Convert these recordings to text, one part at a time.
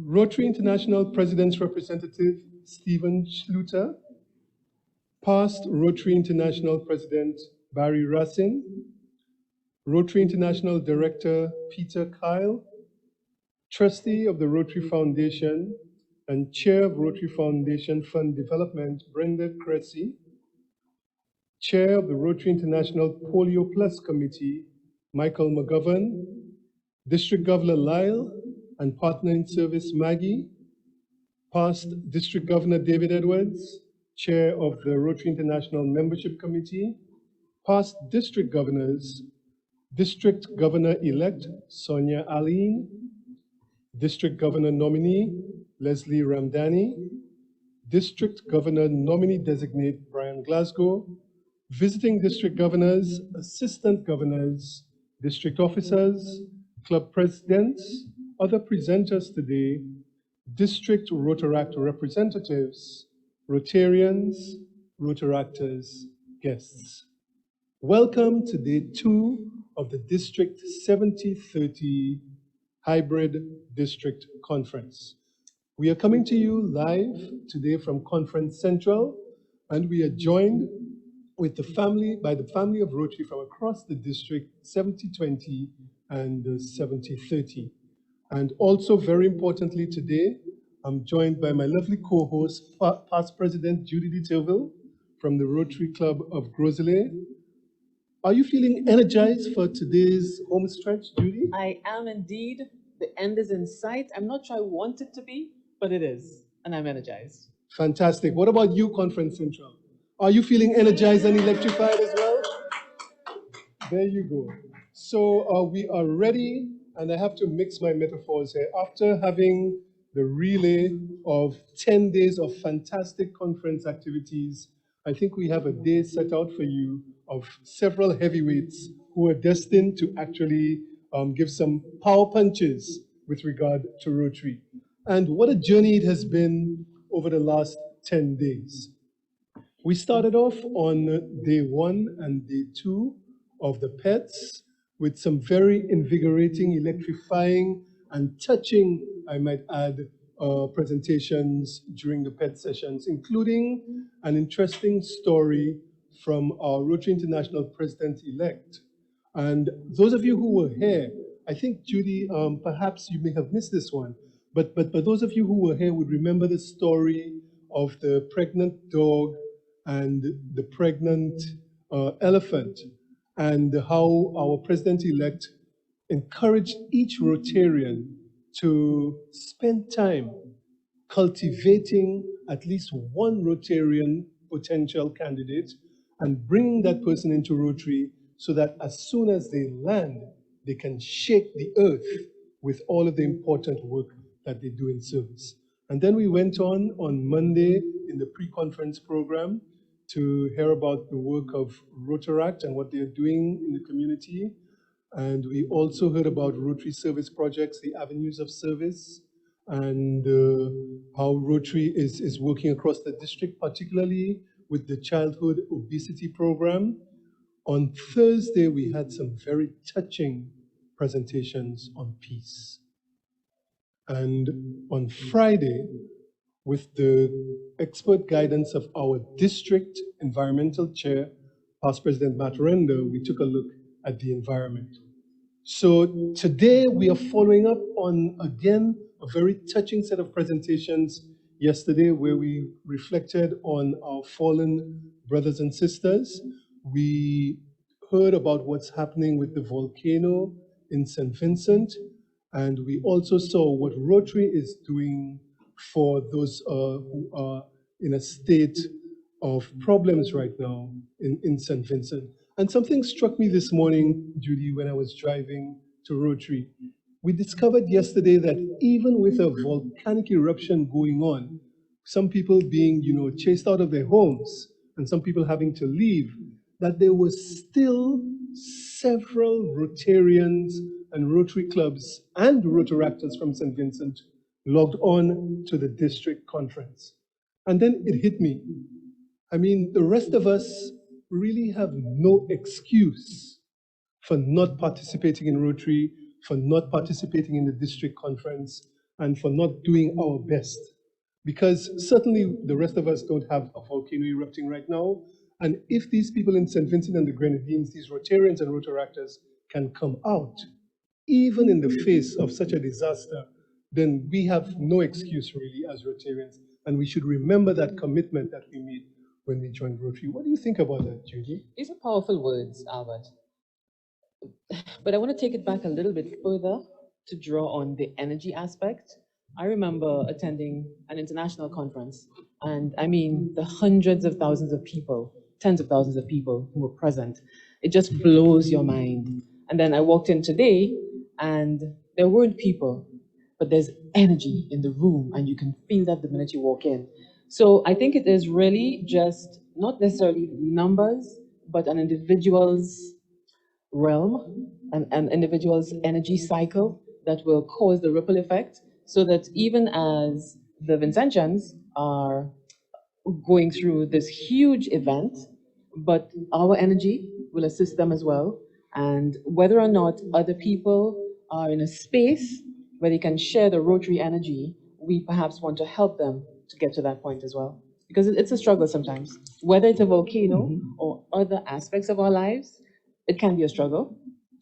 Rotary International President's Representative Stephen Schulter, past Rotary International President Barry Racine, Rotary International Director Peter Kyle, Trustee of the Rotary Foundation and Chair of Rotary Foundation Fund Development Brenda Cressey, Chair of the Rotary International Polio Plus Committee Michael McGovern, District Governor Lisle and Partner in Service Maggie, past District Governor David Edwards, Chair of the Rotary International Membership Committee, past District Governors, District Governor-elect Sonya Alleyne, District Governor nominee Leslie Ramdani, District Governor nominee designate Brian Glasgow, visiting district governors, assistant governors, district officers, club presidents, other presenters today, district Rotaract representatives, Rotarians, Rotaractors, guests. Welcome to day 2 of the District 7030 Hybrid District Conference. We are coming to you live today from Conference Central, and we are joined with by the family of Rotary from across the district 7020 and 7030. And also very importantly today, I'm joined by my lovely co-host, past President Judy de Terville from the Rotary Club of Lisle. Are you feeling energized for today's home stretch, Judy? I am indeed. The end is in sight. I'm not sure I want it to be, but it is, and I'm energized. Fantastic. What about you, Conference Central? Are you feeling energized and electrified as well? There you go. So we are ready, and I have to mix my metaphors here. After having the relay of 10 days of fantastic conference activities, I think we have a day set out for you of several heavyweights who are destined to actually give some power punches with regard to Rotary. And what a journey it has been over the last 10 days. We started off on day 1 and day 2 of the PETs with some very invigorating, electrifying, and touching, I might add, presentations during the PET sessions, including an interesting story from our Rotary International President-elect. And those of you who were here, I think, Judy, perhaps you may have missed this one, but those of you who were here would remember the story of the pregnant dog and the pregnant elephant, and how our President-elect encouraged each Rotarian to spend time cultivating at least one Rotarian potential candidate and bringing that person into Rotary so that as soon as they land, they can shake the earth with all of the important work that they do in service. And then we went on Monday in the pre-conference program to hear about the work of Rotaract and what they're doing in the community. And we also heard about Rotary service projects, the avenues of service, and how Rotary is working across the district, particularly with the childhood obesity program. On Thursday, we had some very touching presentations on peace. And on Friday, with the expert guidance of our district environmental chair, past President Matt Render, we took a look at the environment. So today we are following up on, again, a very touching set of presentations yesterday where we reflected on our fallen brothers and sisters. We heard about what's happening with the volcano in St. Vincent, and we also saw what Rotary is doing for those who are in a state of problems right now in St. Vincent. And something struck me this morning, Judy, when I was driving to Rotary. We discovered yesterday that even with a volcanic eruption going on, some people being, chased out of their homes and some people having to leave, that there were still several Rotarians and Rotary clubs and Rotaractors from St. Vincent logged on to the district conference. And then it hit me. I mean, the rest of us really have no excuse for not participating in Rotary, for not participating in the district conference. and for not doing our best. Because certainly the rest of us don't have a volcano erupting right now. And if these people in St. Vincent and the Grenadines, these Rotarians and Rotaractors, can come out, even in the face of such a disaster, then we have no excuse really as Rotarians. And we should remember that commitment that we made when we joined Rotary. What do you think about that, Judy? These are powerful words, Albert. But I want to take it back a little bit further to draw on the energy aspect. I remember attending an international conference, and I mean the hundreds of thousands of people, tens of thousands of people who were present. It just blows your mind. And then I walked in today, and there weren't people, but there's energy in the room, and you can feel that the minute you walk in. So I think it is really just not necessarily numbers, but an individual's realm, an individual's energy cycle that will cause the ripple effect, so that even as the Vincentians are going through this huge event, but our energy will assist them as well. And whether or not other people are in a space where they can share the Rotary energy, we perhaps want to help them to get to that point as well. Because it's a struggle sometimes. Whether it's a volcano or other aspects of our lives, it can be a struggle.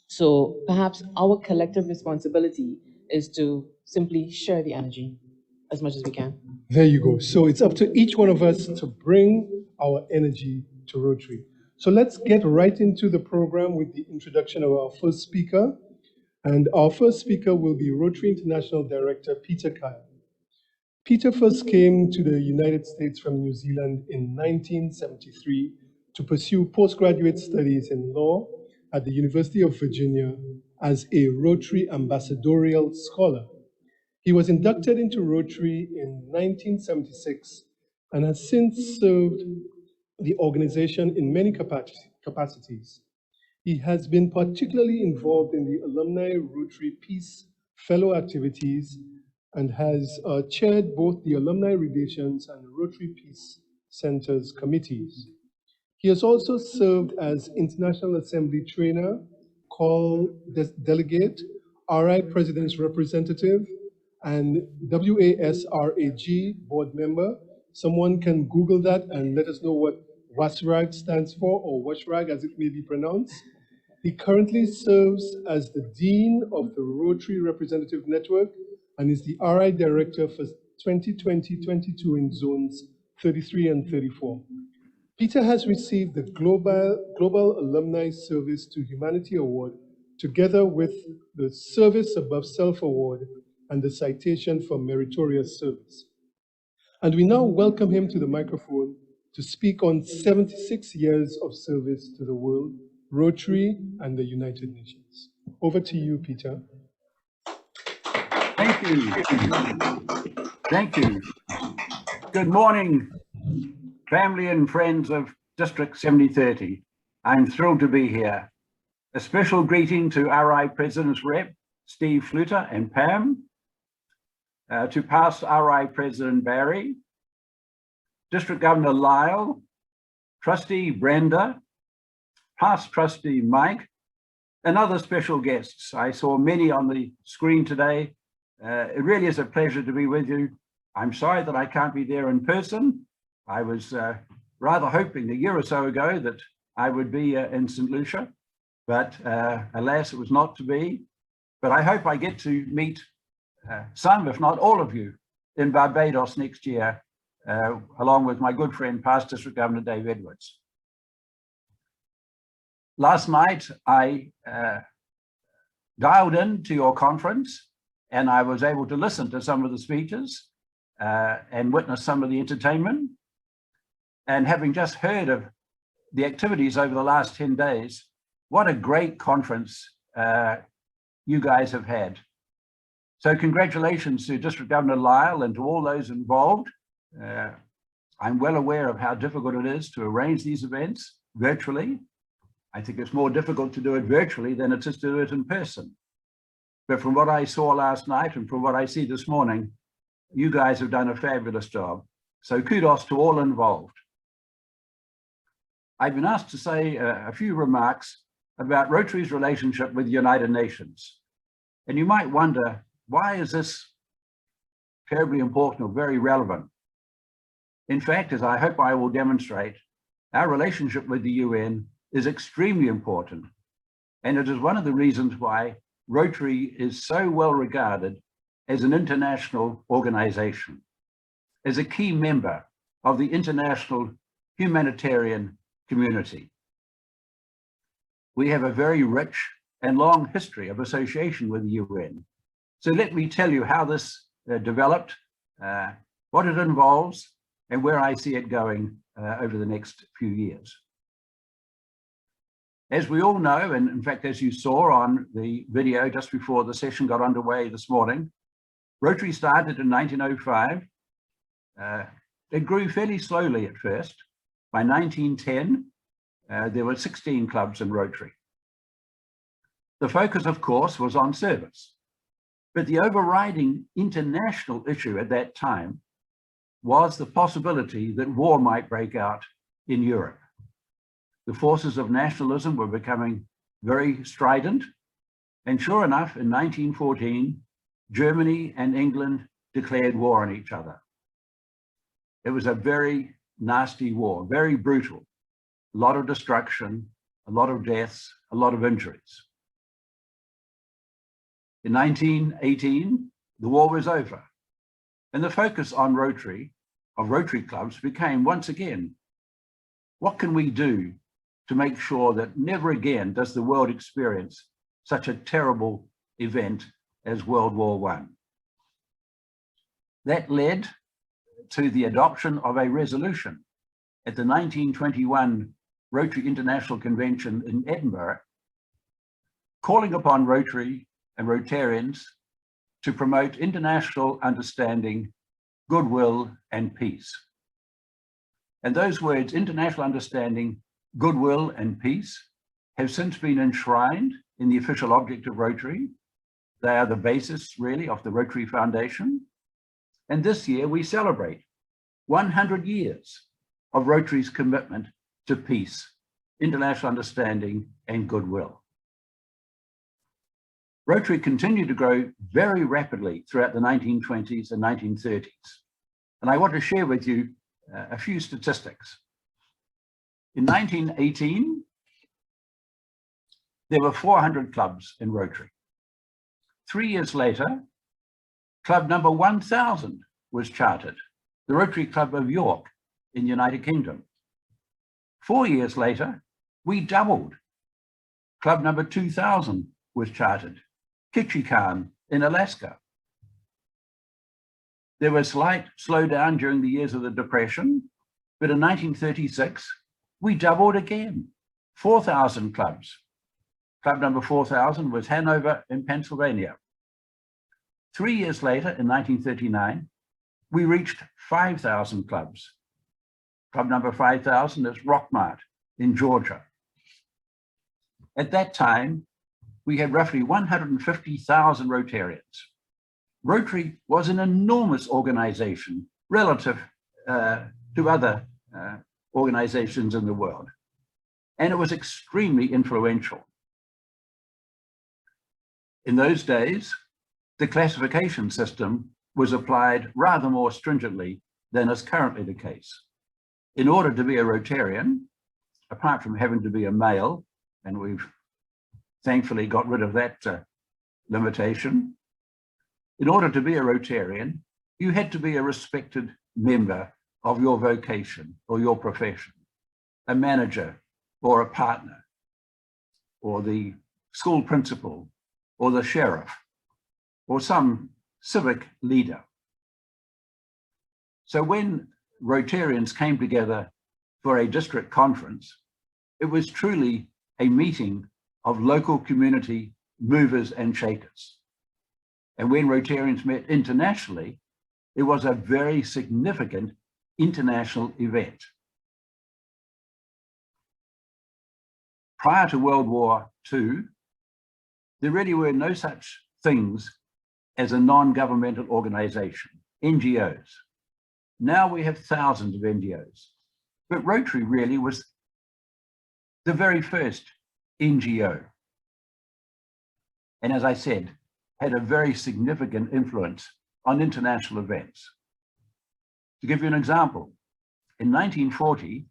So perhaps our collective responsibility is to simply share the energy as much as we can. There you go. So it's up to each one of us to bring our energy to Rotary. So let's get right into the program with the introduction of our first speaker. And our first speaker will be Rotary International Director Peter Kyle. Peter first came to the United States from New Zealand in 1973 to pursue postgraduate studies in law at the University of Virginia as a Rotary ambassadorial scholar. He was inducted into Rotary in 1976 and has since served the organization in many capacities. He has been particularly involved in the Alumni Rotary Peace Fellow activities and has chaired both the Alumni Relations and Rotary Peace Centers committees. He has also served as International Assembly Trainer, Call Delegate, RI President's Representative, and WASRAG Board Member. Someone can Google that and let us know what WASRAG stands for, or WASRAG as it may be pronounced. He currently serves as the Dean of the Rotary Representative Network and is the RI Director for 2020-22 in Zones 33 and 34. Peter has received the Global Alumni Service to Humanity Award, together with the Service Above Self Award and the Citation for Meritorious Service. And we now welcome him to the microphone to speak on 76 years of service to the world, Rotary, and the United Nations. Over to you, Peter. Thank you. Thank you. Good morning, family and friends of District 7030. I'm thrilled to be here. A special greeting to RI President's Rep, Steve Schulter and Pam, to past RI President Barry, District Governor Lisle, Trustee Brenda, past Trustee Mike, and other special guests. I saw many on the screen today. It really is a pleasure to be with you. I'm sorry that I can't be there in person. I was rather hoping a year or so ago that I would be in St. Lucia, but alas, it was not to be. But I hope I get to meet some, if not all of you, in Barbados next year, along with my good friend, past District Governor Dave Edwards. Last night, I dialed in to your conference, and I was able to listen to some of the speeches and witness some of the entertainment. And having just heard of the activities over the last 10 days, what a great conference you guys have had. So congratulations to District Governor Lisle and to all those involved. I'm well aware of how difficult it is to arrange these events virtually. I think it's more difficult to do it virtually than it is to do it in person. But from what I saw last night and from what I see this morning, you guys have done a fabulous job. So kudos to all involved. I've been asked to say a few remarks about Rotary's relationship with the United Nations. And you might wonder, why is this terribly important or very relevant. In fact, as I hope I will demonstrate, our relationship with the UN is extremely important, and it is one of the reasons why Rotary is so well regarded as an international organization, as a key member of the international humanitarian community. We have a very rich and long history of association with the UN. So let me tell you how this developed, what it involves, and where I see it going over the next few years. As we all know, and in fact, as you saw on the video just before the session got underway this morning, Rotary started in 1905. It grew fairly slowly at first. By 1910, there were 16 clubs in Rotary. The focus, of course, was on service. But the overriding international issue at that time was the possibility that war might break out in Europe. The forces of nationalism were becoming very strident. And sure enough, in 1914, Germany and England declared war on each other. It was a very nasty war, very brutal, a lot of destruction, a lot of deaths, a lot of injuries. In 1918, the war was over, and the focus on Rotary clubs became once again, what can we do to make sure that never again does the world experience such a terrible event as World War I? That led to the adoption of a resolution at the 1921 Rotary International Convention in Edinburgh, calling upon Rotary and Rotarians to promote international understanding, goodwill, and peace. And those words, international understanding, goodwill, and peace, have since been enshrined in the official object of Rotary. They are the basis, really, of the Rotary Foundation. And this year we celebrate 100 years of Rotary's commitment to peace, international understanding, and goodwill. Rotary continued to grow very rapidly throughout the 1920s and 1930s. And I want to share with you a few statistics. In 1918, there were 400 clubs in Rotary. 3 years later, club number 1000 was chartered, the Rotary Club of York in the United Kingdom. 4 years later, we doubled. Club number 2000 was chartered, Ketchikan in Alaska. There was slight slowdown during the years of the Depression, but in 1936, we doubled again, 4,000 clubs. Club number 4,000 was Hanover in Pennsylvania. 3 years later, in 1939, we reached 5,000 clubs. Club number 5,000 is Rockmart in Georgia. At that time, we had roughly 150,000 Rotarians. Rotary was an enormous organization relative to other organizations in the world, and it was extremely influential. In those days, the classification system was applied rather more stringently than is currently the case. In order to be a Rotarian, apart from having to be a male, and we've thankfully got rid of that limitation, in order to be a Rotarian, you had to be a respected member of your vocation or your profession, a manager or a partner, or the school principal, or the sheriff, or some civic leader. So when Rotarians came together for a district conference, it was truly a meeting of local community movers and shakers. And when Rotarians met internationally, it was a very significant international event. Prior to World War II, there really were no such things as a non-governmental organization, NGOs. Now we have thousands of NGOs, but Rotary really was the very first NGO. And as I said, had a very significant influence on international events. To give you an example, in 1940,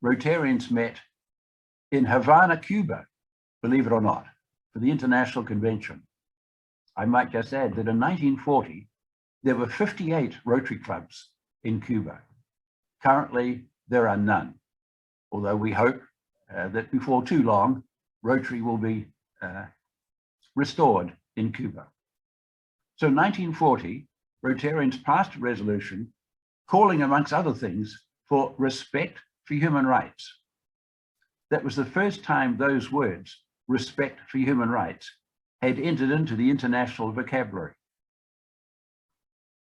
Rotarians met in Havana, Cuba, believe it or not, for the International Convention. I might just add that in 1940, there were 58 Rotary clubs in Cuba. Currently, there are none, although we hope that before too long, Rotary will be restored in Cuba. So in 1940, Rotarians passed a resolution calling, amongst other things, for respect for human rights. That was the first time those words, respect for human rights, had entered into the international vocabulary.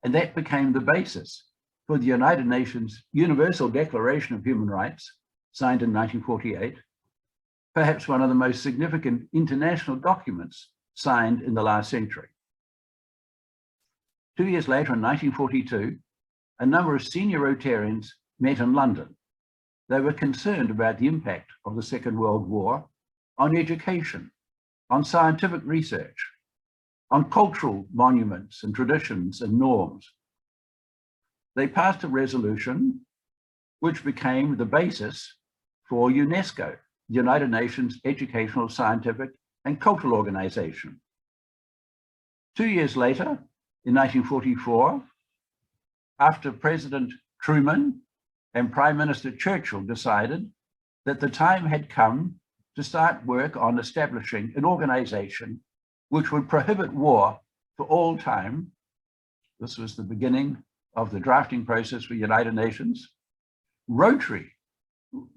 And that became the basis for the United Nations Universal Declaration of Human Rights, signed in 1948, perhaps one of the most significant international documents signed in the last century. 2 years later, in 1942, a number of senior Rotarians met in London. They were concerned about the impact of the Second World War on education, on scientific research, on cultural monuments and traditions and norms. They passed a resolution which became the basis for UNESCO, the United Nations Educational, Scientific and Cultural Organization. 2 years later, in 1944, after President Truman and Prime Minister Churchill decided that the time had come to start work on establishing an organization which would prohibit war for all time. This was the beginning of the drafting process for the United Nations. Rotary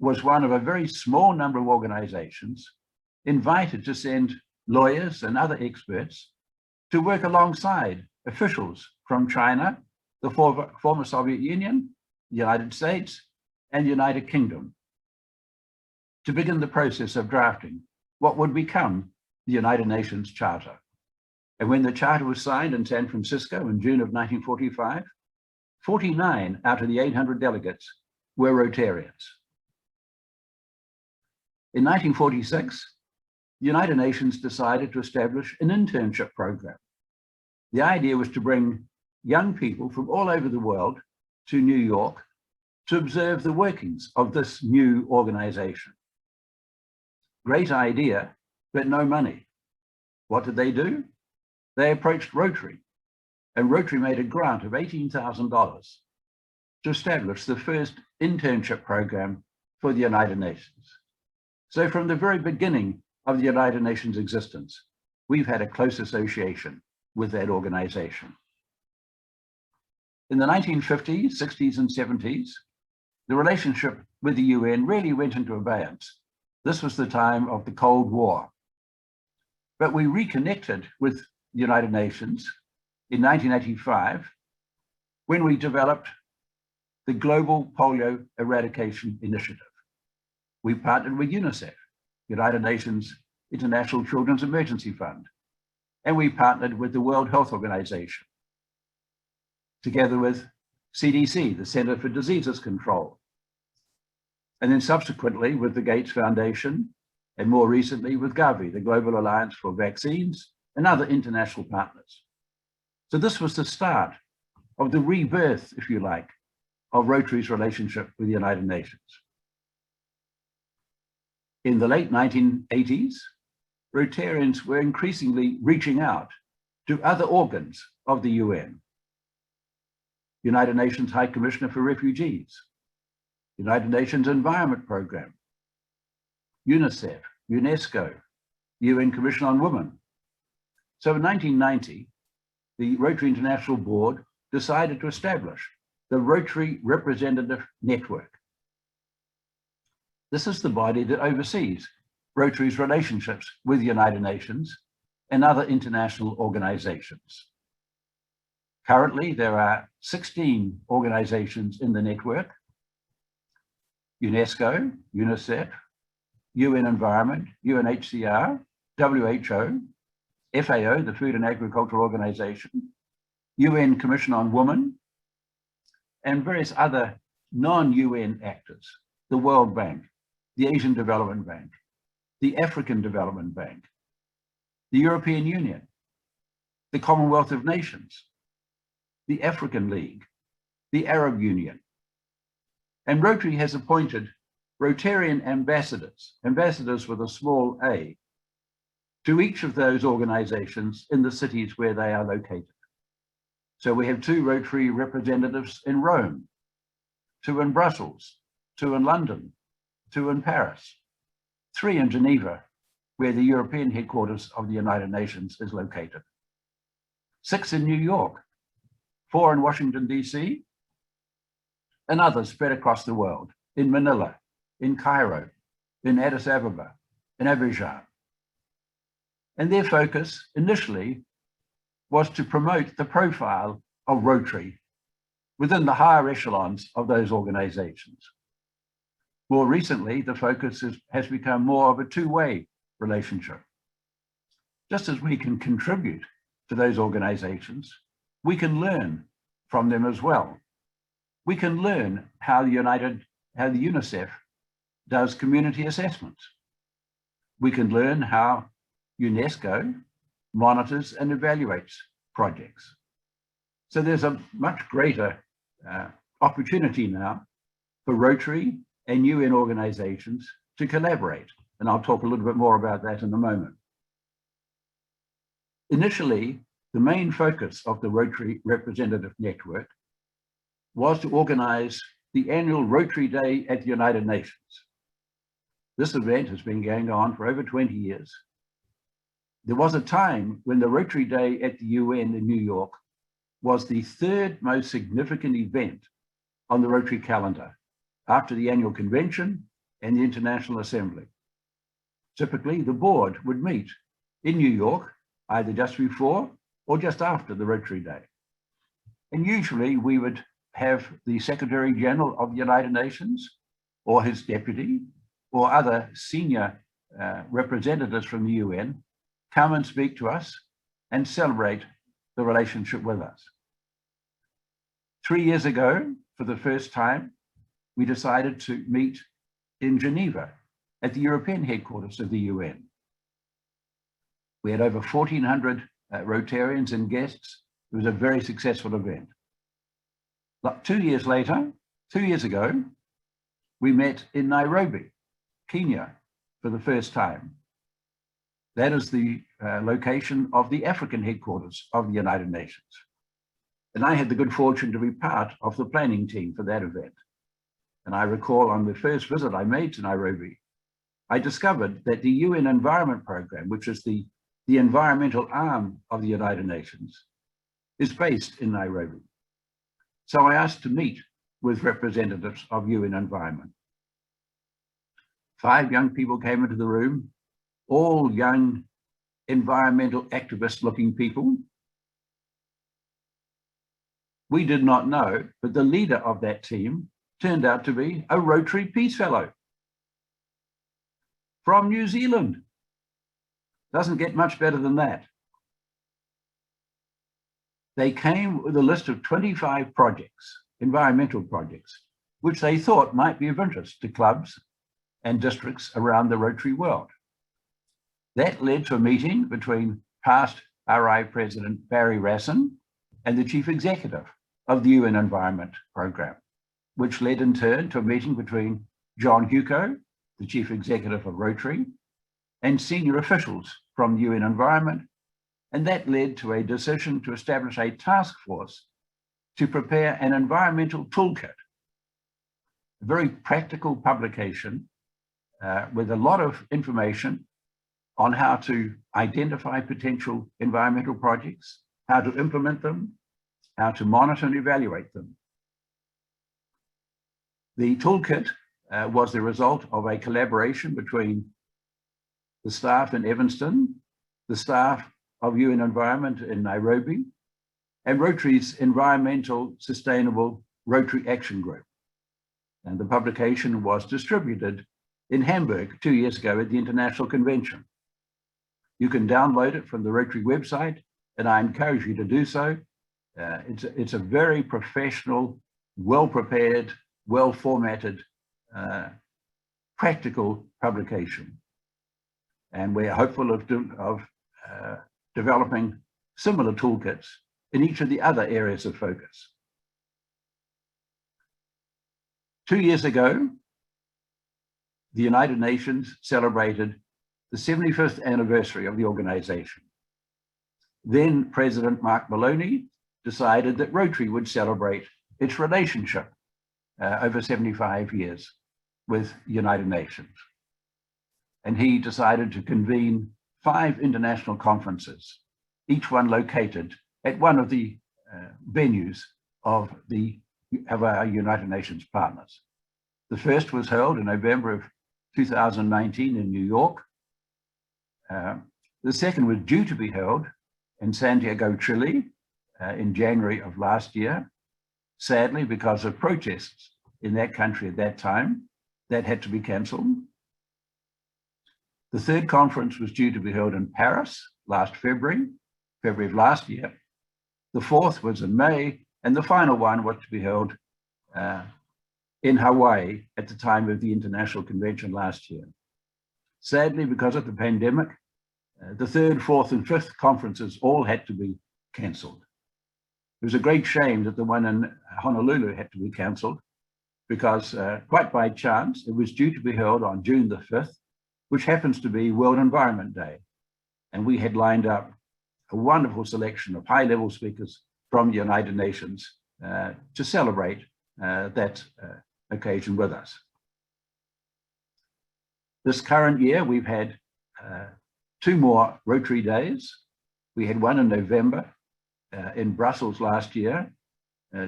was one of a very small number of organizations invited to send lawyers and other experts to work alongside officials from China, the former Soviet Union, the United States, and United Kingdom to begin the process of drafting what would become the United Nations Charter. And when the charter was signed in San Francisco in June of 1945, 49 out of the 800 delegates were Rotarians. In 1946, the United Nations decided to establish an internship program. The idea was to bring young people from all over the world to New York to observe the workings of this new organization. Great idea, but no money. What did they do? They approached Rotary, and Rotary made a grant of $18,000 to establish the first internship program for the United Nations. So from the very beginning of the United Nations existence, we've had a close association with that organization. In the 1950s, 60s, and 70s, the relationship with the UN really went into abeyance. This was the time of the Cold War. But we reconnected with the United Nations in 1985 when we developed the Global Polio Eradication Initiative. We partnered with UNICEF, United Nations International Children's Emergency Fund, and we partnered with the World Health Organization, together with CDC, the Center for Diseases Control, and then subsequently with the Gates Foundation, and more recently with Gavi, the Global Alliance for Vaccines, and other international partners. So this was the start of the rebirth, if you like, of Rotary's relationship with the United Nations. In the late 1980s, Rotarians were increasingly reaching out to other organs of the UN. United Nations High Commissioner for Refugees, United Nations Environment Programme, UNICEF, UNESCO, UN Commission on Women. So in 1990, the Rotary International Board decided to establish the Rotary Representative Network. This is the body that oversees Rotary's relationships with the United Nations and other international organizations. Currently, there are 16 organizations in the network: UNESCO, UNICEF, UN Environment, UNHCR, WHO, FAO, the Food and Agricultural Organization, UN Commission on Women, and various other non-UN actors, the World Bank, the Asian Development Bank, the African Development Bank, the European Union, the Commonwealth of Nations, the African League, the Arab Union. And Rotary has appointed Rotarian ambassadors, ambassadors with a small a, to each of those organizations in the cities where they are located. So we have 2 Rotary representatives in Rome, 2 in Brussels, 2 in London, 2 in Paris, 3 in Geneva, where the European headquarters of the United Nations is located, 6 in New York, 4 in Washington, DC, and others spread across the world, in Manila, in Cairo, in Addis Ababa, in Abidjan. And their focus initially was to promote the profile of Rotary within the higher echelons of those organizations. More recently, the focus has become more of a two-way relationship. Just as we can contribute to those organizations, we can learn from them as well. We can learn how the UNICEF does community assessments. We can learn how UNESCO monitors and evaluates projects. So there's a much greater opportunity now for Rotary and UN organizations to collaborate. And I'll talk a little bit more about that in a moment. Initially, the main focus of the Rotary Representative Network was to organize the annual Rotary Day at the United Nations. This event has been going on for over 20 years. There was a time when the Rotary Day at the UN in New York was the 3rd most significant event on the Rotary calendar, after the annual convention and the International Assembly. Typically, the board would meet in New York, either just before or just after the Rotary Day. And usually we would have the Secretary General of the United Nations or his deputy or other senior representatives from the UN come and speak to us and celebrate the relationship with us. 3 years ago, for the first time, we decided to meet in Geneva at the European headquarters of the UN. We had over 1,400 Rotarians and guests. It was a very successful event. 2 years later, 2 years ago, we met in Nairobi, Kenya, for the first time. That is the location of the African headquarters of the United Nations. And I had the good fortune to be part of the planning team for that event. And I recall on the first visit I made to Nairobi, I discovered that the UN Environment Program, which is the environmental arm of the United Nations, is based in Nairobi. So I asked to meet with representatives of UN Environment. 5 young people came into the room, all young environmental activist looking people. We did not know, but the leader of that team turned out to be a Rotary Peace Fellow from New Zealand. Doesn't get much better than that. They came with a list of 25 projects, environmental projects, which they thought might be of interest to clubs and districts around the Rotary world. That led to a meeting between past RI President Barry Rassin and the Chief Executive of the UN Environment Program, which led in turn to a meeting between John Hugo, the Chief Executive of Rotary, and senior officials from the UN Environment, and that led to a decision to establish a task force to prepare an environmental toolkit, a very practical publication with a lot of information on how to identify potential environmental projects, how to implement them, how to monitor and evaluate them. The toolkit was the result of a collaboration between the staff in Evanston, the staff of UN Environment in Nairobi, and Rotary's Environmental Sustainable Rotary Action Group. And the publication was distributed in Hamburg 2 years ago at the International Convention. You can download it from the Rotary website, and I encourage you to do so. It's a very professional, well-prepared, well-formatted, practical publication. And we're hopeful of developing similar toolkits in each of the other areas of focus. 2 years ago, the United Nations celebrated the 75th anniversary of the organization. Then President Mark Maloney decided that Rotary would celebrate its relationship over 75 years with the United Nations. And he decided to convene 5 international conferences, each one located at one of the venues of our United Nations partners. The first was held in November of 2019 in New York. The second was due to be held in Santiago, Chile, in January of last year. Sadly, because of protests in that country at that time, that had to be cancelled. The third conference was due to be held in Paris last February of last year. The fourth was in May, and the final one was to be held in Hawaii at the time of the International Convention last year. Sadly, because of the pandemic, the third, fourth, and fifth conferences all had to be cancelled. It was a great shame that the one in Honolulu had to be cancelled because quite by chance, it was due to be held on June the 5th, which happens to be World Environment Day. And we had lined up a wonderful selection of high-level speakers from the United Nations to celebrate that occasion with us. This current year, we've had 2 more Rotary Days. We had one in November in Brussels last year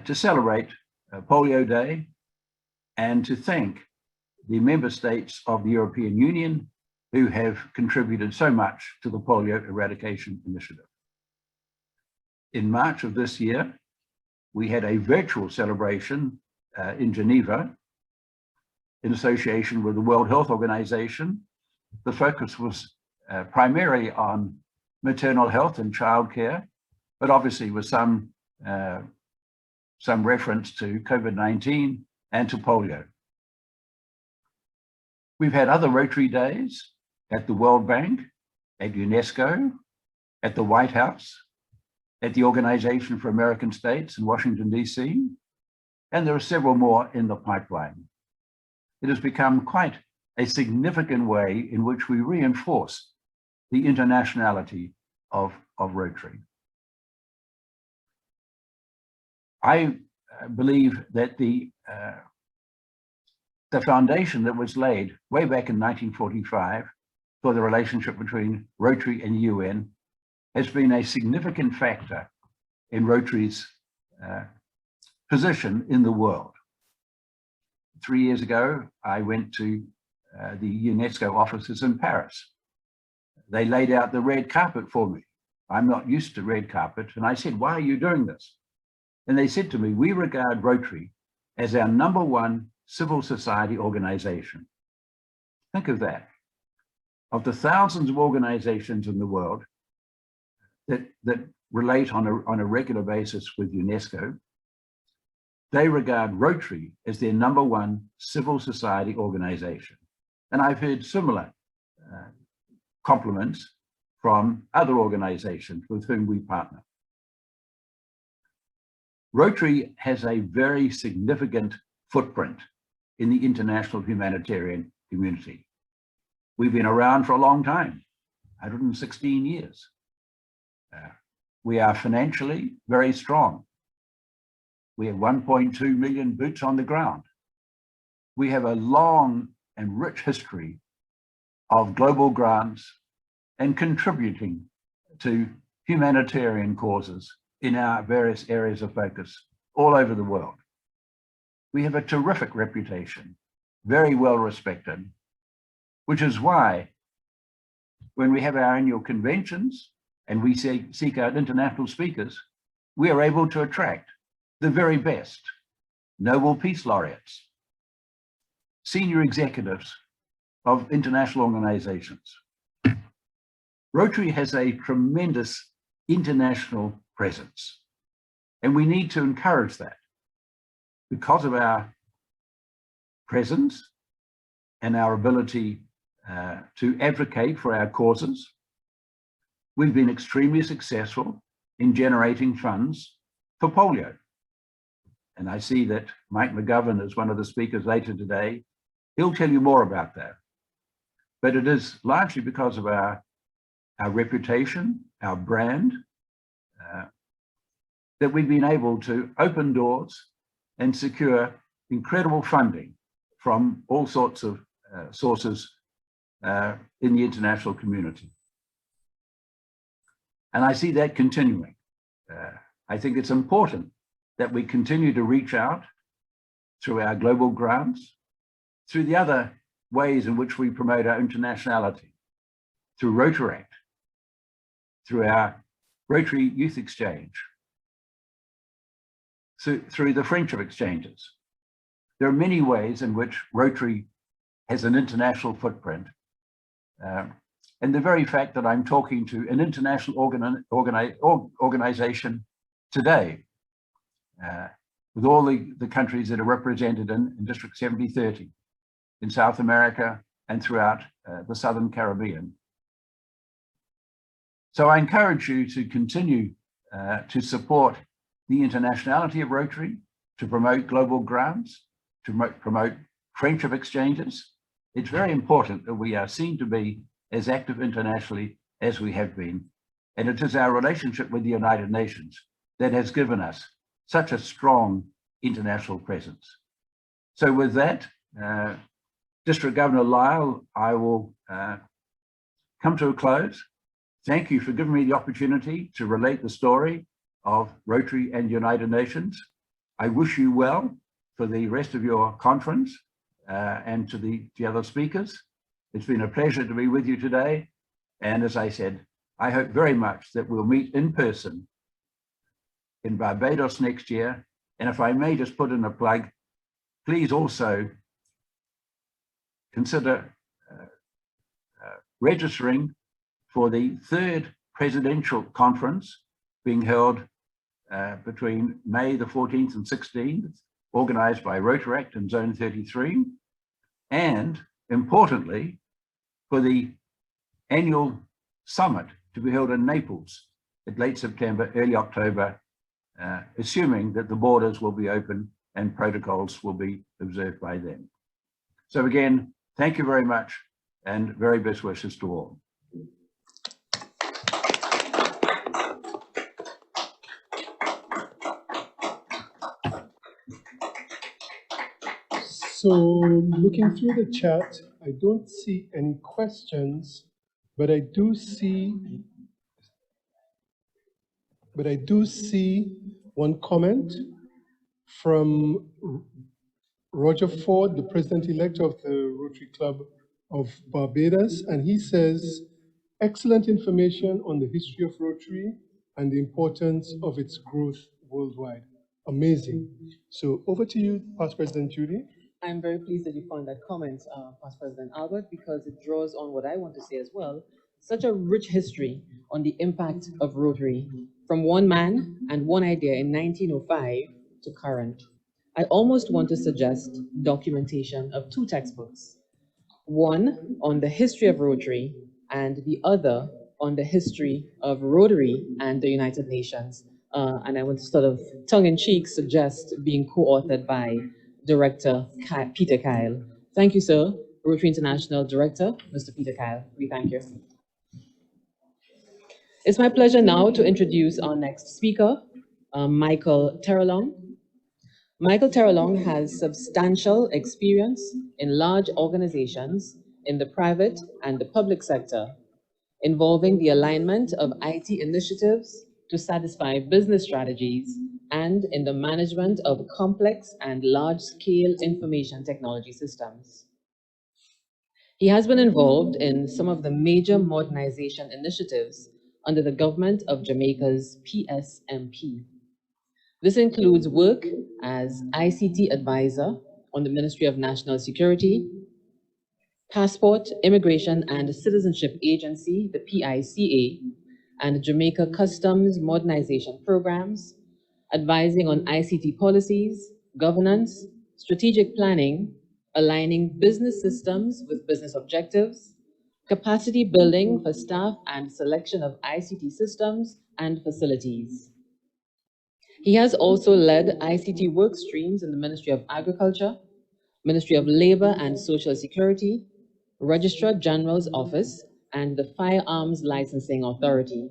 to celebrate Polio Day and to thank the member states of the European Union who have contributed so much to the polio eradication initiative. In March of this year, we had a virtual celebration in Geneva in association with the World Health Organization. The focus was primarily on maternal health and childcare, but obviously with some reference to COVID-19 and to polio. We've had other Rotary Days at the World Bank, at UNESCO, at the White House, at the Organization for American States in Washington, DC, and there are several more in the pipeline. It has become quite a significant way in which we reinforce the internationality of Rotary. I believe that the foundation that was laid way back in 1945 for the relationship between Rotary and the UN has been a significant factor in Rotary's position in the world. 3 years ago, I went to the UNESCO offices in Paris. They laid out the red carpet for me. I'm not used to red carpet. And I said, why are you doing this? And they said to me, we regard Rotary as our #1 civil society organization. Think of that. Of the thousands of organizations in the world that relate on a regular basis with UNESCO, they regard Rotary as their #1 civil society organization. And I've heard similar compliments from other organizations with whom we partner. Rotary has a very significant footprint in the international humanitarian community. We've been around for a long time, 116 years. We are financially very strong. We have 1.2 million boots on the ground. We have a long and rich history of global grants and contributing to humanitarian causes in our various areas of focus all over the world. We have a terrific reputation, very well respected, which is why when we have our annual conventions and we seek out international speakers, we are able to attract the very best Nobel Peace Laureates, senior executives of international organizations. Rotary has a tremendous international presence, and we need to encourage that. Because of our presence and our ability to advocate for our causes, we've been extremely successful in generating funds for polio. And I see that Mike McGovern is one of the speakers later today. He'll tell you more about that. But it is largely because of our reputation, our brand, that we've been able to open doors and secure incredible funding from all sorts of sources in the international community. And I see that continuing. I think it's important that we continue to reach out through our global grants, through the other ways in which we promote our internationality, through Rotary, through our Rotary Youth Exchange, through the Friendship Exchanges. There are many ways in which Rotary has an international footprint. And the very fact that I'm talking to an international organization today, with all the countries that are represented in District 7030, in South America and throughout the Southern Caribbean. So I encourage you to continue to support the internationality of Rotary, to promote global grants, to promote friendship exchanges. It's very important that we are seen to be as active internationally as we have been. And it is our relationship with the United Nations that has given us such a strong international presence. So with that, District Governor Lisle, I will come to a close. Thank you for giving me the opportunity to relate the story of Rotary and United Nations. I wish you well for the rest of your conference and to the other speakers. It's been a pleasure to be with you today. And as I said, I hope very much that we'll meet in person in Barbados next year. And if I may just put in a plug, please also consider registering for the third presidential conference being held between May the 14th and 16th, organized by Rotary in Zone 33, and importantly, for the annual summit to be held in Naples at late September, early October, assuming that the borders will be open and protocols will be observed by then. So again, thank you very much and very best wishes to all. So looking through the chat, I don't see any questions, but I do see one comment from Roger Ford, the president-elect of the Rotary Club of Barbados, and he says, excellent information on the history of Rotary and the importance of its growth worldwide. Amazing. So over to you, Past President Judy. I'm very pleased that you found that comment, Past President Albert, because it draws on what I want to say as well. Such a rich history on the impact of Rotary from one man and one idea in 1905 to current. I almost want to suggest documentation of two textbooks, one on the history of Rotary and the other on the history of Rotary and the United Nations. And I want to sort of tongue-in-cheek suggest being co-authored by Director Peter Kyle. Thank you, sir. Rotary International Director, Mr. Peter Kyle. We thank you. It's my pleasure now to introduce our next speaker, Michael Terrelonge. Michael Terrelonge has substantial experience in large organizations in the private and the public sector, involving the alignment of IT initiatives to satisfy business strategies and in the management of complex and large-scale information technology systems. He has been involved in some of the major modernization initiatives under the government of Jamaica's PSMP. This includes work as ICT advisor on the Ministry of National Security, Passport, Immigration and Citizenship Agency, the PICA, and Jamaica Customs Modernization Programs, advising on ICT policies, governance, strategic planning, aligning business systems with business objectives, capacity building for staff and selection of ICT systems and facilities. He has also led ICT work streams in the Ministry of Agriculture, Ministry of Labor and Social Security, Registrar General's Office, and the Firearms Licensing Authority.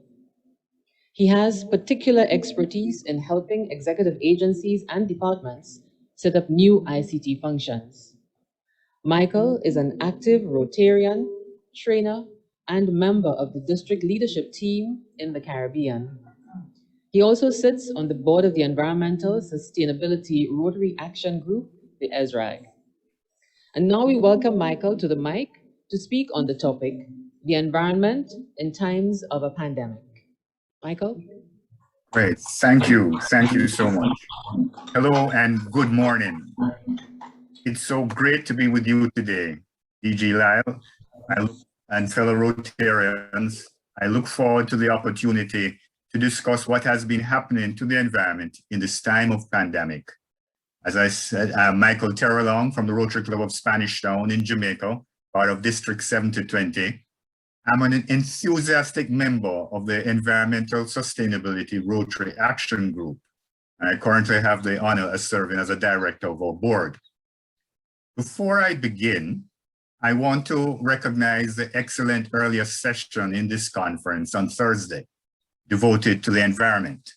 He has particular expertise in helping executive agencies and departments set up new ICT functions. Michael is an active Rotarian, trainer, and member of the district leadership team in the Caribbean. He also sits on the board of the Environmental Sustainability Rotary Action Group, the ESRAG. And now we welcome Michael to the mic to speak on the topic, the environment in times of a pandemic. Michael? Great, thank you. Thank you so much. Hello and good morning. It's so great to be with you today, DG Lisle and fellow Rotarians. I look forward to the opportunity to discuss what has been happening to the environment in this time of pandemic. As I said, I'm Michael Terrelonge from the Rotary Club of Spanish Town in Jamaica, part of District 7020. I'm an enthusiastic member of the Environmental Sustainability Rotary Action Group. I currently have the honor of serving as a director of our board. Before I begin, I want to recognize the excellent earlier session in this conference on Thursday, devoted to the environment.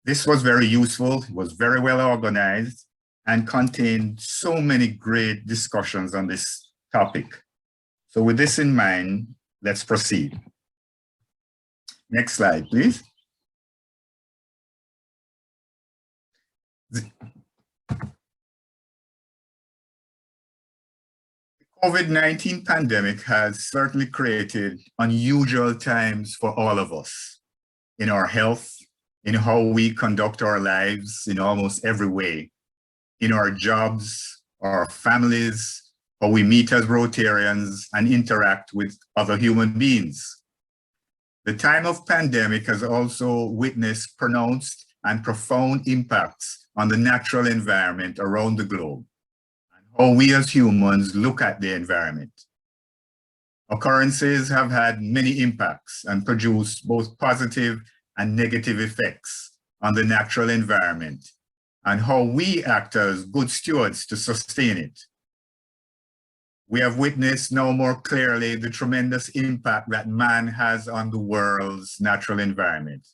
This was very useful, it was very well organized, and contained so many great discussions on this topic. So with this in mind, let's proceed. Next slide, please. The COVID-19 pandemic has certainly created unusual times for all of us in our health, in how we conduct our lives in almost every way, in our jobs, our families, how we meet as Rotarians and interact with other human beings. The time of pandemic has also witnessed pronounced and profound impacts on the natural environment around the globe and how we as humans look at the environment. Occurrences have had many impacts and produced both positive and negative effects on the natural environment and how we act as good stewards to sustain it. We have witnessed now more clearly the tremendous impact that man has on the world's natural environment.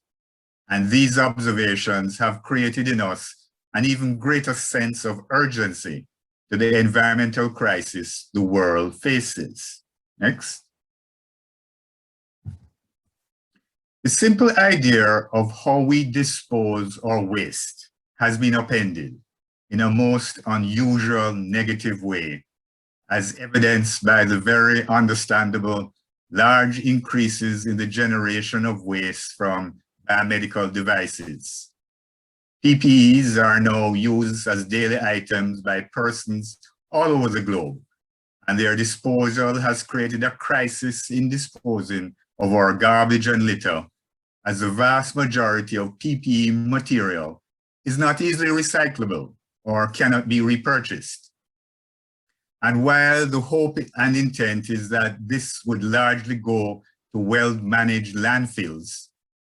And these observations have created in us an even greater sense of urgency to the environmental crisis the world faces. Next. The simple idea of how we dispose our waste has been upended in a most unusual negative way, as evidenced by the very understandable large increases in the generation of waste from biomedical devices. PPEs are now used as daily items by persons all over the globe, and their disposal has created a crisis in disposing of our garbage and litter, as the vast majority of PPE material is not easily recyclable or cannot be repurchased. And while the hope and intent is that this would largely go to well-managed landfills,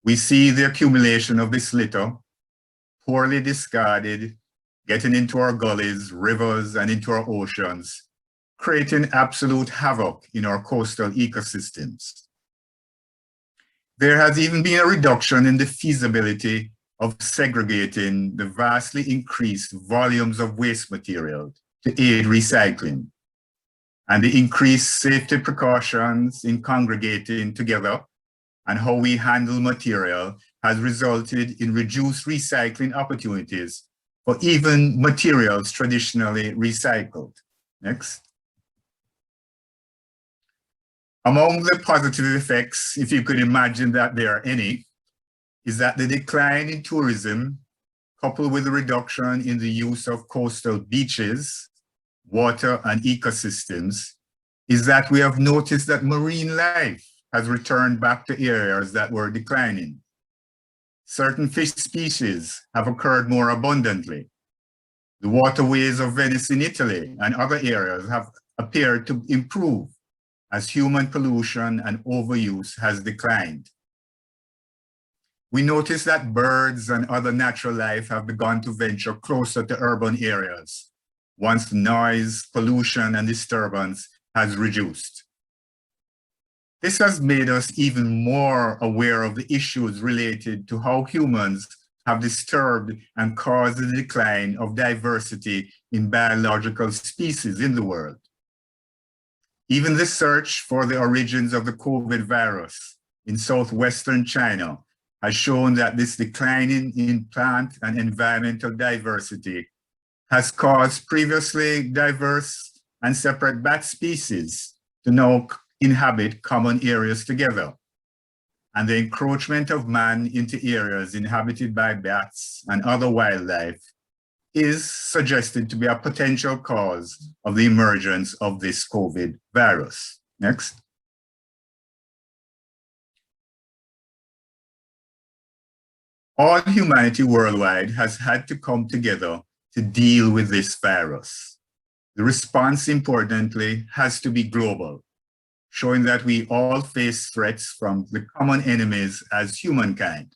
we see the accumulation of this litter, poorly discarded, getting into our gullies, rivers, and into our oceans, creating absolute havoc in our coastal ecosystems. There has even been a reduction in the feasibility of segregating the vastly increased volumes of waste material to aid recycling, and the increased safety precautions in congregating together and how we handle material has resulted in reduced recycling opportunities for even materials traditionally recycled. Next. Among the positive effects, if you could imagine that there are any, is that the decline in tourism, coupled with the reduction in the use of coastal beaches, water, and ecosystems, is that we have noticed that marine life has returned back to areas that were declining. Certain fish species have occurred more abundantly. The waterways of Venice in Italy and other areas have appeared to improve as human pollution and overuse has declined. We notice that birds and other natural life have begun to venture closer to urban areas once the noise, pollution, and disturbance has reduced. This has made us even more aware of the issues related to how humans have disturbed and caused the decline of diversity in biological species in the world. Even the search for the origins of the COVID virus in southwestern China has shown that this decline in plant and environmental diversity has caused previously diverse and separate bat species to now inhabit common areas together. And the encroachment of man into areas inhabited by bats and other wildlife is suggested to be a potential cause of the emergence of this COVID virus. Next. All humanity worldwide has had to come together to deal with this virus. The response, importantly, has to be global, showing that we all face threats from the common enemies as humankind.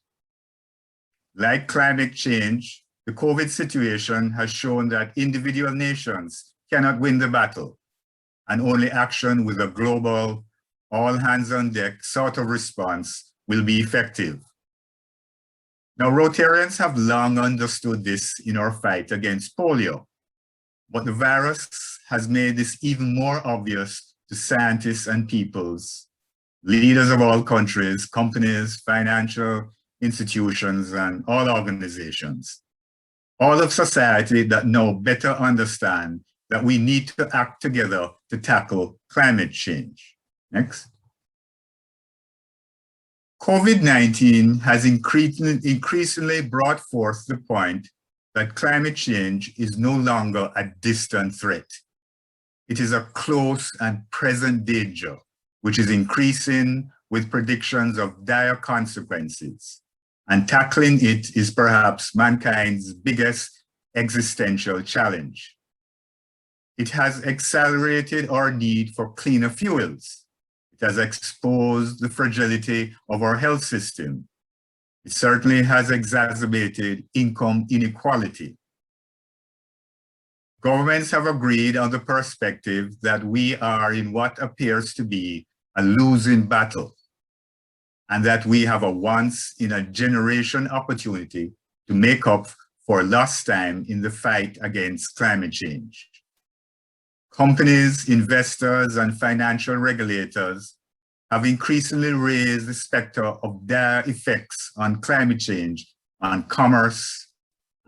Like climate change, the COVID situation has shown that individual nations cannot win the battle, and only action with a global, all hands on deck sort of response will be effective. Now, Rotarians have long understood this in our fight against polio, but the virus has made this even more obvious to scientists and peoples, leaders of all countries, companies, financial institutions, and all organizations, all of society that now better understand that we need to act together to tackle climate change. Next. COVID-19 has increasingly brought forth the point that climate change is no longer a distant threat. It is a close and present danger, which is increasing with predictions of dire consequences. And tackling it is perhaps mankind's biggest existential challenge. It has accelerated our need for cleaner fuels. It has exposed the fragility of our health system. It certainly has exacerbated income inequality. Governments have agreed on the perspective that we are in what appears to be a losing battle, and that we have a once-in-a-generation opportunity to make up for lost time in the fight against climate change. Companies, investors, and financial regulators have increasingly raised the specter of dire effects on climate change, on commerce,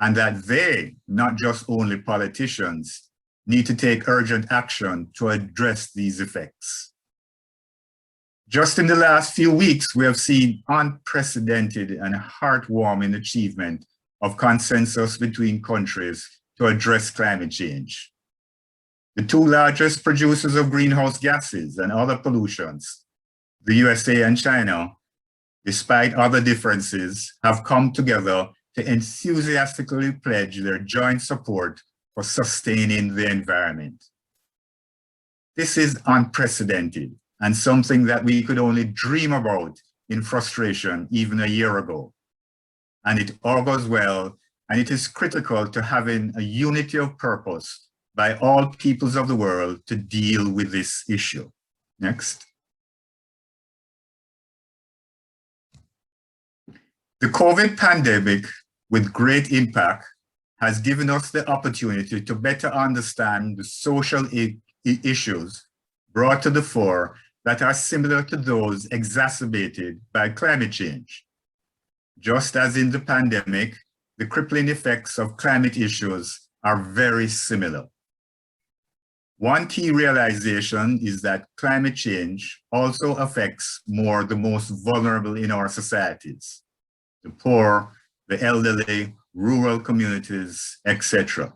and that they, not just only politicians, need to take urgent action to address these effects. Just in the last few weeks, we have seen unprecedented and heartwarming achievement of consensus between countries to address climate change. The two largest producers of greenhouse gases and other pollutions, the USA and China, despite other differences, have come together to enthusiastically pledge their joint support for sustaining the environment. This is unprecedented and something that we could only dream about in frustration even a year ago. And it augurs well, and it is critical to having a unity of purpose by all peoples of the world to deal with this issue. Next. The COVID pandemic, with great impact, has given us the opportunity to better understand the social issues brought to the fore that are similar to those exacerbated by climate change. Just as in the pandemic, the crippling effects of climate issues are very similar. One key realization is that climate change also affects more the most vulnerable in our societies, the poor, the elderly, rural communities, etc.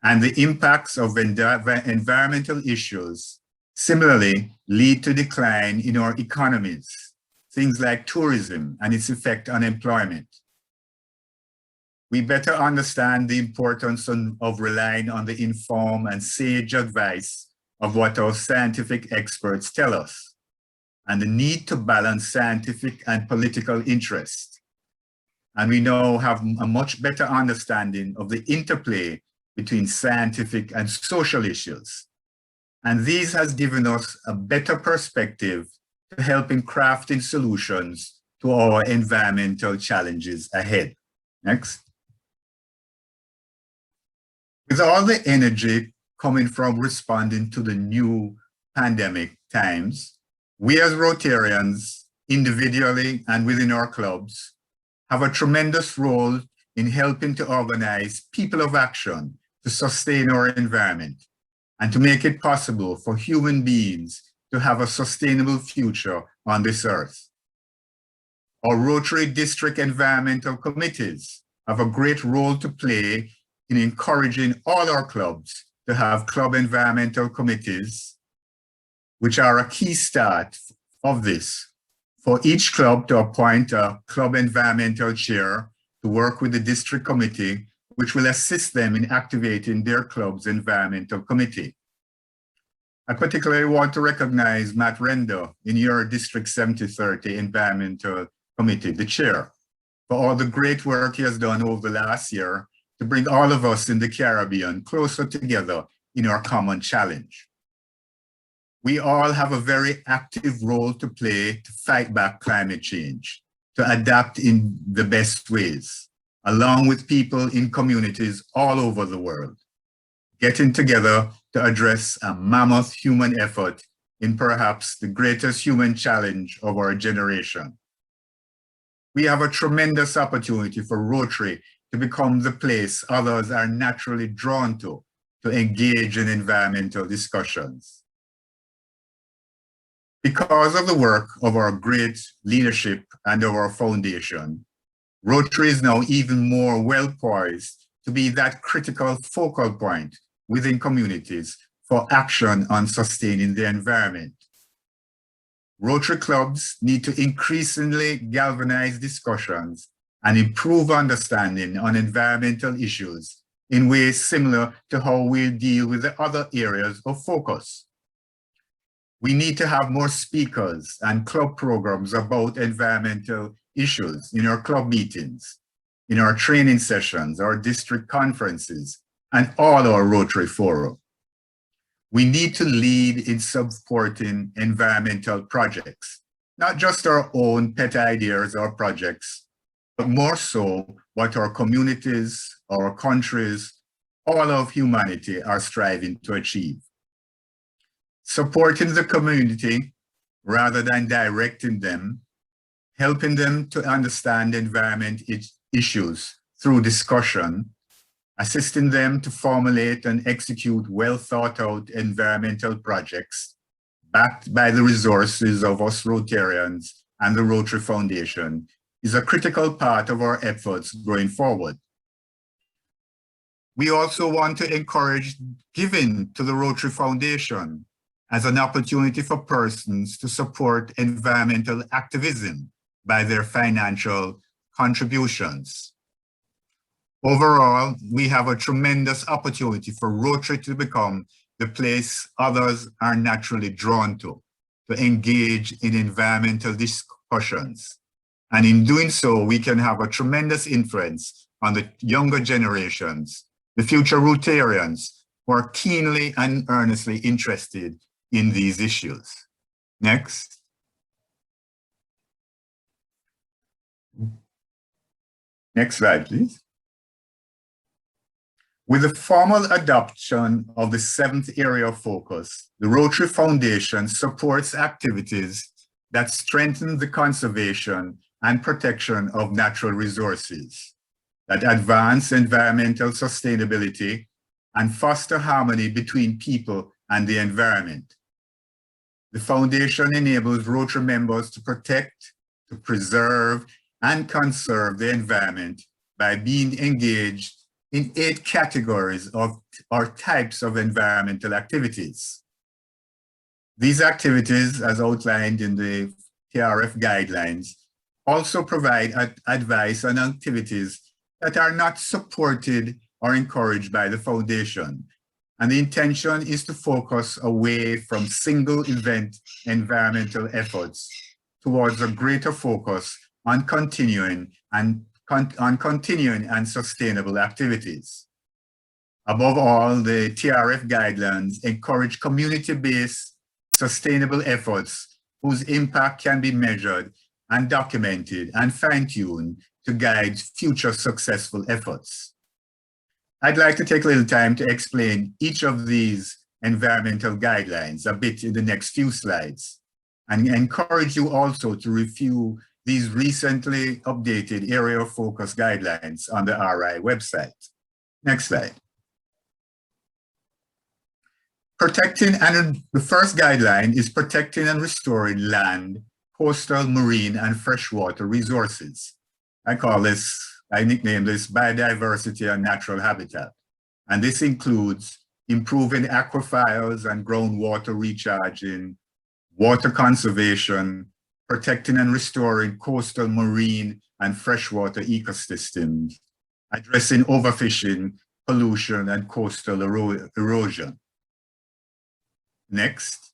And the impacts of environmental issues similarly lead to decline in our economies, things like tourism and its effect on employment. We better understand the importance of relying on the informed and sage advice of what our scientific experts tell us. and the need to balance scientific and political interest. And we now have a much better understanding of the interplay between scientific and social issues. And these has given us a better perspective to help in crafting solutions to our environmental challenges ahead. Next. With all the energy coming from responding to the new pandemic times, we as Rotarians, individually and within our clubs, have a tremendous role in helping to organize people of action to sustain our environment and to make it possible for human beings to have a sustainable future on this earth. Our Rotary District Environmental Committees have a great role to play in encouraging all our clubs to have club environmental committees, which are a key start of this. For each club to appoint a club environmental chair to work with the district committee, which will assist them in activating their club's environmental committee. I particularly want to recognize Matt Renda in your District 7030 Environmental Committee, the chair, for all the great work he has done over the last year to bring all of us in the Caribbean closer together in our common challenge. We all have a very active role to play to fight back climate change, to adapt in the best ways, along with people in communities all over the world, getting together to address a mammoth human effort in perhaps the greatest human challenge of our generation. We have a tremendous opportunity for Rotary to become the place others are naturally drawn to engage in environmental discussions. Because of the work of our great leadership and of our foundation, Rotary is now even more well poised to be that critical focal point within communities for action on sustaining the environment. Rotary clubs need to increasingly galvanize discussions and improve understanding on environmental issues in ways similar to how we deal with the other areas of focus. We need to have more speakers and club programs about environmental issues in our club meetings, in our training sessions, our district conferences, and all our Rotary Forum. We need to lead in supporting environmental projects, not just our own pet ideas or projects, but more so what our communities, our countries, all of humanity are striving to achieve. Supporting the community rather than directing them, helping them to understand environment issues through discussion, assisting them to formulate and execute well thought out environmental projects backed by the resources of us Rotarians and the Rotary Foundation is a critical part of our efforts going forward. We also want to encourage giving to the Rotary Foundation as an opportunity for persons to support environmental activism by their financial contributions. Overall, we have a tremendous opportunity for Rotary to become the place others are naturally drawn to engage in environmental discussions. And in doing so, we can have a tremendous influence on the younger generations, the future Rotarians who are keenly and earnestly interested in these issues. Next. Next slide, please. With the formal adoption of the 7th area of focus, the Rotary Foundation supports activities that strengthen the conservation and protection of natural resources, that advance environmental sustainability and foster harmony between people and the environment. The Foundation enables Rotary members to protect, to preserve, and conserve the environment by being engaged in 8 categories of or types of environmental activities. These activities, as outlined in the TRF guidelines, also provide advice on activities that are not supported or encouraged by the Foundation, And the intention is to focus away from single event environmental efforts towards a greater focus on continuing and sustainable activities. Above all, the TRF guidelines encourage community-based sustainable efforts whose impact can be measured and documented and fine-tuned to guide future successful efforts. I'd like to take a little time to explain each of these environmental guidelines a bit in the next few slides, and encourage you also to review these recently updated area of focus guidelines on the RI website. Next slide. The first guideline is protecting and restoring land, coastal, marine, and freshwater resources. I nickname this biodiversity and natural habitat. And this includes improving aquifers and groundwater recharging, water conservation, protecting and restoring coastal, marine, and freshwater ecosystems, addressing overfishing, pollution, and coastal erosion. Next.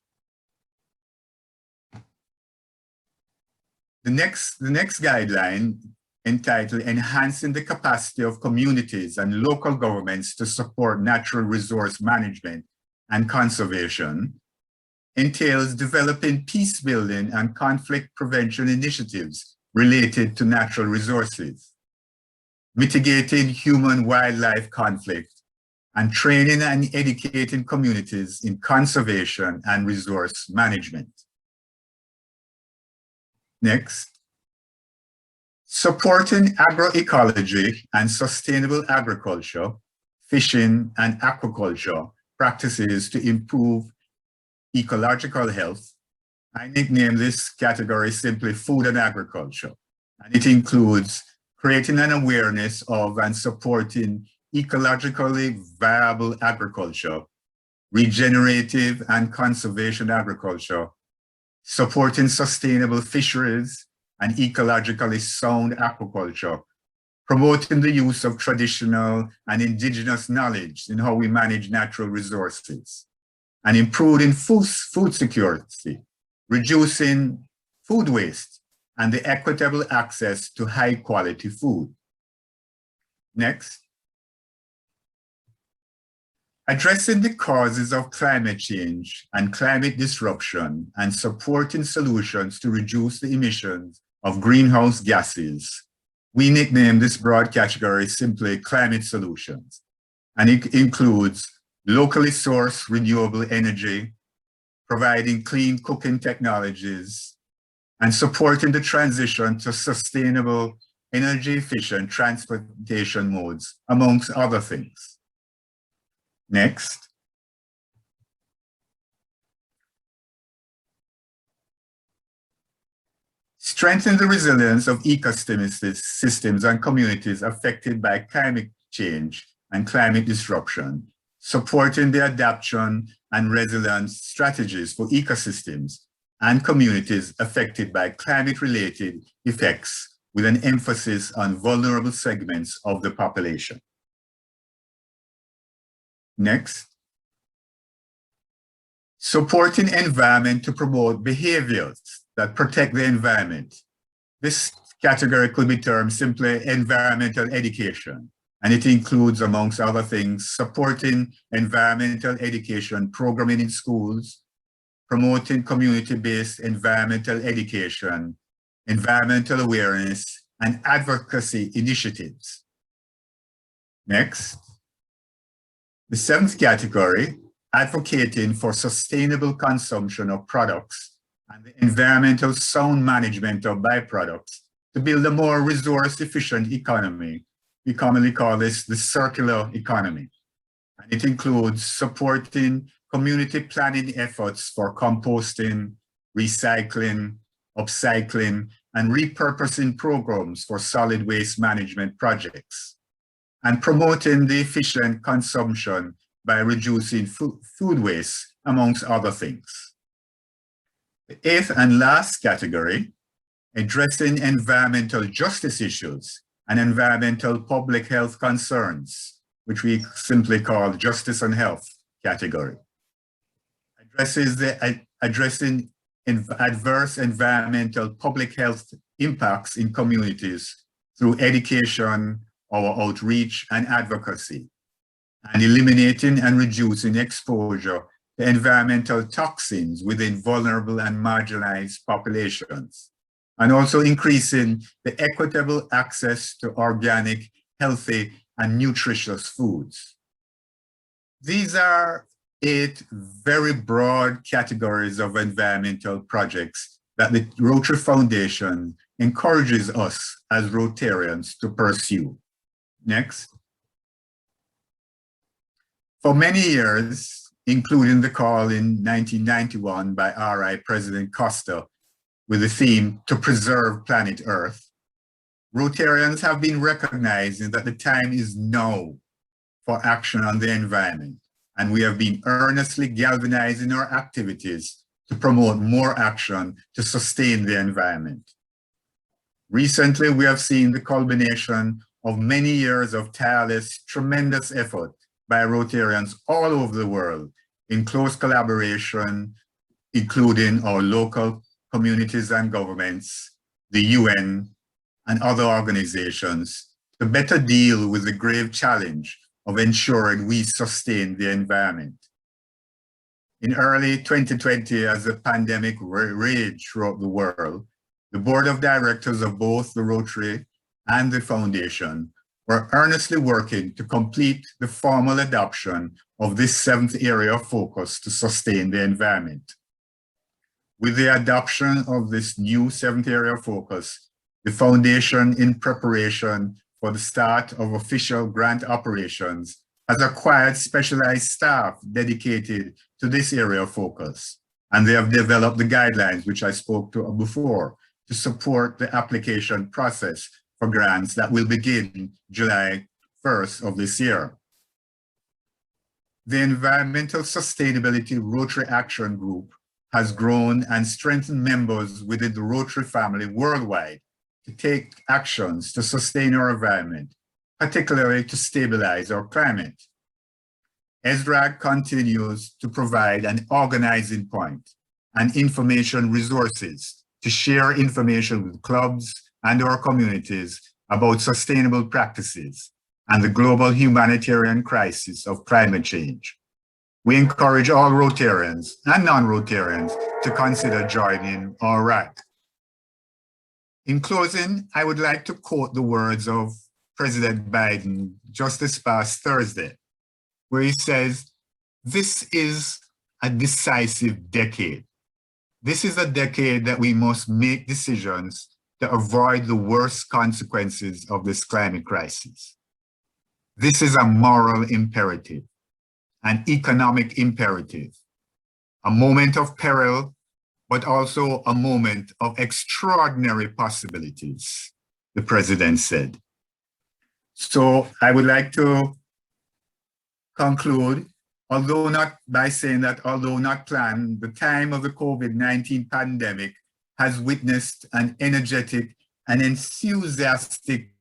The next guideline, entitled Enhancing the Capacity of Communities and Local Governments to Support Natural Resource Management and Conservation, entails developing peace building and conflict prevention initiatives related to natural resources, mitigating human-wildlife conflict, and training and educating communities in conservation and resource management. Next. Supporting agroecology and sustainable agriculture, fishing, and aquaculture practices to improve ecological health. I nickname this category simply food and agriculture, and it includes creating an awareness of and supporting ecologically viable agriculture, regenerative and conservation agriculture, supporting sustainable fisheries, and ecologically sound aquaculture, promoting the use of traditional and indigenous knowledge in how we manage natural resources, and improving food security, reducing food waste, and the equitable access to high quality food. Next. Addressing the causes of climate change and climate disruption and supporting solutions to reduce the emissions of greenhouse gases. We nickname this broad category simply climate solutions, and it includes locally sourced renewable energy, providing clean cooking technologies, and supporting the transition to sustainable, energy-efficient transportation modes, amongst other things. Next. Strengthen the resilience of ecosystems and communities affected by climate change and climate disruption, supporting the adaptation and resilience strategies for ecosystems and communities affected by climate-related effects, with an emphasis on vulnerable segments of the population. Next. Supporting environment to promote behaviors that protect the environment. This category could be termed simply environmental education, and it includes, amongst other things, supporting environmental education programming in schools, promoting community-based environmental education, environmental awareness, and advocacy initiatives. Next. The seventh category, advocating for sustainable consumption of products and the environmental sound management of byproducts to build a more resource-efficient economy. We commonly call this the circular economy. And it includes supporting community planning efforts for composting, recycling, upcycling, and repurposing programs for solid waste management projects, and promoting the efficient consumption by reducing food waste, amongst other things. The eighth and last category, addressing environmental justice issues and environmental public health concerns, which we simply call justice and health, category. Addressing adverse environmental public health impacts in communities through education, our outreach and advocacy, and eliminating and reducing exposure to environmental toxins within vulnerable and marginalized populations, and also increasing the equitable access to organic, healthy, and nutritious foods. These are 8 very broad categories of environmental projects that the Rotary Foundation encourages us as Rotarians to pursue. Next. For many years, including the call in 1991 by RI President Costa with the theme "To Preserve Planet Earth," Rotarians have been recognizing that the time is now for action on the environment, and we have been earnestly galvanizing our activities to promote more action to sustain the environment. Recently, we have seen the culmination of many years of tireless, tremendous effort by Rotarians all over the world in close collaboration, including our local communities and governments, the UN, and other organizations to better deal with the grave challenge of ensuring we sustain the environment. In early 2020, as the pandemic raged throughout the world, the board of directors of both the Rotary and the Foundation were earnestly working to complete the formal adoption of this 7th area of focus to sustain the environment. With the adoption of this new 7th area of focus, the Foundation, in preparation for the start of official grant operations, has acquired specialized staff dedicated to this area of focus, and they have developed the guidelines, which I spoke to before, to support the application process for grants that will begin July 1st of this year. The Environmental Sustainability Rotary Action Group has grown and strengthened members within the Rotary family worldwide to take actions to sustain our environment, particularly to stabilize our climate. ESRAG continues to provide an organizing point and information resources to share information with clubs and our communities about sustainable practices and the global humanitarian crisis of climate change. We encourage all Rotarians and non-Rotarians to consider joining our RAC. In closing, I would like to quote the words of President Biden just this past Thursday, where he says, "This is a decisive decade. This is a decade that we must make decisions to avoid the worst consequences of this climate crisis. This is a moral imperative, an economic imperative, a moment of peril, but also a moment of extraordinary possibilities," the president said. So I would like to conclude, although not planned, the time of the COVID-19 pandemic has witnessed an energetic and enthusiastic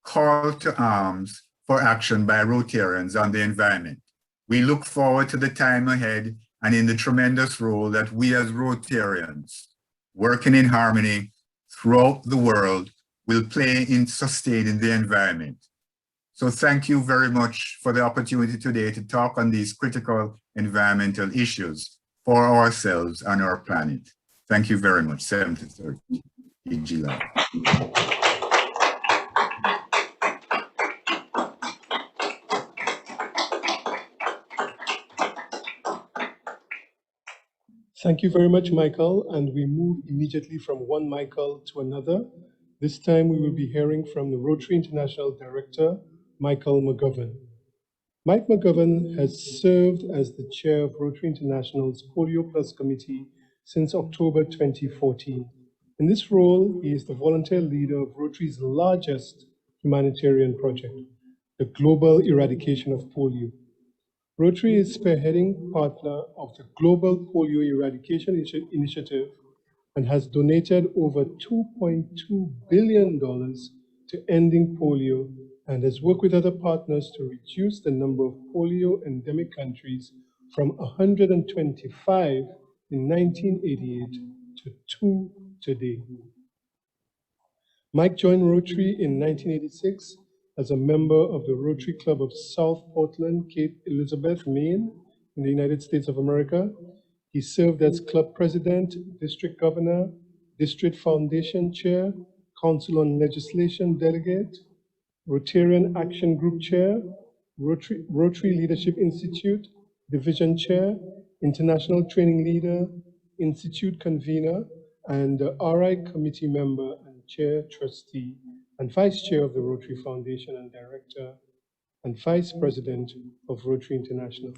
call to arms for action by Rotarians on the environment. We look forward to the time ahead and in the tremendous role that we as Rotarians, working in harmony throughout the world, will play in sustaining the environment. So thank you very much for the opportunity today to talk on these critical environmental issues for ourselves and our planet. Thank you very much. 7:30. July. Thank you very much, Michael. And we move immediately from one Michael to another. This time we will be hearing from the Rotary International Director, Michael McGovern. Mike McGovern has served as the chair of Rotary International's Polio Plus Committee since October 2014. In this role, he is the volunteer leader of Rotary's largest humanitarian project, the global eradication of polio. Rotary is spearheading partner of the Global Polio Eradication Initiative and has donated over $2.2 billion to ending polio and has worked with other partners to reduce the number of polio endemic countries from 125 in 1988 to 2 today. Mike joined Rotary in 1986 as a member of the Rotary Club of South Portland, Cape Elizabeth, Maine, in the United States of America. He served as club president, district governor, district foundation chair, council on legislation delegate, Rotarian Action Group chair, Rotary Leadership Institute, division chair, international training leader, institute convener, and RI committee member and chair trustee and vice chair of the Rotary Foundation and director and vice president of Rotary International.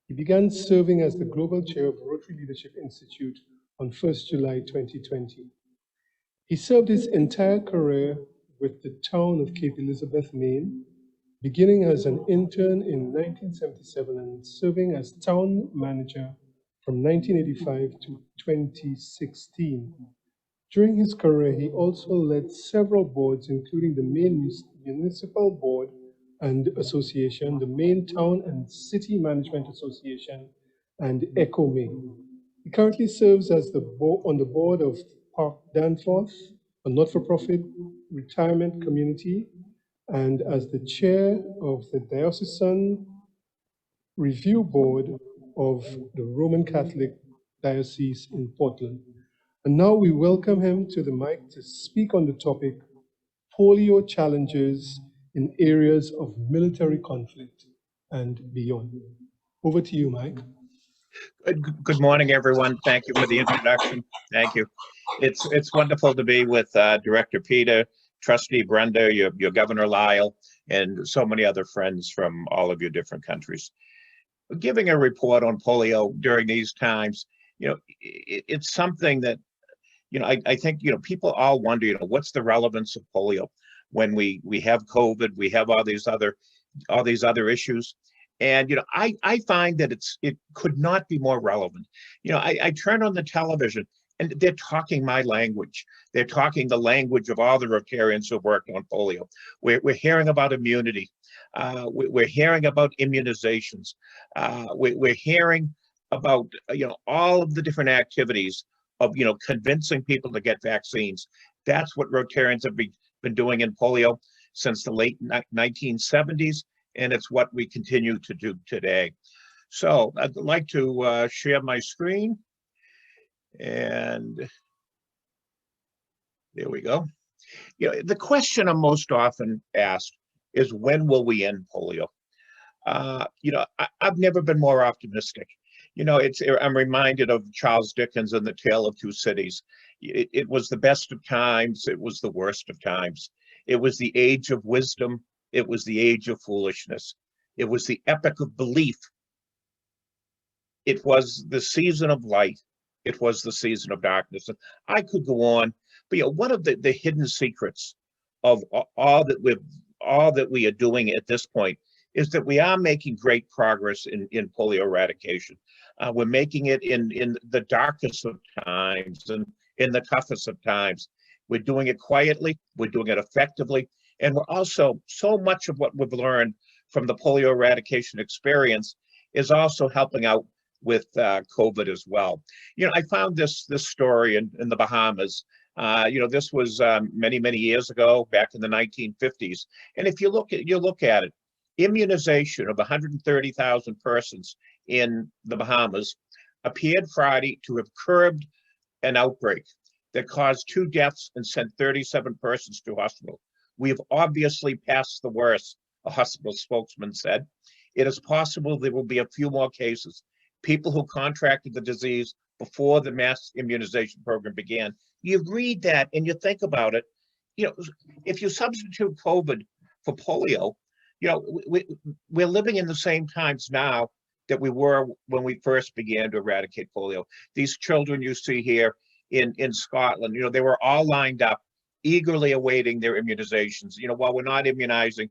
He began serving as the global chair of Rotary Leadership Institute on 1st July 2020. He served his entire career with the town of Cape Elizabeth, Maine, beginning as an intern in 1977 and serving as town manager from 1985 to 2016. During his career, he also led several boards, including the Maine Municipal Board and Association, the Maine Town and City Management Association, and ECHO Maine. He currently serves as on the board of Park Danforth, a not-for-profit retirement community, and as the chair of the Diocesan Review Board of the Roman Catholic Diocese in Portland. And now we welcome him to the mic to speak on the topic, polio challenges in areas of military conflict and beyond. Over to you, Mike. Good morning, everyone. Thank you for the introduction. Thank you. It's wonderful to be with Director Peter, Trustee Brenda, your Governor Lisle, and so many other friends from all of your different countries. Giving a report on polio during these times, it's something that, I think, people all wonder, what's the relevance of polio when we have COVID, we have all these other issues. And, I find that it could not be more relevant. I turn on the television and they're talking my language. They're talking the language of all the Rotarians who worked on polio. We're hearing about immunity. We're hearing about immunizations. We're hearing about, all of the different activities of, convincing people to get vaccines. That's what Rotarians have been doing in polio since the late 1970s. And it's what we continue to do today. So I'd like to share my screen. And there we go. The question I'm most often asked is, when will we end polio? I've never been more optimistic. I'm reminded of Charles Dickens and The Tale of Two Cities. It was the best of times. It was the worst of times. It was the age of wisdom. It was the age of foolishness. It was the epoch of belief. It was the season of light. It was the season of darkness. And I could go on, but one of the hidden secrets of all that we are doing at this point is that we are making great progress in polio eradication. We're making it in the darkest of times and in the toughest of times. We're doing it quietly. We're doing it effectively. And we're also, so much of what we've learned from the polio eradication experience is also helping out with COVID as well. I found this story in the Bahamas. This was many years ago, back in the 1950s. And if you look at it, immunization of 130,000 persons in the Bahamas appeared Friday to have curbed an outbreak that caused 2 deaths and sent 37 persons to hospital. We have obviously passed the worst, a hospital spokesman said. It is possible there will be a few more cases. People who contracted the disease before the mass immunization program began. You read that and you think about it. If you substitute COVID for polio, we're living in the same times now that we were when we first began to eradicate polio. These children you see here in Scotland, they were all lined up, eagerly awaiting their immunizations. While we're not immunizing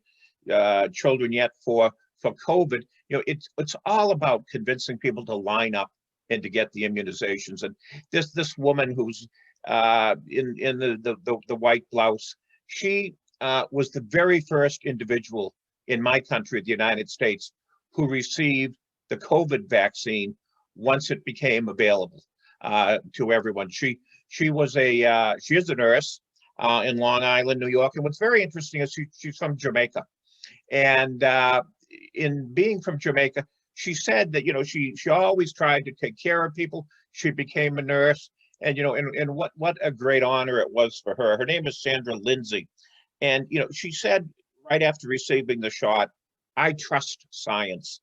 children yet for COVID, it's all about convincing people to line up and to get the immunizations. And this woman who's in the white blouse, she was the very first individual in my country, the United States, who received the COVID vaccine once it became available to everyone. She is a nurse in Long Island, New York. And what's very interesting is she's from Jamaica. And in being from Jamaica, she said that, she always tried to take care of people. She became a nurse, and, and what a great honor it was for her. Her name is Sandra Lindsay. And, she said right after receiving the shot, I trust science.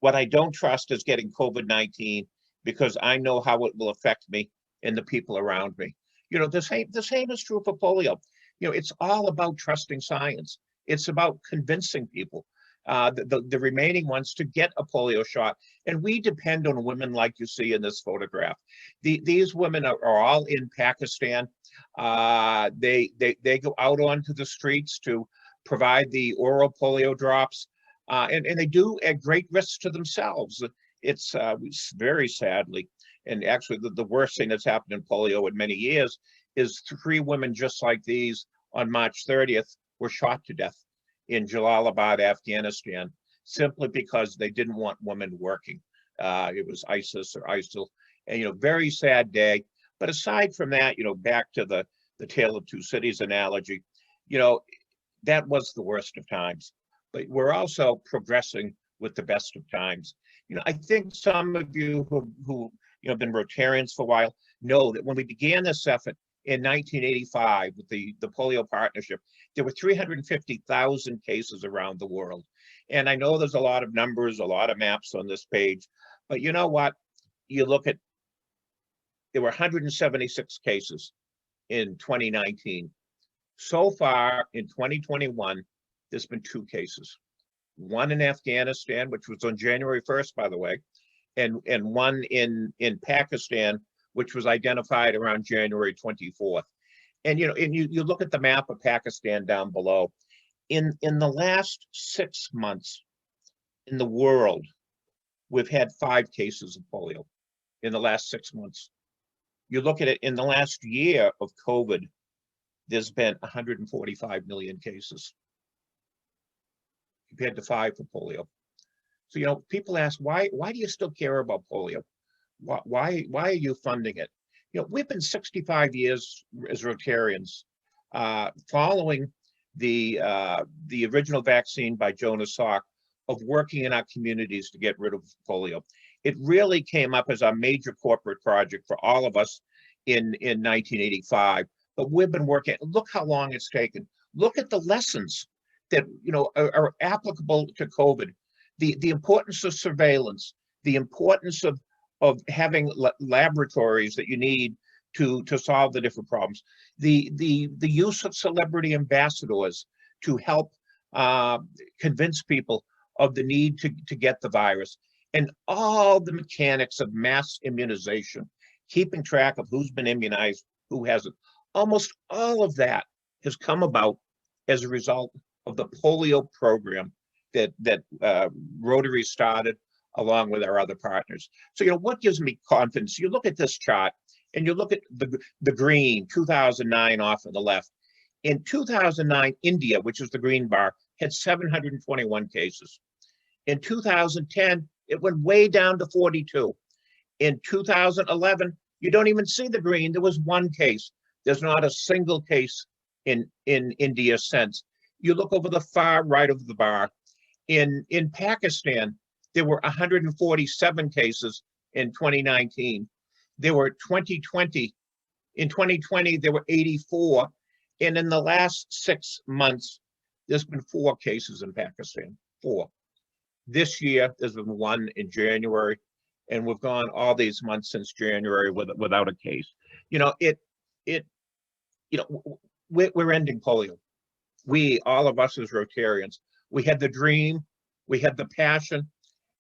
What I don't trust is getting COVID-19 because I know how it will affect me and the people around me. The same is true for polio. It's all about trusting science. It's about convincing people, the remaining ones, to get a polio shot. And we depend on women like you see in this photograph. These women are all in Pakistan. They go out onto the streets to provide the oral polio drops, and they do at great risk to themselves. It's very sadly, and actually the worst thing that's happened in polio in many years is 3 women just like these on March 30th were shot to death in Jalalabad, Afghanistan, simply because they didn't want women working. It was ISIS or ISIL, and very sad day. But aside from that, back to the Tale of Two Cities analogy, that was the worst of times. But we're also progressing with the best of times. I think some of you who have been Rotarians for a while know that when we began this effort in 1985 with the polio partnership, there were 350,000 cases around the world. And I know there's a lot of numbers, a lot of maps on this page, but you know what? You look at, there were 176 cases in 2019. So far in 2021, there's been 2 cases. One in Afghanistan, which was on January 1st, by the way, and one in Pakistan, which was identified around January 24th. And you look at the map of Pakistan down below. In the last 6 months in the world, we've had 5 cases of polio in the last 6 months. You look at it in the last year of COVID, there's been 145 million cases compared to 5 for polio. So, people ask, why do you still care about polio? Why are you funding it? We've been 65 years as Rotarians following the original vaccine by Jonas Salk of working in our communities to get rid of polio. It really came up as a major corporate project for all of us in 1985, but we've been working. Look how long it's taken. Look at the lessons that are applicable to COVID. The importance of surveillance, the importance of having laboratories that you need to solve the different problems, the use of celebrity ambassadors to help convince people of the need to get the virus, and all the mechanics of mass immunization, keeping track of who's been immunized, who hasn't. Almost all of that has come about as a result of the polio program that Rotary started along with our other partners. So, what gives me confidence? You look at this chart and you look at the green, 2009 off on the left. In 2009, India, which is the green bar, had 721 cases. In 2010, it went way down to 42. In 2011, you don't even see the green. There was 1 case. There's not a single case in India since. You look over the far right of the bar. In Pakistan, there were 147 cases in 2019. There were 2020. In 2020, there were 84. And in the last 6 months, there's been 4 cases in Pakistan, 4. This year, there's been 1 in January, and we've gone all these months since January without a case. We're ending polio. All of us as Rotarians, we had the dream, we had the passion,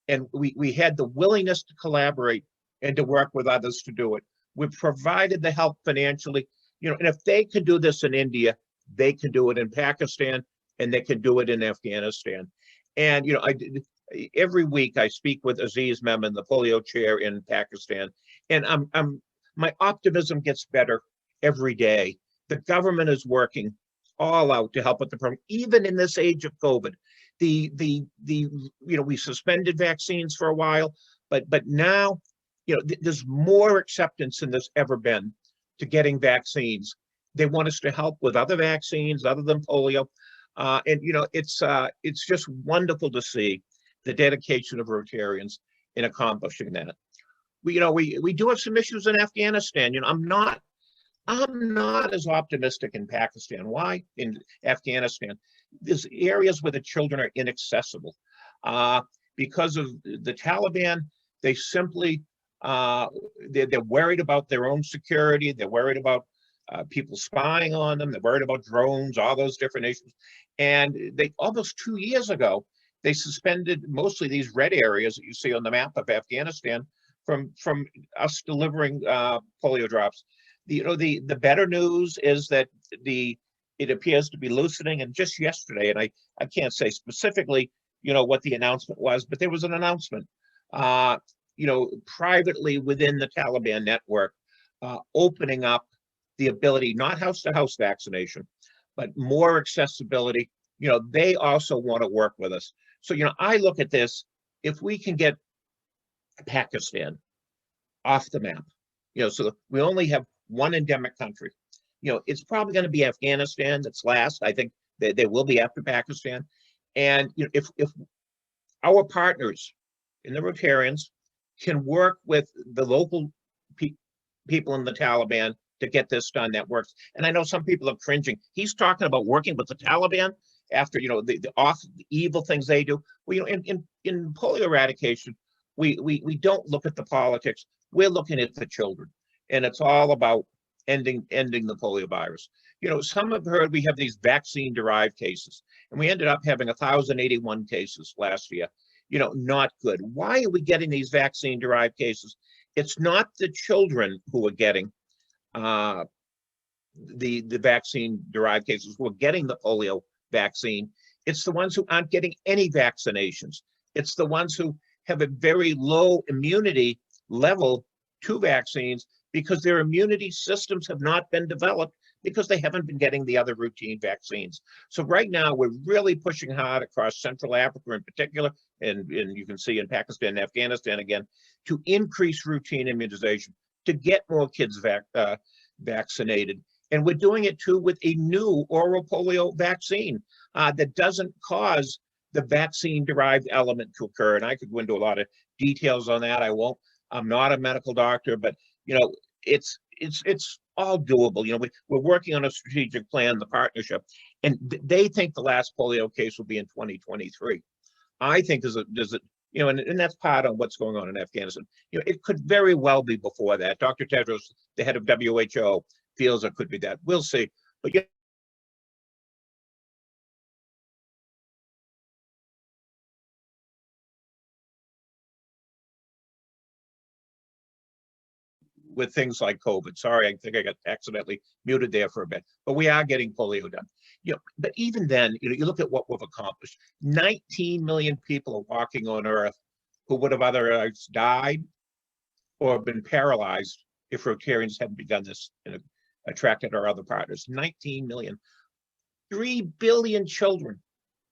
and we had the willingness to collaborate and to work with others to do it. We provided the help financially, and if they could do this in India, they can do it in Pakistan, and they can do it in Afghanistan. And, every week I speak with Aziz Memon, the polio chair in Pakistan, and my optimism gets better every day. The government is working all out to help with the program, even in this age of COVID. We suspended vaccines for a while, but now, there's more acceptance than there's ever been to getting vaccines. They want us to help with other vaccines other than polio. And it's just wonderful to see the dedication of Rotarians in accomplishing that. We do have some issues in Afghanistan. I'm not as optimistic in Pakistan. Why? In Afghanistan, there's areas where the children are inaccessible because of the Taliban. They simply they're worried about their own security. They're worried about people spying on them. They're worried about drones, all those different issues. And they almost 2 years ago, they suspended mostly these red areas that you see on the map of Afghanistan from us delivering polio drops. The better news is that it appears to be loosening. And just yesterday, and I can't say specifically, what the announcement was, but there was an announcement, privately within the Taliban network, opening up the ability, not house-to-house vaccination, but more accessibility. They also want to work with us. So, I look at this, if we can get Pakistan off the map, so we only have one endemic country, it's probably going to be Afghanistan that's last. I think they will be after Pakistan. And if our partners in the Rotarians can work with the local people in the Taliban to get this done, that works. And I know some people are cringing. He's talking about working with the Taliban after, the evil things they do. Well, in polio eradication, we don't look at the politics. We're looking at the children, and it's all about ending the polio virus. Some have heard we have these vaccine-derived cases, and we ended up having 1,081 cases last year. Not good. Why are we getting these vaccine-derived cases? It's not the children who are getting the vaccine-derived cases who are getting the polio vaccine. It's the ones who aren't getting any vaccinations. It's the ones who have a very low immunity level to vaccines because their immunity systems have not been developed because they haven't been getting the other routine vaccines. So right now we're really pushing hard across Central Africa in particular, and you can see in Pakistan and Afghanistan again, to increase routine immunization, to get more kids vaccinated. And we're doing it too with a new oral polio vaccine that doesn't cause the vaccine-derived element to occur. And I could go into a lot of details on that. I won't. I'm not a medical doctor, but it's all doable. We're working on a strategic plan, the partnership, and they think the last polio case will be in 2023. I think and that's part of what's going on in Afghanistan. It could very well be before that. Dr. Tedros, the head of WHO, feels it could be that. We'll see. But with things like COVID. Sorry, I think I got accidentally muted there for a bit. But we are getting polio done. But even then, you look at what we've accomplished. 19 million people are walking on Earth who would have otherwise died or been paralyzed if Rotarians hadn't begun this and attracted our other partners. 19 million. 3 billion children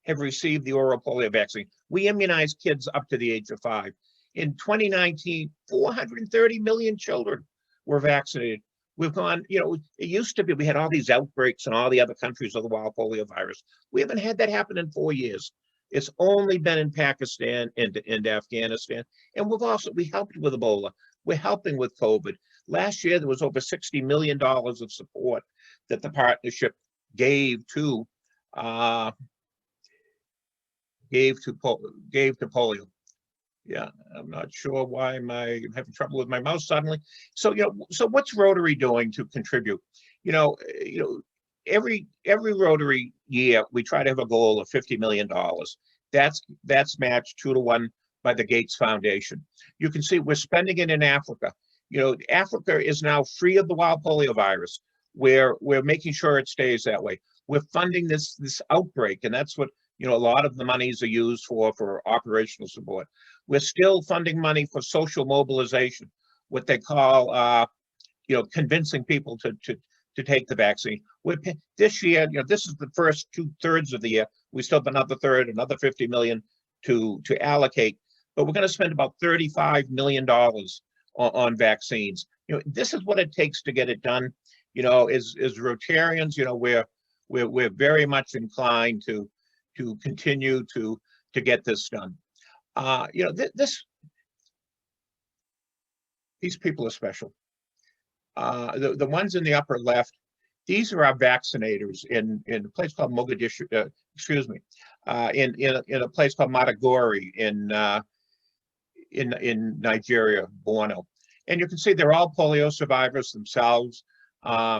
have received the oral polio vaccine. We immunize kids up to the age of 5. In 2019, 430 million children were vaccinated. We've gone, it used to be we had all these outbreaks in all the other countries of the wild polio virus. We haven't had that happen in 4 years. It's only been in Pakistan and Afghanistan. And we helped with Ebola. We're helping with COVID. Last year, there was over $60 million of support that the partnership gave to polio. Yeah, I'm not sure why I'm having trouble with my mouse suddenly. So, so what's Rotary doing to contribute? Every Rotary year, we try to have a goal of $50 million. That's matched 2-to-1 by the Gates Foundation. You can see we're spending it in Africa. Africa is now free of the wild polio virus. We're making sure it stays that way. We're funding this outbreak, and that's what a lot of the monies are used for operational support. We're still funding money for social mobilization, what they call convincing people to take the vaccine. This year, this is the first 2/3 of the year. We still have another third, another 50 million to allocate, but we're going to spend about $35 million on vaccines. This is what it takes to get it done. As Rotarians, we're very much inclined to continue to get this done. These people are special. The ones in the upper left, these are our vaccinators in a place called Mogadishu, in a place called Matagorri in Nigeria, Borno. And you can see they're all polio survivors themselves,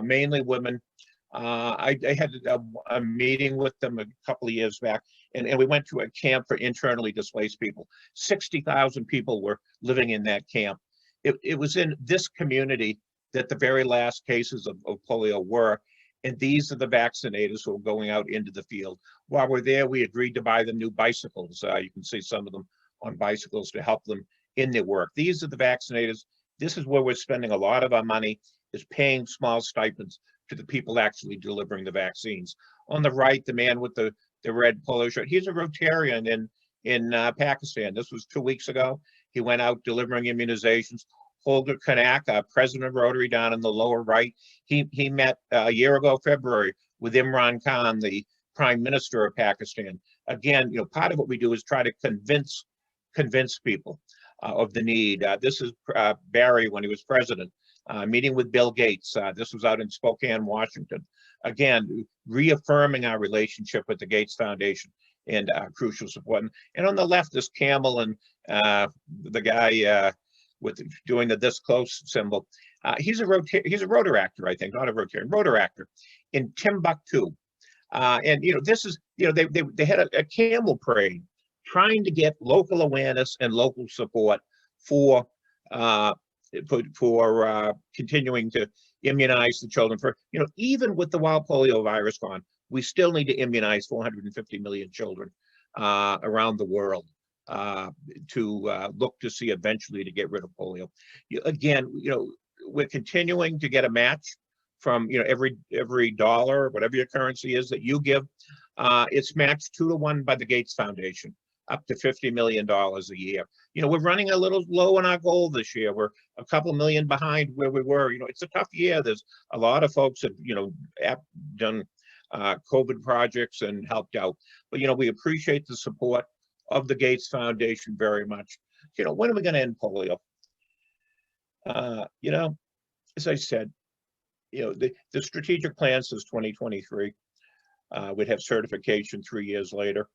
mainly women. I had a meeting with them a couple of years back, and we went to a camp for internally displaced people. 60,000 people were living in that camp. It was in this community that the very last cases of polio were, and these are the vaccinators who are going out into the field. While we're there, we agreed to buy them new bicycles. You can see some of them on bicycles to help them in their work. These are the vaccinators. This is where we're spending a lot of our money, is paying small stipends to the people actually delivering the vaccines. On the right, the man with the red polo shirt, he's a Rotarian in Pakistan. This was 2 weeks ago. He went out delivering immunizations. Holger Kanak, president of Rotary down in the lower right, he met a year ago, February, with Imran Khan, the prime minister of Pakistan. Again, part of what we do is try to convince people of the need. This is Barry when he was president, meeting with Bill Gates. This was out in Spokane, Washington. Again, reaffirming our relationship with the Gates Foundation and crucial support. And on the left is Camel and the guy with doing the this close symbol. He's a rotor actor, I think, not a Rotarian, rotor actor in Timbuktu. And this is, they had a camel parade trying to get local awareness and local support for continuing to immunize the children. For even with the wild polio virus gone, we still need to immunize 450 million children around the world to look to see eventually to get rid of polio. Again, we're continuing to get a match from every dollar, whatever your currency is that you give. It's matched 2 to 1 by the Gates Foundation, up to $50 million a year. We're running a little low on our goal this year. We're a couple million behind where we were. It's a tough year. There's a lot of folks that done COVID projects and helped out. But we appreciate the support of the Gates Foundation very much. When are we going to end polio? As I said, the strategic plan says 2023. We'd have certification 3 years later.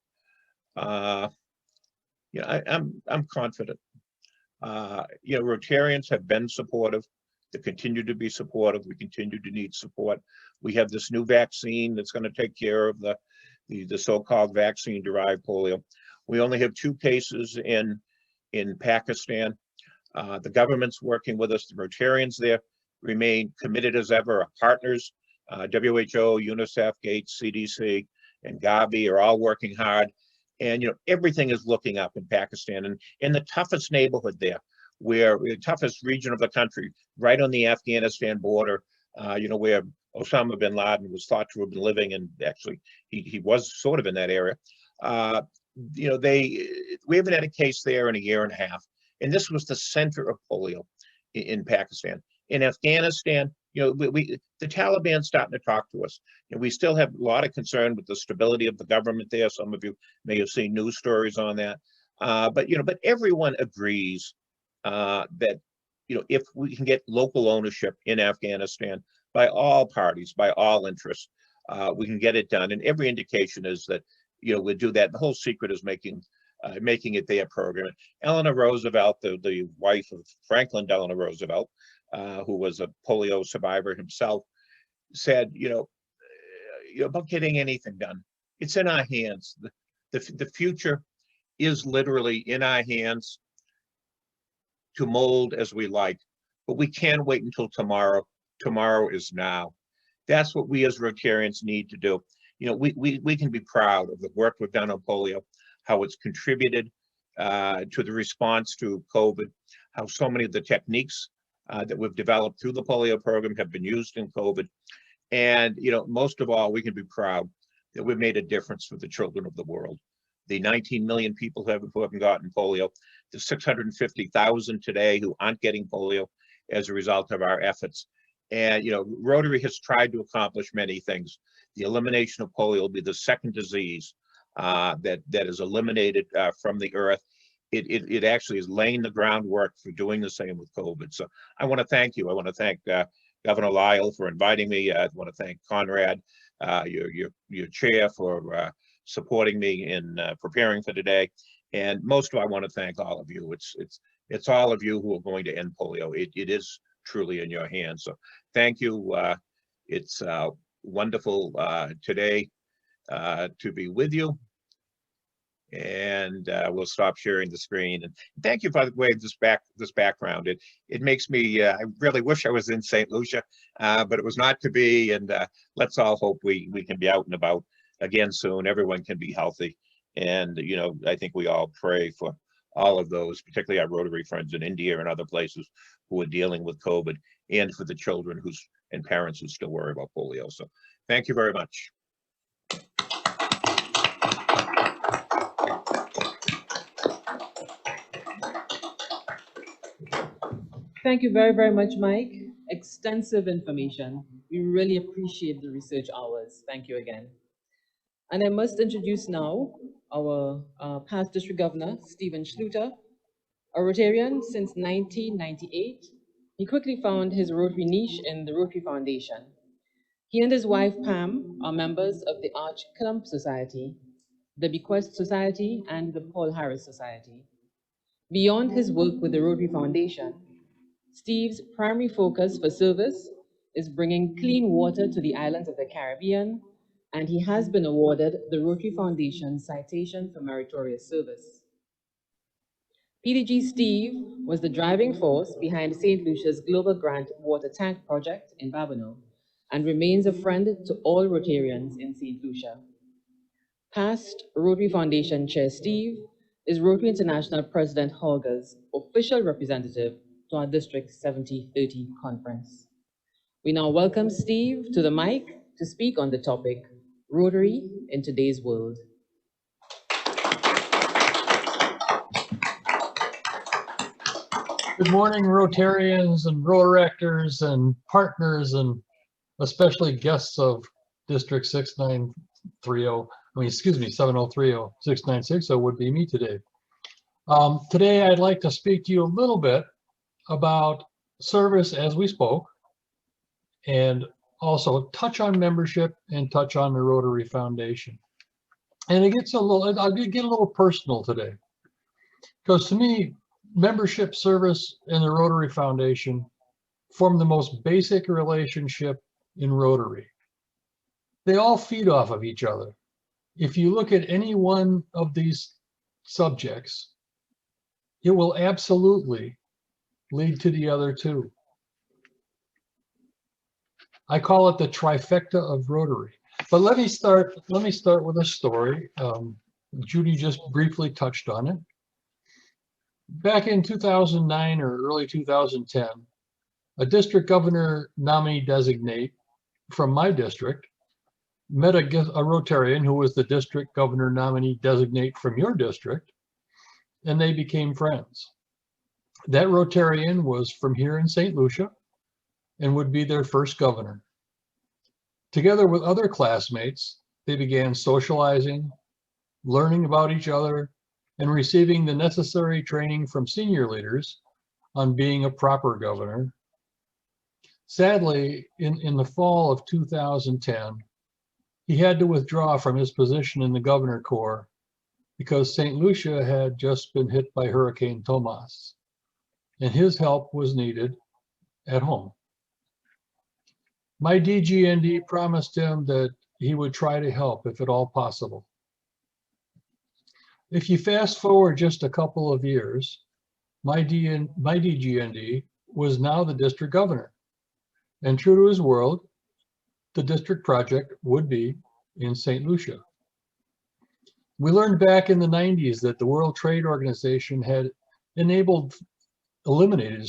I'm confident. Rotarians have been supportive. They continue to be supportive. We continue to need support. We have this new vaccine that's going to take care of the so-called vaccine-derived polio. We only have 2 cases in Pakistan. The government's working with us. The Rotarians there remain committed as ever. Our partners, WHO, UNICEF, Gates, CDC, and Gavi are all working hard. And everything is looking up in Pakistan, and in the toughest neighborhood there, where the toughest region of the country, right on the Afghanistan border, where Osama bin Laden was thought to have been living, and actually he was sort of in that area. We haven't had a case there in a year and a half, and this was the center of polio in Pakistan. In Afghanistan, the Taliban's starting to talk to us. We still have a lot of concern with the stability of the government there. Some of you may have seen news stories on that. But everyone agrees that, if we can get local ownership in Afghanistan by all parties, by all interests, we can get it done. And every indication is that, we'll do that. The whole secret is making it their program. Eleanor Roosevelt, the wife of Franklin Delano Roosevelt, who was a polio survivor himself, said, about getting anything done, it's in our hands. The future is literally in our hands to mold as we like, but we can't wait until tomorrow. Tomorrow is now. That's what we as Rotarians need to do. We can be proud of the work we've done on polio, how it's contributed to the response to COVID, how so many of the techniques that we've developed through the polio program have been used in COVID. And, you know, most of all, we can be proud that we've made a difference for the children of the world. The 19 million people who haven't gotten polio, the 650,000 today who aren't getting polio as a result of our efforts. And, you know, Rotary has tried to accomplish many things. The elimination of polio will be the second disease that is eliminated from the earth. It actually is laying the groundwork for doing the same with COVID. So I want to thank you. I want to thank Governor Lisle for inviting me. I want to thank Conrad, your chair, for supporting me in preparing for today. And most of all, I want to thank all of you. It's all of you who are going to end polio. It is truly in your hands. So thank you. It's wonderful today to be with you. And we'll stop sharing the screen. And thank you, by the way, this background. It makes me, I really wish I was in St. Lucia, but it was not to be. And let's all hope we can be out and about again soon. Everyone can be healthy. And, you know, I think we all pray for all of those, particularly our Rotary friends in India and other places who are dealing with COVID, and for the children and parents who still worry about polio. So thank you very much. Thank you very, very much, Mike. Extensive information. We really appreciate the research hours. Thank you again. And I must introduce now our past district governor, Stephen Schulter, a Rotarian since 1998. He quickly found his Rotary niche in the Rotary Foundation. He and his wife, Pam, are members of the Arch Clump Society, the Bequest Society, and the Paul Harris Society. Beyond his work with the Rotary Foundation, Steve's primary focus for service is bringing clean water to the islands of the Caribbean, and he has been awarded the Rotary Foundation Citation for Meritorious Service. PDG Steve was the driving force behind St. Lucia's Global Grant Water Tank Project in Barbados and remains a friend to all Rotarians in St. Lucia. Past Rotary Foundation Chair Steve is Rotary International President Holger's official representative to our District 7030 conference. We now welcome Steve to the mic to speak on the topic, Rotary in Today's World. Good morning, Rotarians and Rotaractors and partners, and especially guests of District 7030, 6960 would be me today. Today, I'd like to speak to you a little bit about service as we spoke, and also touch on membership and touch on the Rotary Foundation. And it gets I'll get a little personal today, because to me, membership, service, and the Rotary Foundation form the most basic relationship in Rotary. They all feed off of each other. If you look at any one of these subjects, it will absolutely lead to the other two. I call it the trifecta of Rotary. But let me start with a story. Judy just briefly touched on it. Back in 2009 or early 2010, a district governor nominee designate from my district met a Rotarian who was the district governor nominee designate from your district, and they became friends. That Rotarian was from here in St. Lucia and would be their first governor. Together with other classmates, they began socializing, learning about each other, and receiving the necessary training from senior leaders on being a proper governor. Sadly, in the fall of 2010, he had to withdraw from his position in the Governor Corps because St. Lucia had just been hit by Hurricane Tomas, and his help was needed at home. My DGND promised him that he would try to help if at all possible. If you fast forward just a couple of years, my DGND was now the district governor. And true to his word, the district project would be in St. Lucia. We learned back in the 90s that the World Trade Organization had eliminated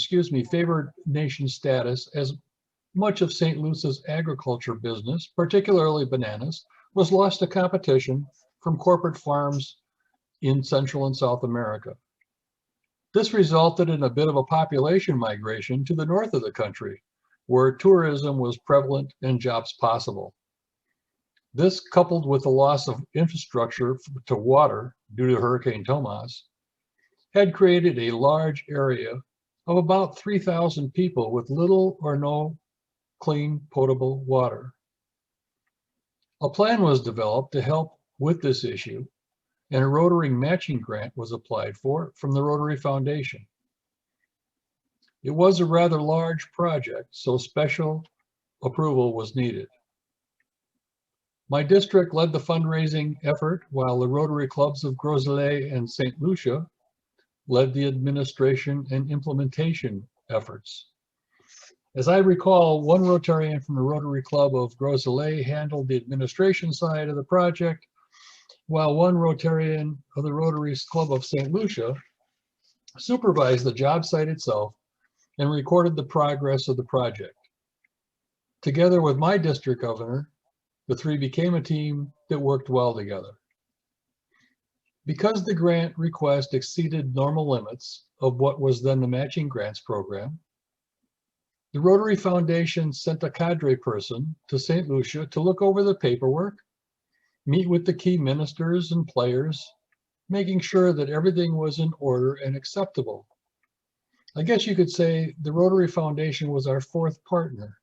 favored nation status as much of St. Lucia's agriculture business, particularly bananas, was lost to competition from corporate farms in Central and South America. This resulted in a bit of a population migration to the north of the country, where tourism was prevalent and jobs possible. This, coupled with the loss of infrastructure to water due to Hurricane Tomas, had created a large area of about 3,000 people with little or no clean, potable water. A plan was developed to help with this issue, and a Rotary matching grant was applied for from the Rotary Foundation. It was a rather large project, so special approval was needed. My district led the fundraising effort, while the Rotary clubs of Lisle and St. Lucia led the administration and implementation efforts. As I recall, one Rotarian from the Rotary Club of Lisle handled the administration side of the project, while one Rotarian of the Rotary Club of St. Lucia supervised the job site itself and recorded the progress of the project. Together with my district governor, the three became a team that worked well together. Because the grant request exceeded normal limits of what was then the matching grants program, the Rotary Foundation sent a cadre person to St. Lucia to look over the paperwork, meet with the key ministers and players, making sure that everything was in order and acceptable. I guess you could say the Rotary Foundation was our fourth partner,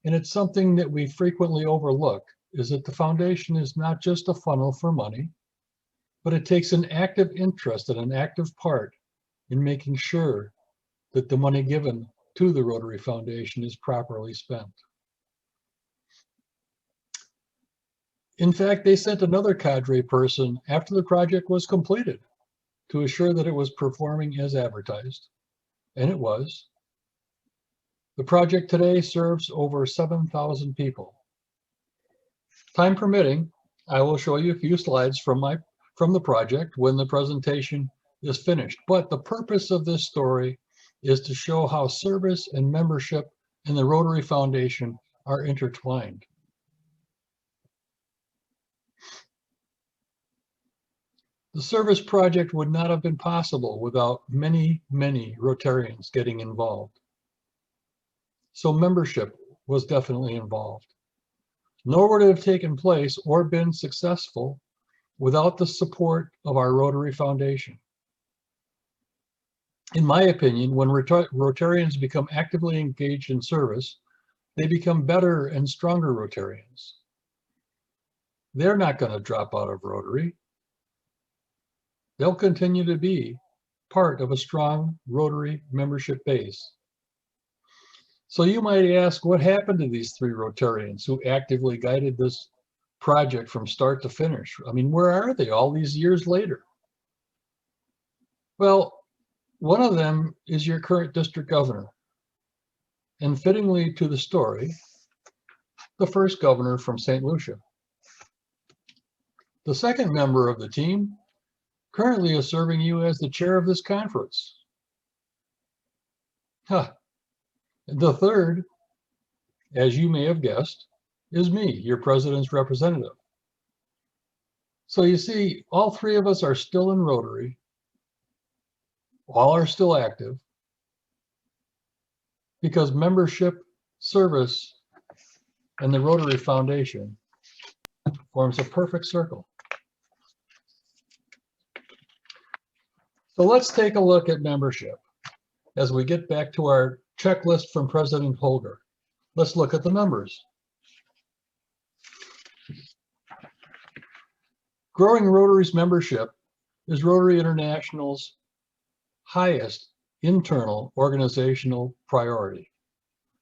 and it's something that we frequently overlook, is that the foundation is not just a funnel for money, but it takes an active interest and an active part in making sure that the money given to the Rotary Foundation is properly spent. In fact, they sent another cadre person after the project was completed to assure that it was performing as advertised, and it was. The project today serves over 7,000 people. Time permitting, I will show you a few slides from the project when the presentation is finished. But the purpose of this story is to show how service and membership in the Rotary Foundation are intertwined. The service project would not have been possible without many, many Rotarians getting involved. So membership was definitely involved. Nor would it have taken place or been successful without the support of our Rotary Foundation. In my opinion, when Rotarians become actively engaged in service, they become better and stronger Rotarians. They're not going to drop out of Rotary. They'll continue to be part of a strong Rotary membership base. So you might ask, what happened to these three Rotarians who actively guided this project from start to finish? I mean, where are they all these years later? Well, one of them is your current district governor. And fittingly to the story, the first governor from St. Lucia. The second member of the team currently is serving you as the chair of this conference. The third, as you may have guessed, is me, your president's representative. So you see, all three of us are still in Rotary. All are still active because membership, service, and the Rotary Foundation forms a perfect circle. So let's take a look at membership as we get back to our checklist from President Holger. Let's look at the numbers. Growing Rotary's membership is Rotary International's highest internal organizational priority,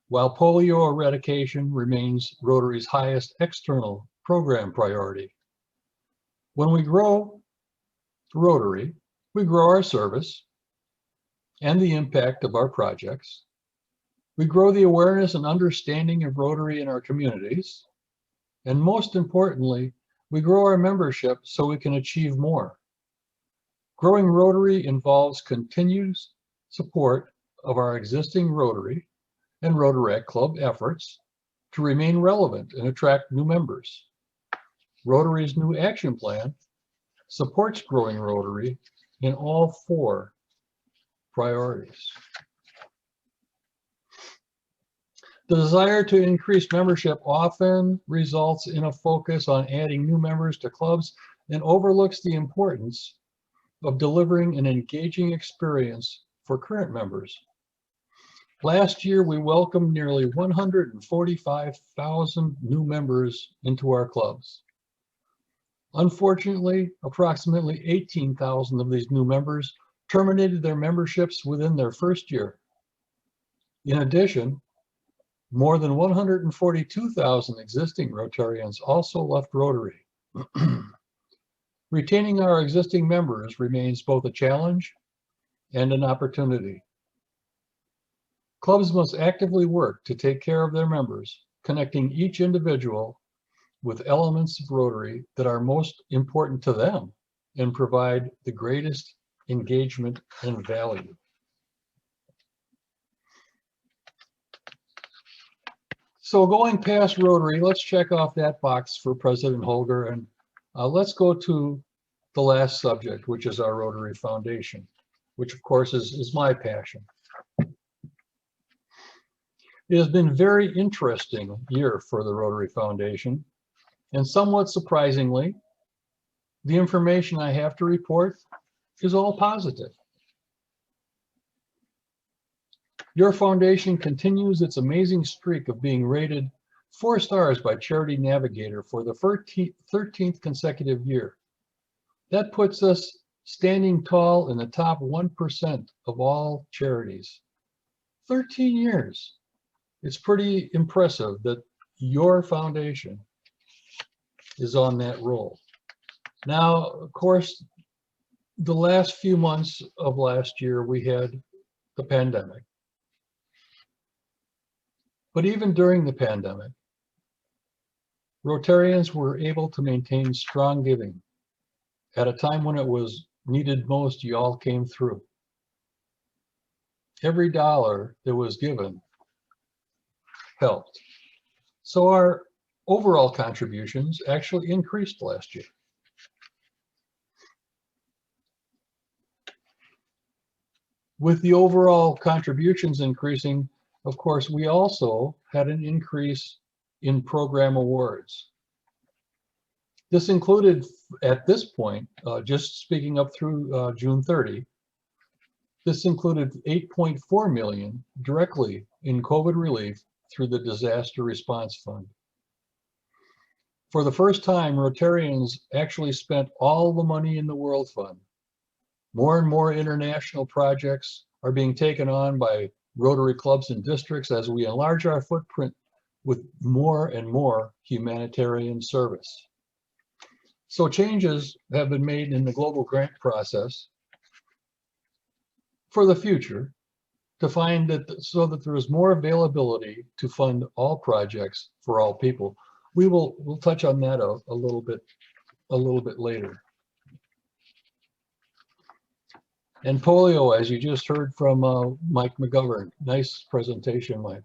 while polio eradication remains Rotary's highest external program priority. When we grow Rotary, we grow our service and the impact of our projects. We grow the awareness and understanding of Rotary in our communities. And most importantly, we grow our membership so we can achieve more. Growing Rotary involves continued support of our existing Rotary and Rotaract Club efforts to remain relevant and attract new members. Rotary's new action plan supports growing Rotary in all 4 priorities. The desire to increase membership often results in a focus on adding new members to clubs and overlooks the importance of delivering an engaging experience for current members. Last year, we welcomed nearly 145,000 new members into our clubs. Unfortunately, approximately 18,000 of these new members terminated their memberships within their first year. In addition, more than 142,000 existing Rotarians also left Rotary. Retaining our existing members remains both a challenge and an opportunity. Clubs must actively work to take care of their members, connecting each individual with elements of Rotary that are most important to them and provide the greatest engagement and value. So going past Rotary, let's check off that box for President Holger, and let's go to the last subject, which is our Rotary Foundation, which of course is my passion. It has been a very interesting year for the Rotary Foundation, and somewhat surprisingly, the information I have to report is all positive. Your foundation continues its amazing streak of being rated 4 stars by Charity Navigator for the 13th consecutive year. That puts us standing tall in the top 1% of all charities. 13 years. It's pretty impressive that your foundation is on that roll. Now, of course, the last few months of last year, we had the pandemic. But even during the pandemic, Rotarians were able to maintain strong giving. At a time when it was needed most, you all came through. Every dollar that was given helped. So our overall contributions actually increased last year. With the overall contributions increasing, of course, we also had an increase in program awards. This included, at this point, just speaking up through June 30, this included $8.4 million directly in COVID relief through the Disaster Response Fund. For the first time, Rotarians actually spent all the money in the World Fund. More and more international projects are being taken on by Rotary clubs and districts as we enlarge our footprint with more and more humanitarian service. So changes have been made in the global grant process for the future to find that so that there is more availability to fund all projects for all people. We'll touch on that a little bit later. And polio, as you just heard from Mike McGovern, nice presentation, Mike.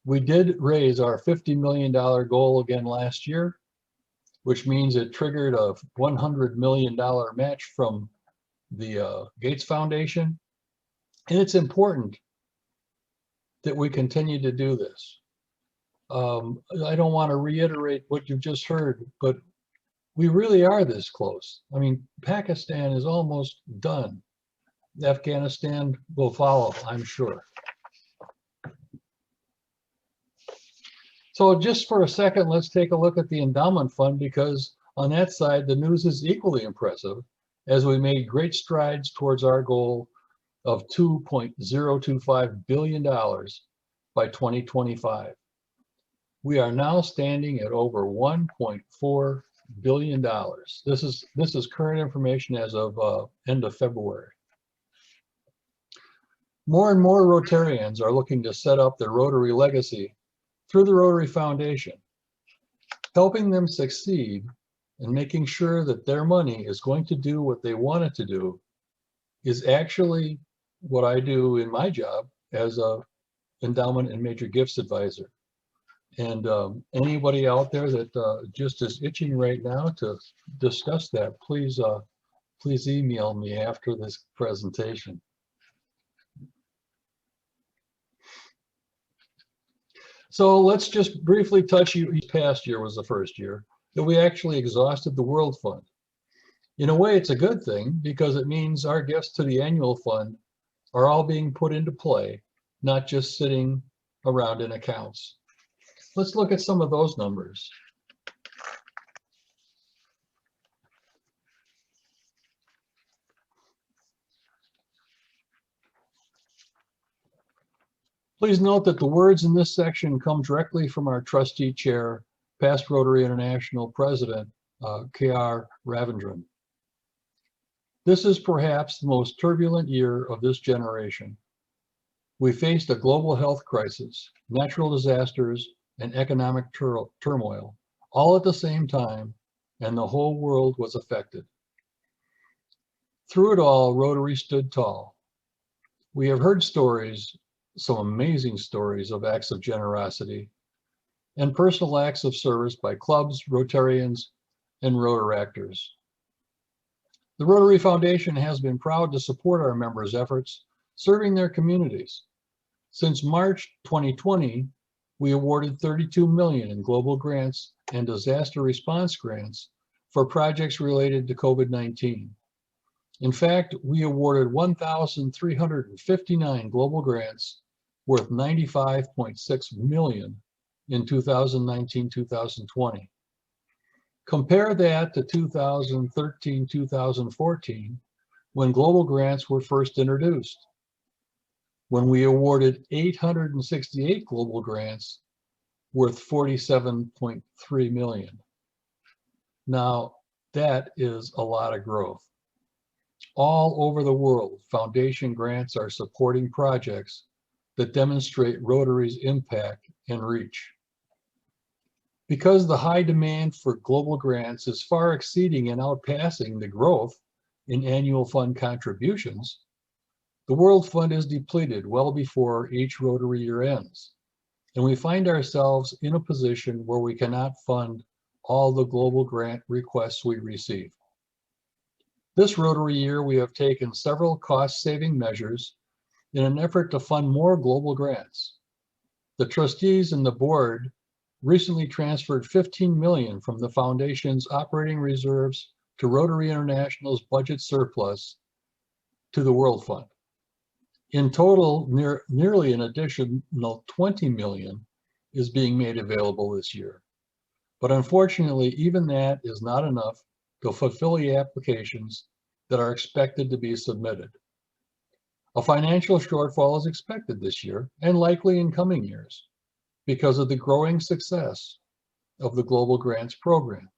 We did raise our $50 million goal again last year, which means it triggered a $100 million match from the Gates Foundation. And it's important that we continue to do this. I don't want to reiterate what you've just heard, but we really are this close. I mean, Pakistan is almost done. Afghanistan will follow, I'm sure. So just for a second, let's take a look at the endowment fund, because on that side, the news is equally impressive as we made great strides towards our goal of $2.025 billion by 2025. We are now standing at over $1.4 billion. This is current information as of end of February. More and more Rotarians are looking to set up their Rotary legacy through the Rotary Foundation, helping them succeed and making sure that their money is going to do what they want it to do is actually what I do in my job as a Endowment and Major Gifts Advisor. And anybody out there that just is itching right now to discuss that, please email me after this presentation. So let's just briefly touch, each past year was the first year that we actually exhausted the World Fund. In a way, it's a good thing because it means our gifts to the annual fund are all being put into play, not just sitting around in accounts. Let's look at some of those numbers. Please note that the words in this section come directly from our trustee chair, past Rotary International President, K.R. Ravindran. This is perhaps the most turbulent year of this generation. We faced a global health crisis, natural disasters, and economic turmoil, all at the same time, and the whole world was affected. Through it all, Rotary stood tall. We have heard stories, some amazing stories of acts of generosity and personal acts of service by clubs, Rotarians, and Rotaractors. The Rotary Foundation has been proud to support our members' efforts serving their communities. Since March 2020, we awarded $32 million in global grants and disaster response grants for projects related to COVID-19. In fact, we awarded 1,359 global grants worth $95.6 million in 2019-2020. Compare that to 2013-2014, when global grants were first introduced, when we awarded 868 global grants worth $47.3 million. Now, that is a lot of growth. All over the world, foundation grants are supporting projects that demonstrate Rotary's impact and reach. Because the high demand for global grants is far exceeding and outpassing the growth in annual fund contributions, the World Fund is depleted well before each Rotary year ends, and we find ourselves in a position where we cannot fund all the global grant requests we receive. This Rotary year, we have taken several cost-saving measures in an effort to fund more global grants. The trustees and the board recently transferred $15 million from the Foundation's operating reserves to Rotary International's budget surplus to the World Fund. In total, nearly an additional $20 million is being made available this year. But unfortunately, even that is not enough to fulfill the applications that are expected to be submitted. A financial shortfall is expected this year and likely in coming years because of the growing success of the Global Grants Program.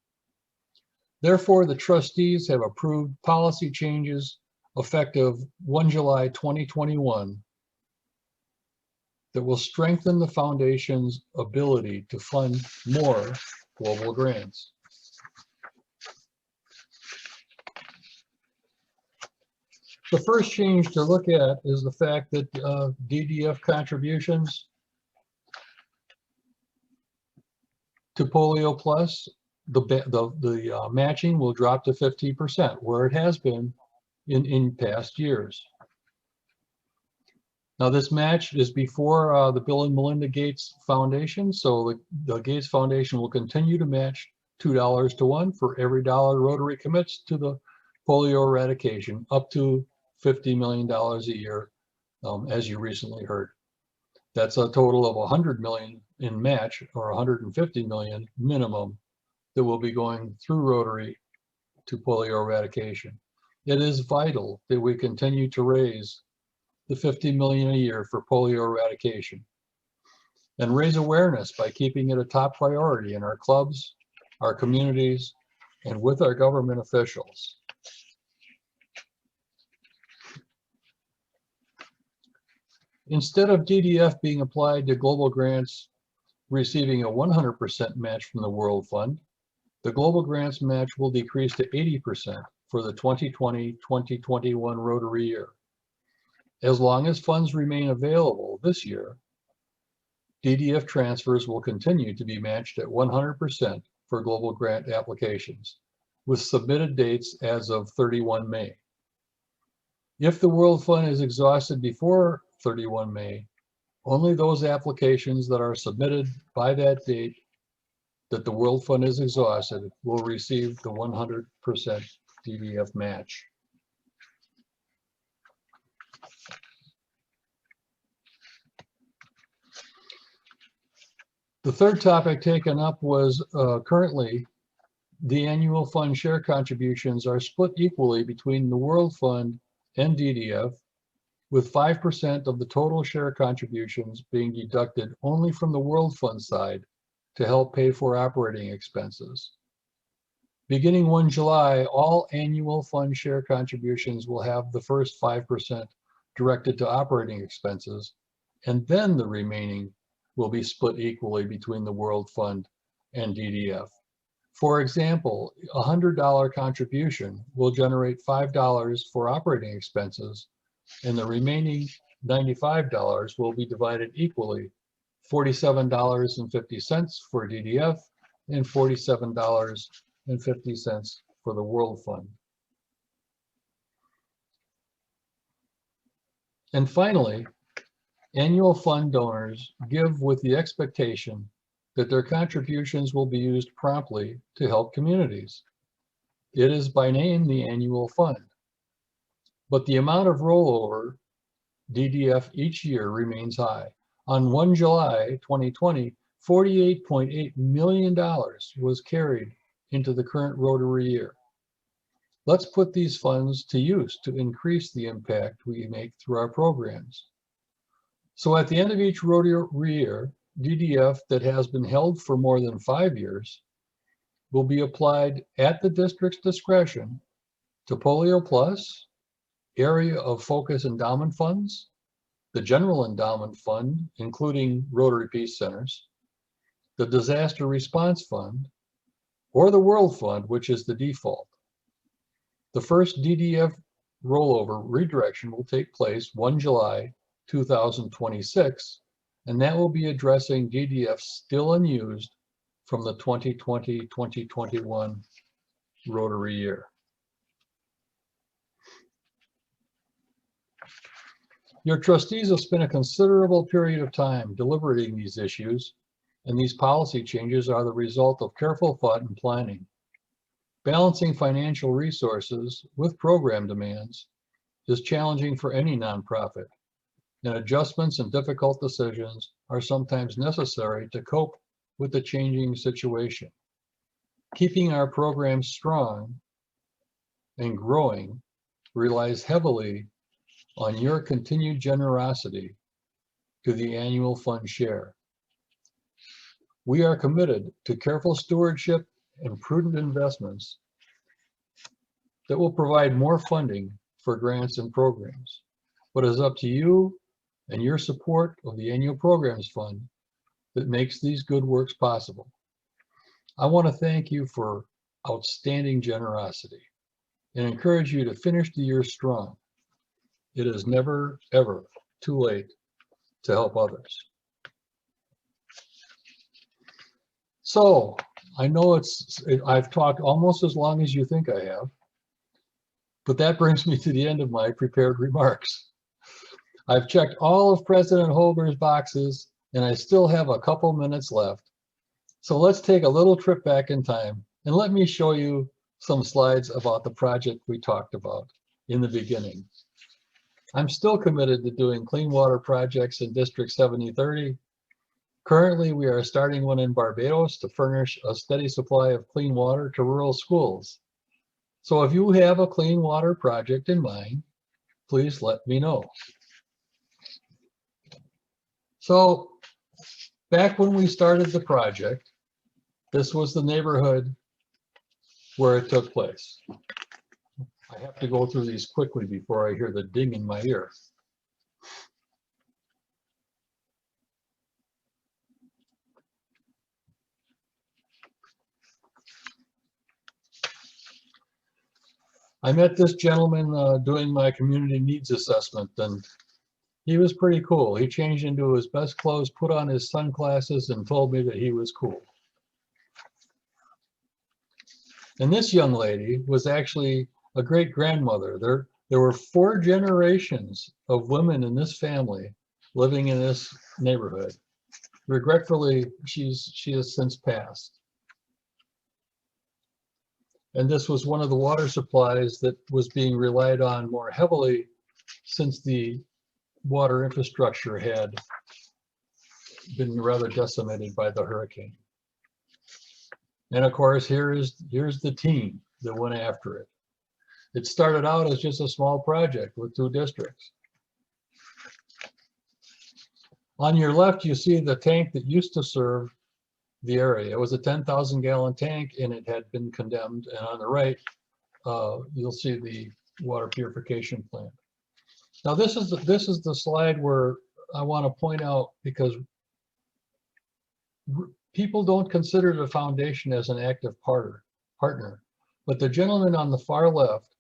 Therefore, the trustees have approved policy changes effective 1 July 2021 that will strengthen the Foundation's ability to fund more global grants. The first change to look at is the fact that DDF contributions to Polio Plus, the matching will drop to 50%, where it has been in past years. Now, this match is before the Bill and Melinda Gates Foundation, so the Gates Foundation will continue to match $2 to 1 for every dollar Rotary commits to the polio eradication, up to $50 million a year, as you recently heard. That's a total of $100 million in match, or $150 million minimum, that will be going through Rotary to polio eradication. It is vital that we continue to raise the $50 million a year for polio eradication and raise awareness by keeping it a top priority in our clubs, our communities, and with our government officials. Instead of DDF being applied to global grants receiving a 100% match from the World Fund, the global grants match will decrease to 80% for the 2020-2021 Rotary year. As long as funds remain available this year, DDF transfers will continue to be matched at 100% for global grant applications, with submitted dates as of 31 May. If the World Fund is exhausted before 31 May, only those applications that are submitted by that date that the World Fund is exhausted will receive the 100% DDF match. The third topic taken up was currently the annual fund share contributions are split equally between the World Fund and DDF, with 5% of the total share contributions being deducted only from the World Fund side to help pay for operating expenses. Beginning 1 July, all annual fund share contributions will have the first 5% directed to operating expenses, and then the remaining will be split equally between the World Fund and DDF. For example, a $100 contribution will generate $5 for operating expenses, and the remaining $95 will be divided equally, $47.50 for DDF and $47.50 for the World Fund. And finally, annual fund donors give with the expectation that their contributions will be used promptly to help communities. It is by name the annual fund, but the amount of rollover DDF each year remains high. On 1 July 2020, $48.8 million was carried into the current Rotary year. Let's put these funds to use to increase the impact we make through our programs. So at the end of each Rotary year, DDF that has been held for more than 5 years will be applied at the district's discretion to Polio Plus, Area of Focus Endowment Funds, the General Endowment Fund, including Rotary Peace Centers, the Disaster Response Fund, or the World Fund, which is the default. The first DDF rollover redirection will take place 1 July 2026, and that will be addressing DDF still unused from the 2020-2021 Rotary year. Your trustees have spent a considerable period of time deliberating these issues, and these policy changes are the result of careful thought and planning. Balancing financial resources with program demands is challenging for any nonprofit, and adjustments and difficult decisions are sometimes necessary to cope with the changing situation. Keeping our programs strong and growing relies heavily on your continued generosity to the annual fund share. We are committed to careful stewardship and prudent investments that will provide more funding for grants and programs. But it is up to you and your support of the Annual Programs Fund that makes these good works possible. I want to thank you for outstanding generosity and encourage you to finish the year strong. It is never, ever too late to help others. So I know I've talked almost as long as you think I have, but that brings me to the end of my prepared remarks. I've checked all of President Holger's boxes, and I still have a couple minutes left. So let's take a little trip back in time, and let me show you some slides about the project we talked about in the beginning. I'm still committed to doing clean water projects in District 7030. Currently, we are starting one in Barbados to furnish a steady supply of clean water to rural schools. So if you have a clean water project in mind, please let me know. So back when we started the project, this was the neighborhood where it took place. I have to go through these quickly before I hear the ding in my ear. I met this gentleman doing my community needs assessment, and He was pretty cool. He changed into his best clothes, put on his sunglasses, and told me that he was cool. And this young lady was actually a great grandmother. There were 4 generations of women in this family living in this neighborhood. Regretfully, she has since passed. And this was one of the water supplies that was being relied on more heavily since the water infrastructure had been rather decimated by the hurricane. And of course, here's the team that went after it. It started out as just a small project with 2 districts. On your left, you see the tank that used to serve the area. It was a 10,000 gallon tank and it had been condemned. And on the right, you'll see the water purification plant. Now this is the slide where I want to point out, because people don't consider the foundation as an active partner. But the gentleman on the far left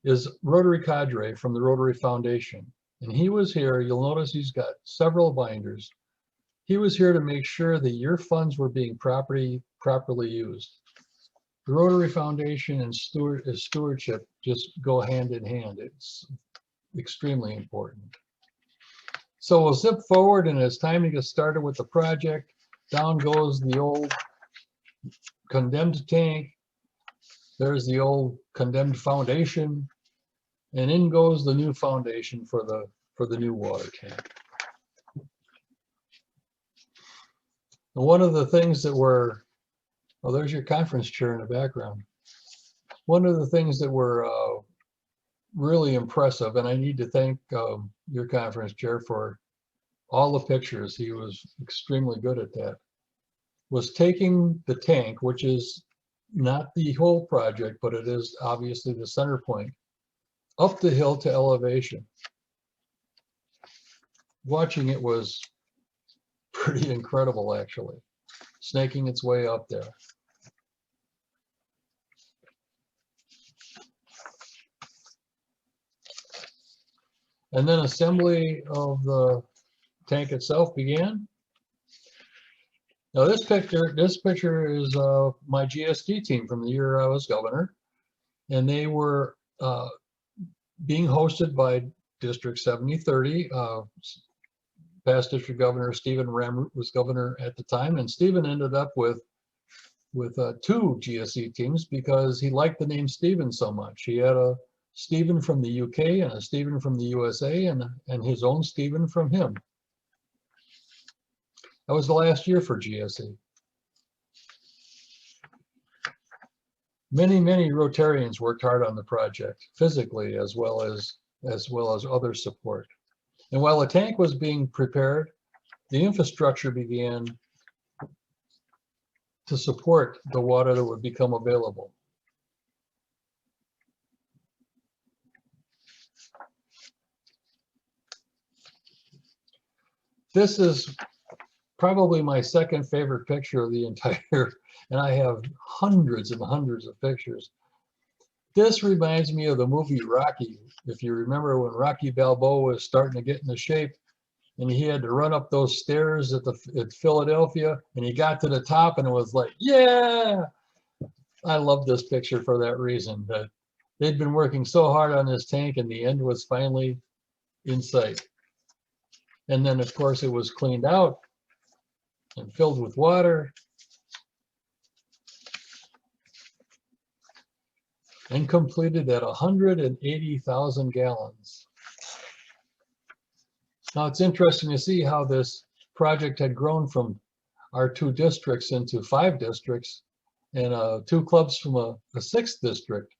is Rotary cadre from the Rotary Foundation. And he was here, you'll notice he's got several binders. He was here to make sure that your funds were being properly used. The Rotary Foundation and stewardship just go hand in hand. It's extremely important. So we'll zip forward, and it's time to get started with the project. Down goes the old condemned tank. There's the old condemned foundation, and in goes the new foundation for the new water tank. And one of the things that were, oh, there's your conference chair in the background. One of the things that were really impressive, and I need to thank your conference chair for all the pictures. He was extremely good at that. Was taking the tank, which is not the whole project, but it is obviously the center point, up the hill to elevation. Watching it was pretty incredible, actually, snaking its way up there. And then assembly of the tank itself began. Now this picture is my GSD team from the year I was governor, and they were being hosted by District 7030. Past district governor Stephen Ramroot was governor at the time, and Stephen ended up with 2 GSE teams because he liked the name Stephen so much. He had a Stephen from the UK and a Stephen from the USA, and his own Stephen from him. That was the last year for GSE. Many Rotarians worked hard on the project, physically as well as other support. And while the tank was being prepared, the infrastructure began to support the water that would become available. This is probably my second favorite picture of the entire, and I have hundreds and hundreds of pictures. This reminds me of the movie Rocky. If you remember when Rocky Balboa was starting to get into shape and he had to run up those stairs at Philadelphia, and he got to the top and it was like, yeah! I love this picture for that reason, that they'd been working so hard on this tank and the end was finally in sight. And then of course it was cleaned out and filled with water and completed at 180,000 gallons. Now it's interesting to see how this project had grown from our 2 districts into 5 districts and 2 clubs from a 6th district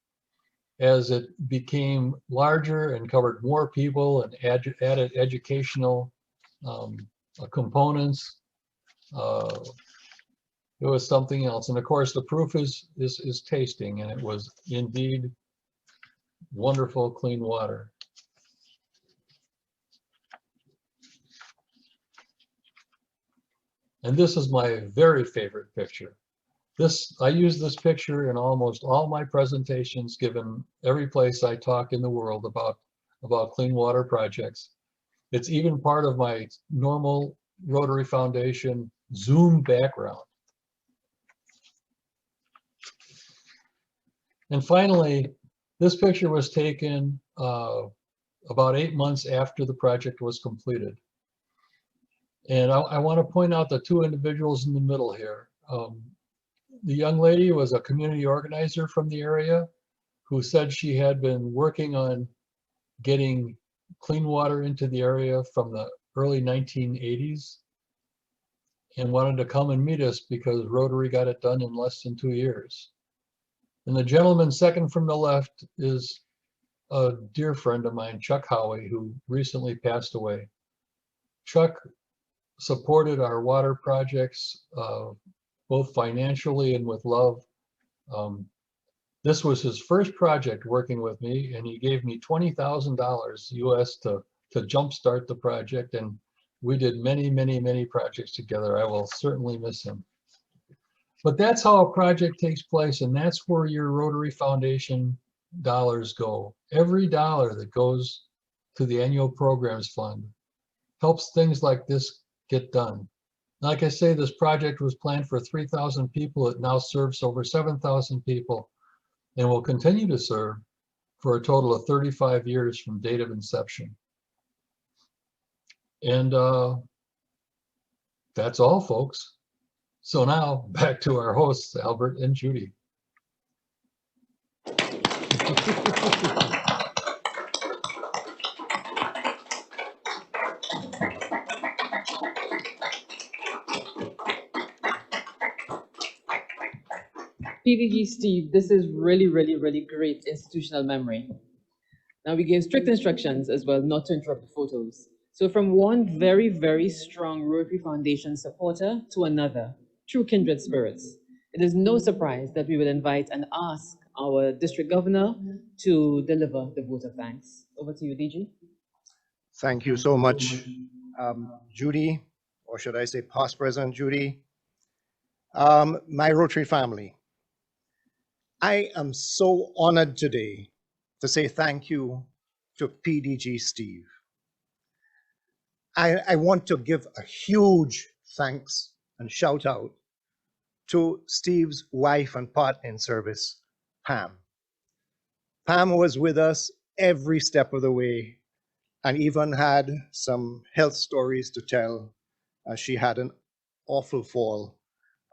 as it became larger and covered more people and added educational components. It was something else. And of course, the proof is tasting, and it was indeed wonderful, clean water. And this is my very favorite picture. I use this picture in almost all my presentations, given every place I talk in the world about clean water projects. It's even part of my normal Rotary Foundation Zoom background. And finally, this picture was taken about 8 months after the project was completed. And I want to point out the two individuals in the middle here. The young lady was a community organizer from the area who said she had been working on getting clean water into the area from the early 1980s and wanted to come and meet us because Rotary got it done in less than 2 years. And the gentleman second from the left is a dear friend of mine, Chuck Howie, who recently passed away. Chuck supported our water projects both financially and with love. This was his first project working with me, and he gave me $20,000 US to jumpstart the project, and we did many, many, many projects together. I will certainly miss him. But that's how a project takes place, and that's where your Rotary Foundation dollars go. Every dollar that goes to the annual programs fund helps things like this get done. Like I say, this project was planned for 3,000 people. It now serves over 7,000 people and will continue to serve for a total of 35 years from date of inception. And that's all, folks. So now back to our hosts, Albert and Judy. PDG Steve, this is really, really, really great institutional memory. Now, we gave strict instructions as well not to interrupt the photos. So from one very, very strong Rotary Foundation supporter to another, true kindred spirits, it is no surprise that we will invite and ask our district governor to deliver the vote of thanks. Over to you, DG. Thank you so much, Judy, or should I say past President Judy. My Rotary family, I am so honored today to say thank you to PDG Steve. I want to give a huge thanks and shout out to Steve's wife and partner in service, Pam. Pam was with us every step of the way and even had some health stories to tell as she had an awful fall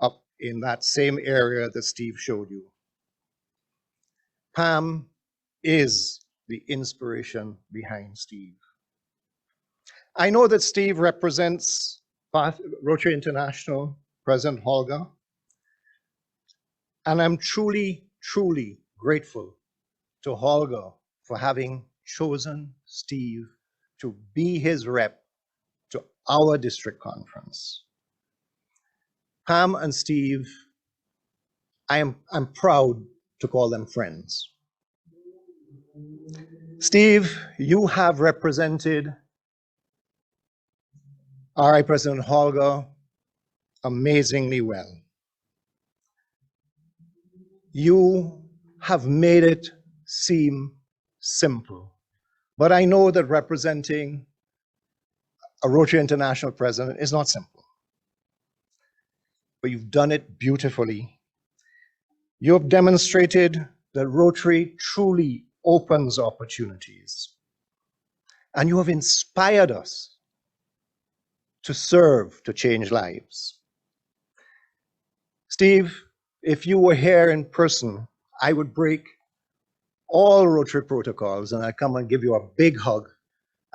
up in that same area that Steve showed you. Pam is the inspiration behind Steve. I know that Steve represents Rotary International, President Holger, and I'm truly, truly grateful to Holger for having chosen Steve to be his rep to our district conference. Pam and Steve, I'm proud to call them friends. Steve, you have represented RI President Holger amazingly well. You have made it seem simple, but I know that representing a Rotary International president is not simple. But you've done it beautifully. You have demonstrated that Rotary truly opens opportunities. And you have inspired us to serve, to change lives. Steve, if you were here in person, I would break all Rotary protocols and I'd come and give you a big hug.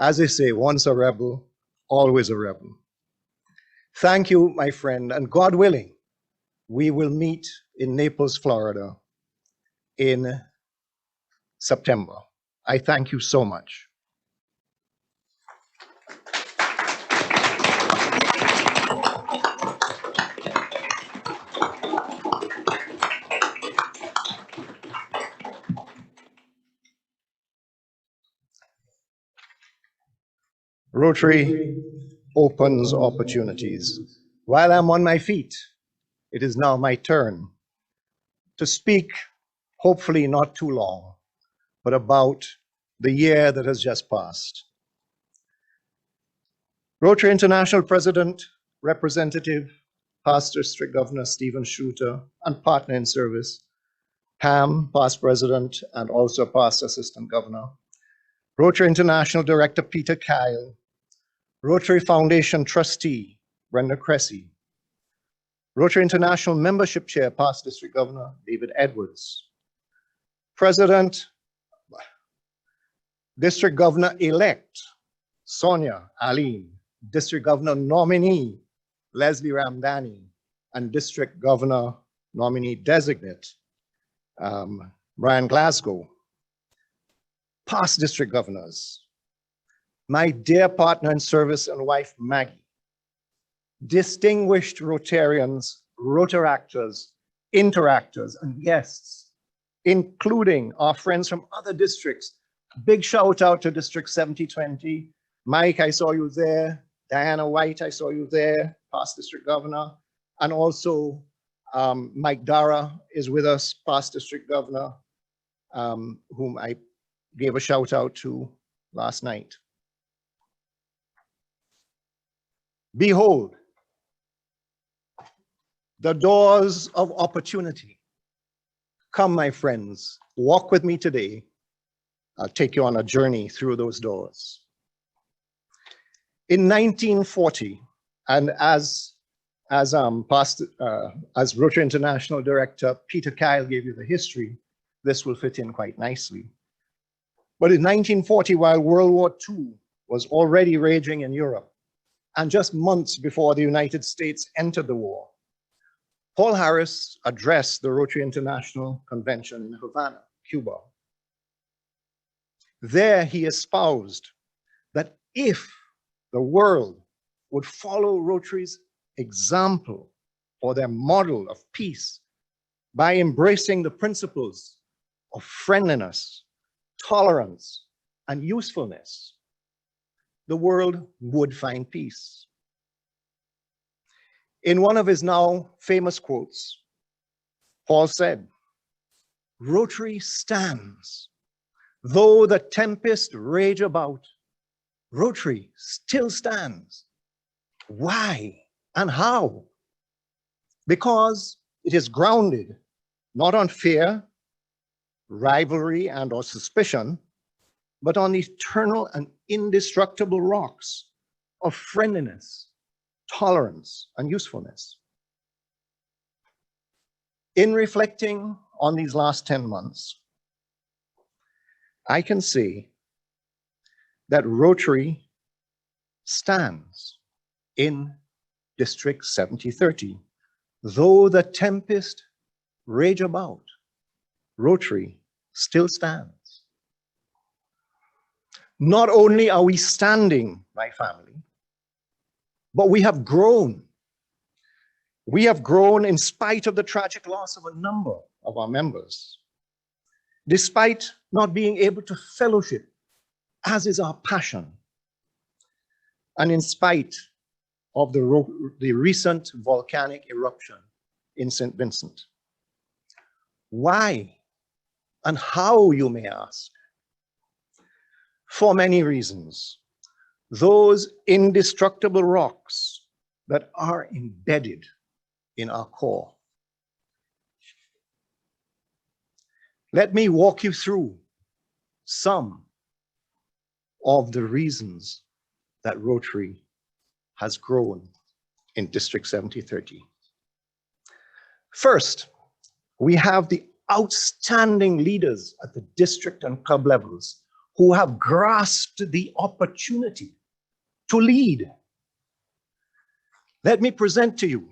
As they say, once a rebel, always a rebel. Thank you, my friend, and God willing, we will meet in Naples, Florida in September. I thank you so much. Rotary opens opportunities. While I'm on my feet, it is now my turn to speak, hopefully not too long, but about the year that has just passed. Rotary International President, Representative, past District Governor Stephen Schulter, and partner in service, Pam, past President, and also past Assistant Governor. Rotary International Director Peter Kyle, Rotary Foundation Trustee Brenda Cressey, Rotary International Membership Chair, past District Governor David Edwards, President, District Governor-elect Sonya, Alleyne, District Governor nominee Leslie Ramdani, and District Governor nominee designate Brian Glasgow, past district governors, my dear partner in service and wife, Maggie, distinguished Rotarians, Rotaractors, interactors, and guests, including our friends from other districts. Big shout out to District 7020. Mike, I saw you there. Diana White, I saw you there, past district governor. And also Mike Dara is with us, past district governor, whom I gave a shout out to last night. Behold, the doors of opportunity. Come, my friends, walk with me today. I'll take you on a journey through those doors. In 1940, and as Rotary International Director Peter Kyle gave you the history, this will fit in quite nicely. But in 1940, while World War II was already raging in Europe, and just months before the United States entered the war, Paul Harris addressed the Rotary International Convention in Havana, Cuba. There he espoused that if the world would follow Rotary's example or their model of peace by embracing the principles of friendliness, tolerance, and usefulness, the world would find peace. In one of his now famous quotes, Paul said, "Rotary stands. Though the tempest rage about, Rotary still stands. Why and how? Because it is grounded not on fear, rivalry, and or suspicion, but on the eternal and indestructible rocks of friendliness, tolerance, and usefulness." In reflecting on these last 10 months, I can say that Rotary stands in District 7030. Though the tempest rage about, Rotary still stands. Not only are we standing, my family, but we have grown. We have grown in spite of the tragic loss of a number of our members, despite not being able to fellowship, as is our passion, and in spite of the recent volcanic eruption in St. Vincent. Why and how, you may ask? For many reasons. Those indestructible rocks that are embedded in our core. Let me walk you through some of the reasons that Rotary has grown in District 7030. First, we have the outstanding leaders at the district and club levels who have grasped the opportunity to lead. Let me present to you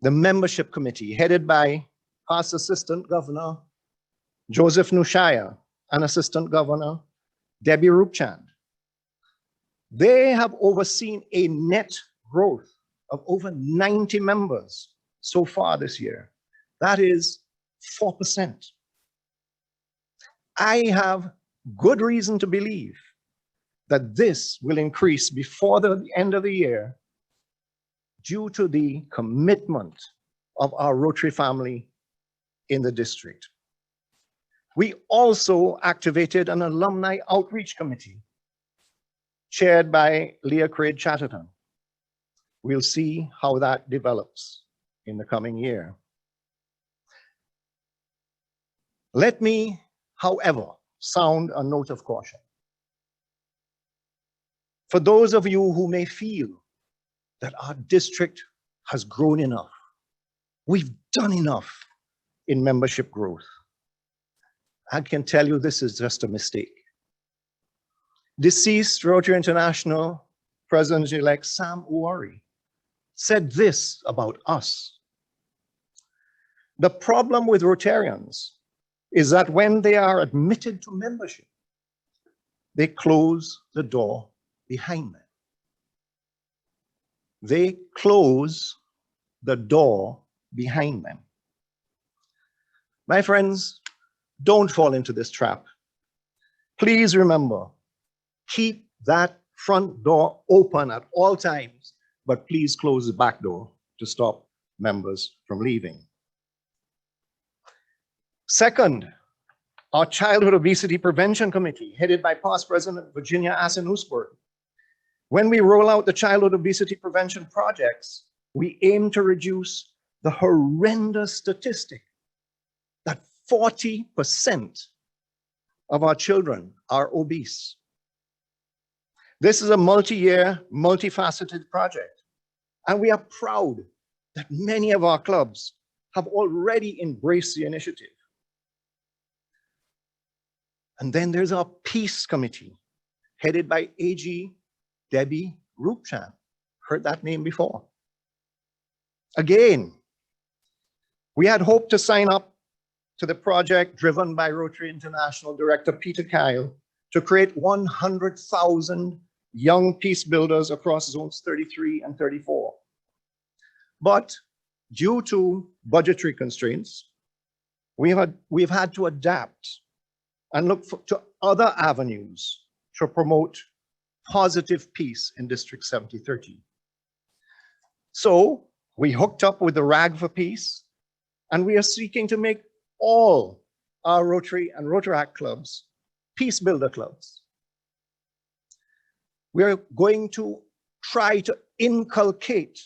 the membership committee headed by past Assistant Governor Joseph Nushaya and Assistant Governor Debbie Rupchand. They have overseen a net growth of over 90 members so far this year. That is 4%. I have good reason to believe that this will increase before the end of the year due to the commitment of our Rotary family in the district. We also activated an alumni outreach committee chaired by Leah Craig Chatterton. We'll see how that develops in the coming year. Let me, however, sound a note of caution. For those of you who may feel that our district has grown enough, we've done enough in membership growth, I can tell you this is just a mistake. Deceased Rotary International President-elect Sam Ouari said this about us: the problem with Rotarians is that when they are admitted to membership, they close the door behind them. They close the door behind them. My friends, don't fall into this trap. Please remember, keep that front door open at all times, but please close the back door to stop members from leaving. Second, our Childhood Obesity Prevention Committee, headed by past President Virginia Assin-Hoosberg. When we roll out the childhood obesity prevention projects, we aim to reduce the horrendous statistic that 40% of our children are obese. This is a multi-year, multifaceted project, and we are proud that many of our clubs have already embraced the initiative. And then there's our Peace Committee, headed by AG Debbie Roopchan. Heard that name before. Again, we had hoped to sign up to the project driven by Rotary International Director Peter Kyle to create 100,000 young peace builders across zones 33 and 34. But due to budgetary constraints, we've had to adapt and look to other avenues to promote positive peace in District 7030. So we hooked up with the RAG for Peace, and we are seeking to make all our Rotary and Rotaract clubs peace builder clubs. We're going to try to inculcate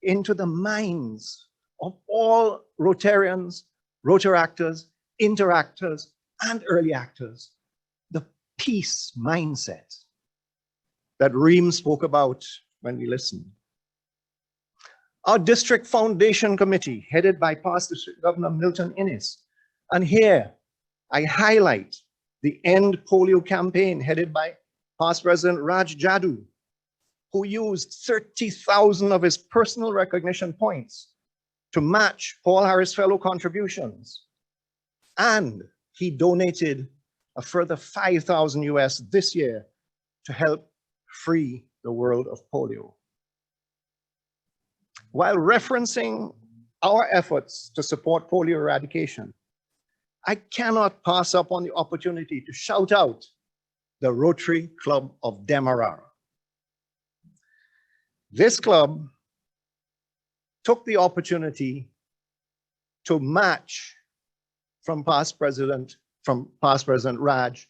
into the minds of all Rotarians, Rotaractors, interactors, and early actors the peace mindset that Reem spoke about when we listened. Our District Foundation Committee, headed by past District Governor Milton Innes. And here I highlight the End Polio campaign headed by past President Raj Jadoo, who used 30,000 of his personal recognition points to match Paul Harris Fellow contributions. And he donated a further 5,000 US this year to help free the world of polio. While referencing our efforts to support polio eradication, I cannot pass up on the opportunity to shout out the Rotary Club of Demerara. This club took the opportunity to match from past President Raj,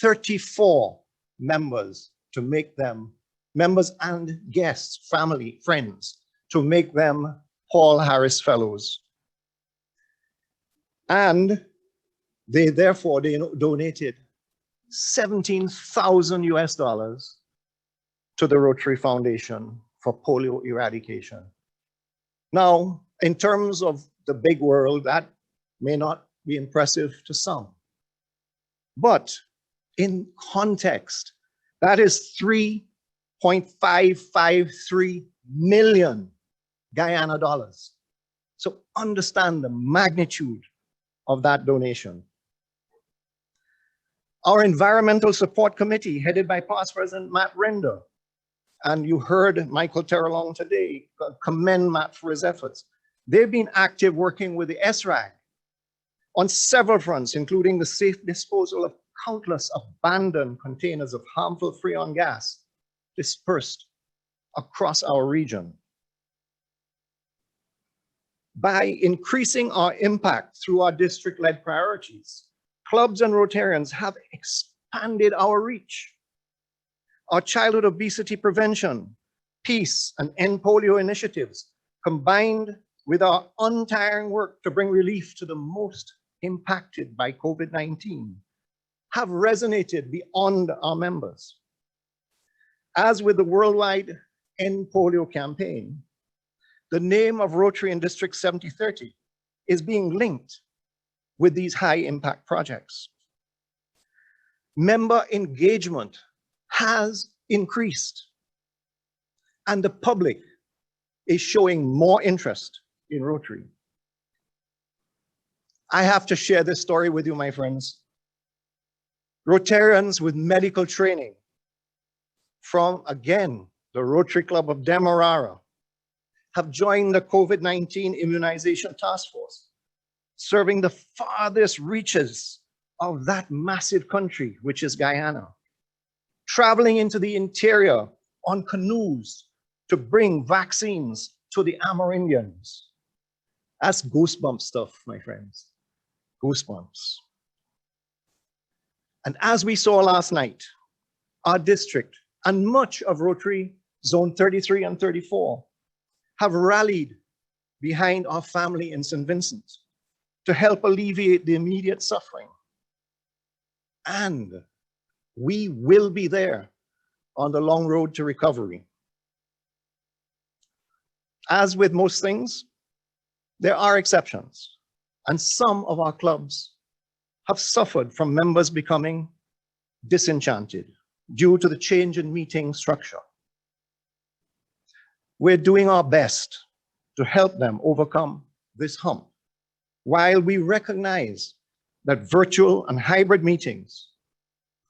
34 members to make them, members and guests, family, friends, to make them Paul Harris Fellows. And they therefore, they donated 17,000 US dollars to the Rotary Foundation for polio eradication. Now, in terms of the big world, that may not be impressive to some. But in context, that is 3.553 million Guyana dollars. So understand the magnitude of that donation. Our Environmental Support Committee, headed by past President Matt Brenda, and you heard Michael Terrelonge today commend Matt for his efforts. They've been active working with the SRAG on several fronts, including the safe disposal of countless abandoned containers of harmful freon gas dispersed across our region. By increasing our impact through our district-led priorities, clubs and Rotarians have expanded our reach. our childhood obesity prevention, peace, and end polio initiatives, combined with our untiring work to bring relief to the most impacted by COVID-19, have resonated beyond our members. As with the worldwide End Polio campaign, the name of Rotary in District 7030 is being linked with these high impact projects. Member engagement has increased, and the public is showing more interest in Rotary. I have to share this story with you, my friends. Rotarians with medical training from, again, the Rotary Club of Demerara have joined the COVID-19 immunization task force, serving the farthest reaches of that massive country, which is Guyana, traveling into the interior on canoes to bring vaccines to the Amerindians. That's goosebump stuff, my friends, goosebumps. And as we saw last night, our district and much of Rotary Zone 33 and 34 have rallied behind our family in St. Vincent to help alleviate the immediate suffering. And we will be there on the long road to recovery. As with most things, there are exceptions, and some of our clubs have suffered from members becoming disenchanted due to the change in meeting structure. We're doing our best to help them overcome this hump, while we recognize that virtual and hybrid meetings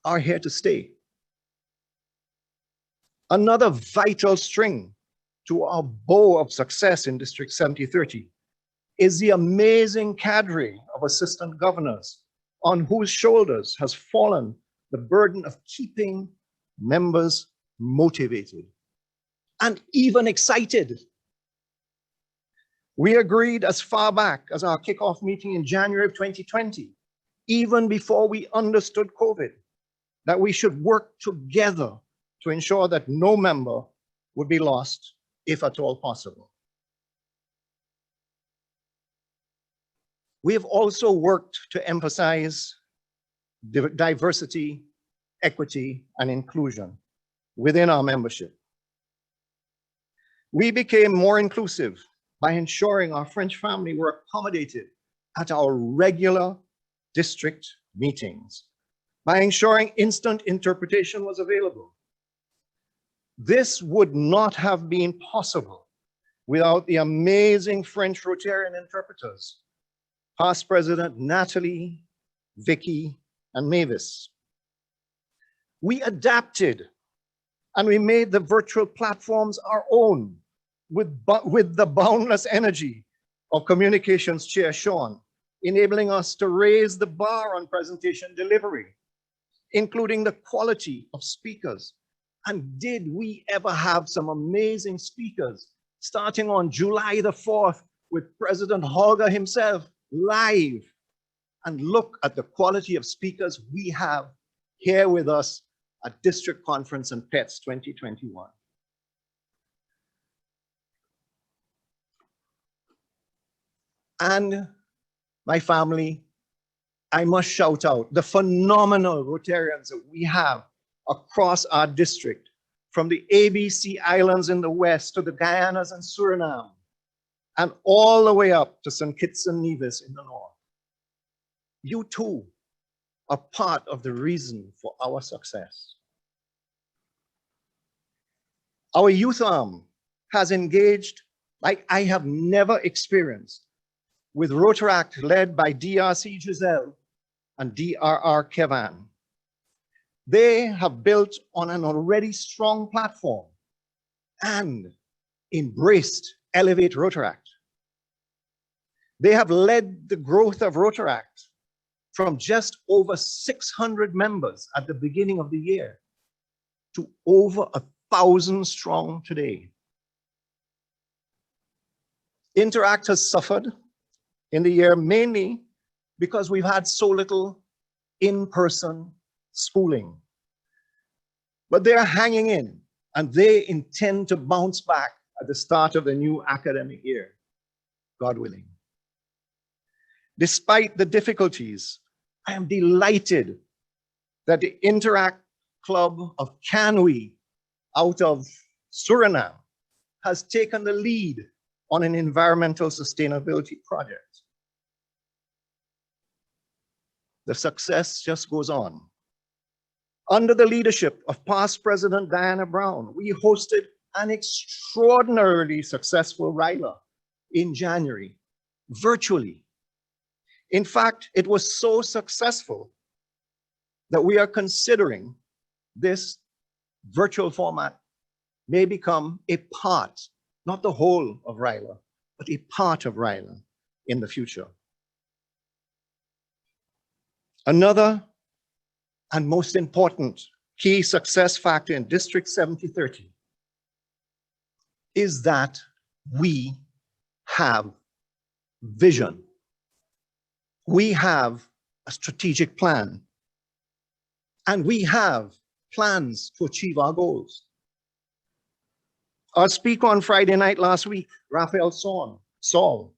are here to stay. Another vital string to our bow of success in District 7030 is the amazing cadre of assistant governors on whose shoulders has fallen the burden of keeping members motivated and even excited. We agreed as far back as our kickoff meeting in January of 2020, even before we understood COVID, that we should work together to ensure that no member would be lost, if at all possible. We have also worked to emphasize diversity, equity, and inclusion within our membership. We became more inclusive by ensuring our French family were accommodated at our regular district meetings, by ensuring instant interpretation was available. This would not have been possible without the amazing French Rotarian interpreters, past President Natalie, Vicky, and Mavis. We adapted and we made the virtual platforms our own with the boundless energy of Communications Chair Sean, enabling us to raise the bar on presentation delivery, including the quality of speakers. And did we ever have some amazing speakers, starting on July the 4th with President Holger himself live. And look at the quality of speakers we have here with us at District Conference and PETS 2021. And my family, I must shout out the phenomenal Rotarians that we have across our district, from the ABC Islands in the west to the Guyanas and Suriname, and all the way up to St. Kitts and Nevis in the north. You too are part of the reason for our success. Our youth arm has engaged like I have never experienced with Rotaract led by DRC Giselle and DRR Kevan. They have built on an already strong platform and embraced Elevate Rotaract. They have led the growth of Rotaract from just over 600 members at the beginning of the year to over 1,000 strong today. Interact has suffered in the year mainly because we've had so little in-person schooling. but they're hanging in, and they intend to bounce back at the start of the new academic year, God willing. Despite the difficulties, I am delighted that the Interact Club of Canwe out of Suriname has taken the lead on an environmental sustainability project. The success just goes on. Under the leadership of past President Diana Brown, we hosted an extraordinarily successful RILA in January, virtually. In fact, it was so successful that we are considering this virtual format may become a part, not the whole of RILA, but a part of RILA in the future. Another and most important key success factor in District 7030 is that we have vision. We have a strategic plan, and we have plans to achieve our goals. Our speaker on Friday night last week, Raphael Saul,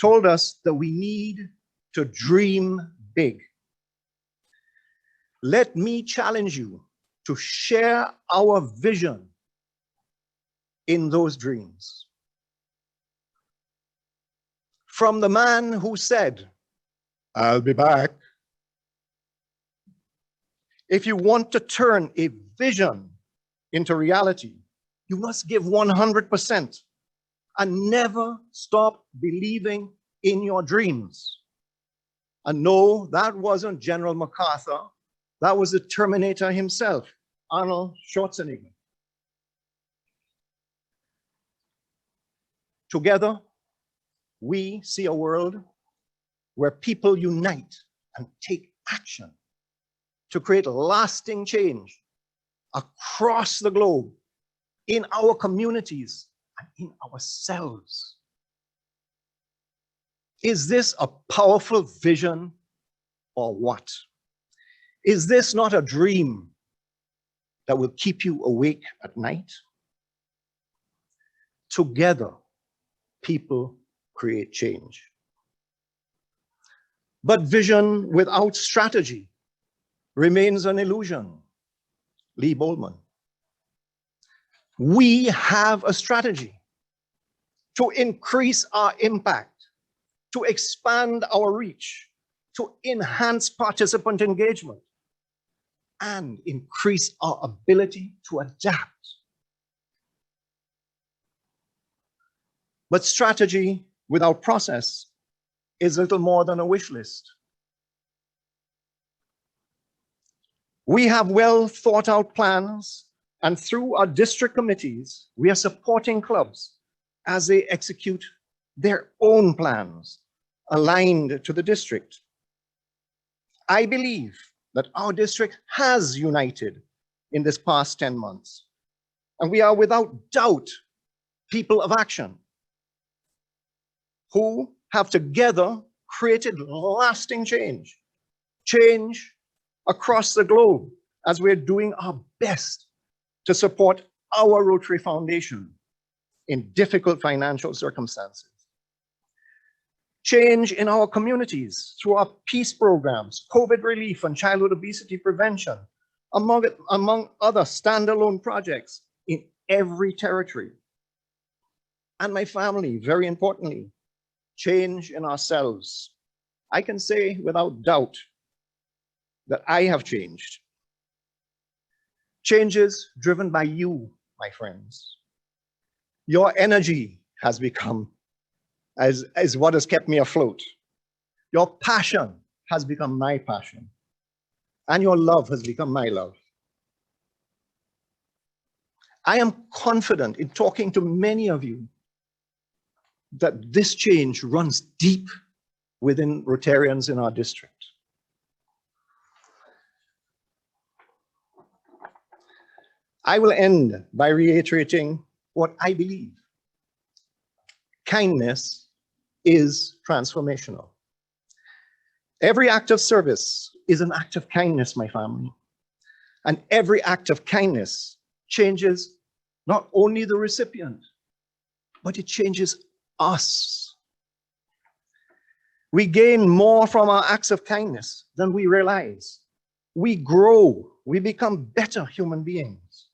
told us that we need to dream big. Let me challenge you to share our vision in those dreams. From the man who said, "I'll be back." If you want to turn a vision into reality, you must give 100% and never stop believing in your dreams. And no, that wasn't General MacArthur. That was the Terminator himself, Arnold Schwarzenegger. Together, we see a world where people unite and take action to create lasting change across the globe, in our communities and in ourselves. Is this a powerful vision or what? Is this not a dream that will keep you awake at night? Together, people create change. But vision without strategy remains an illusion. Lee Bowman. We have a strategy to increase our impact, to expand our reach, to enhance participant engagement, and increase our ability to adapt. But strategy without process is little more than a wish list. We have well thought out plans, and through our district committees, we are supporting clubs as they execute their own plans aligned to the district. I believe that our district has united in this past 10 months, and we are without doubt people of action who have together created lasting change, change across the globe, as we're doing our best to support our Rotary Foundation in difficult financial circumstances. Change in our communities through our peace programs, COVID relief and childhood obesity prevention, among other standalone projects in every territory. And my family, very importantly, change in ourselves. I can say without doubt that I have changed. Changes driven by you, my friends. Your energy has become as what has kept me afloat. Your passion has become my passion, and your love has become my love. I am confident in talking to many of you that this change runs deep within Rotarians in our district. I will end by reiterating what I believe. Kindness is transformational. Every act of service is an act of kindness, my family. And every act of kindness changes not only the recipient, but it changes us. We gain more from our acts of kindness than we realize. We grow, we become better human beings.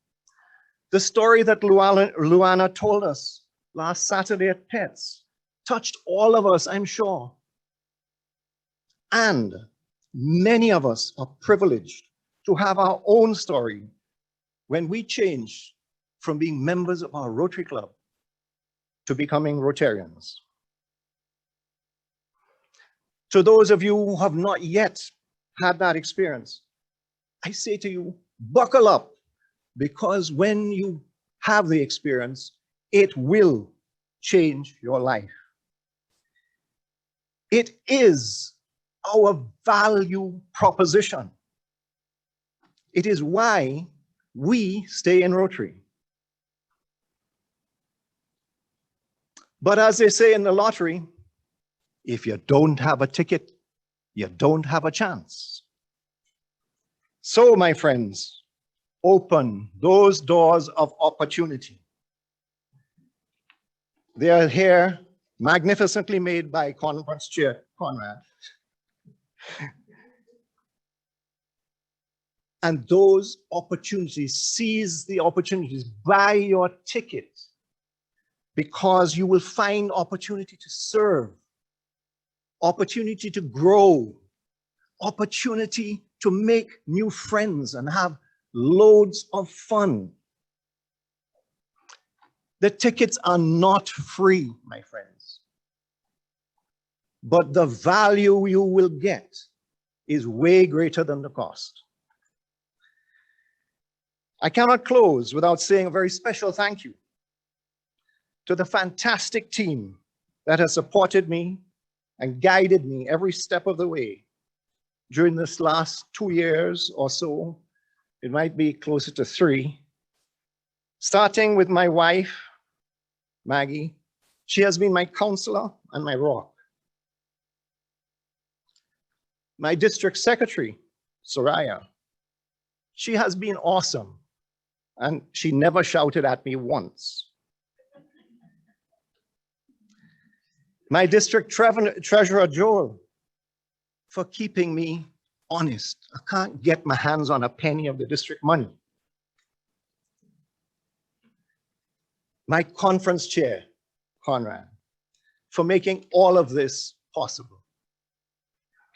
The story that Luana told us last Saturday at Pets touched all of us, I'm sure. And many of us are privileged to have our own story when we change from being members of our Rotary Club to becoming Rotarians. To those of you who have not yet had that experience, I say to you, buckle up, because when you have the experience, it will change your life. It is our value proposition. It is why we stay in Rotary. But as they say in the lottery, if you don't have a ticket, you don't have a chance. So, my friends, open those doors of opportunity. They are here, magnificently made by Conference Chair Conrad. And those opportunities, seize the opportunities, buy your ticket, because you will find opportunity to serve, opportunity to grow, opportunity to make new friends and have loads of fun. The tickets are not free, my friends, but the value you will get is way greater than the cost. I cannot close without saying a very special thank you to the fantastic team that has supported me and guided me every step of the way during this last 2 years or so. It might be closer to 3. Starting with my wife, Maggie. She has been my counselor and my rock. My district secretary, Soraya. She has been awesome, and she never shouted at me once. My district treasurer, Joel, for keeping me honest. I can't get my hands on a penny of the district money. My conference chair, Conrad, for making all of this possible.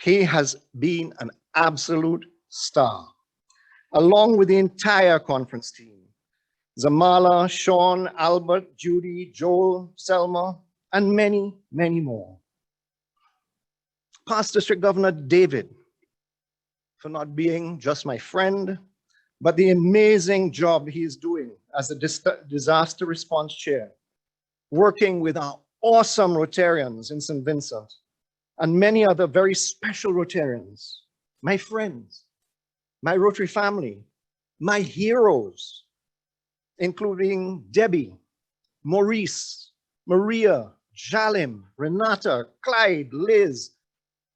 He has been an absolute star, along with the entire conference team. Zamala, Sean, Albert, Judy, Joel, Selma, and many, many more. Past District Governor David, for not being just my friend, but the amazing job he is doing as the disaster response chair, working with our awesome Rotarians in St. Vincent and many other very special Rotarians, my friends, my Rotary family, my heroes, including Debbie, Maurice, Maria, Jalim, Renata, Clyde, Liz,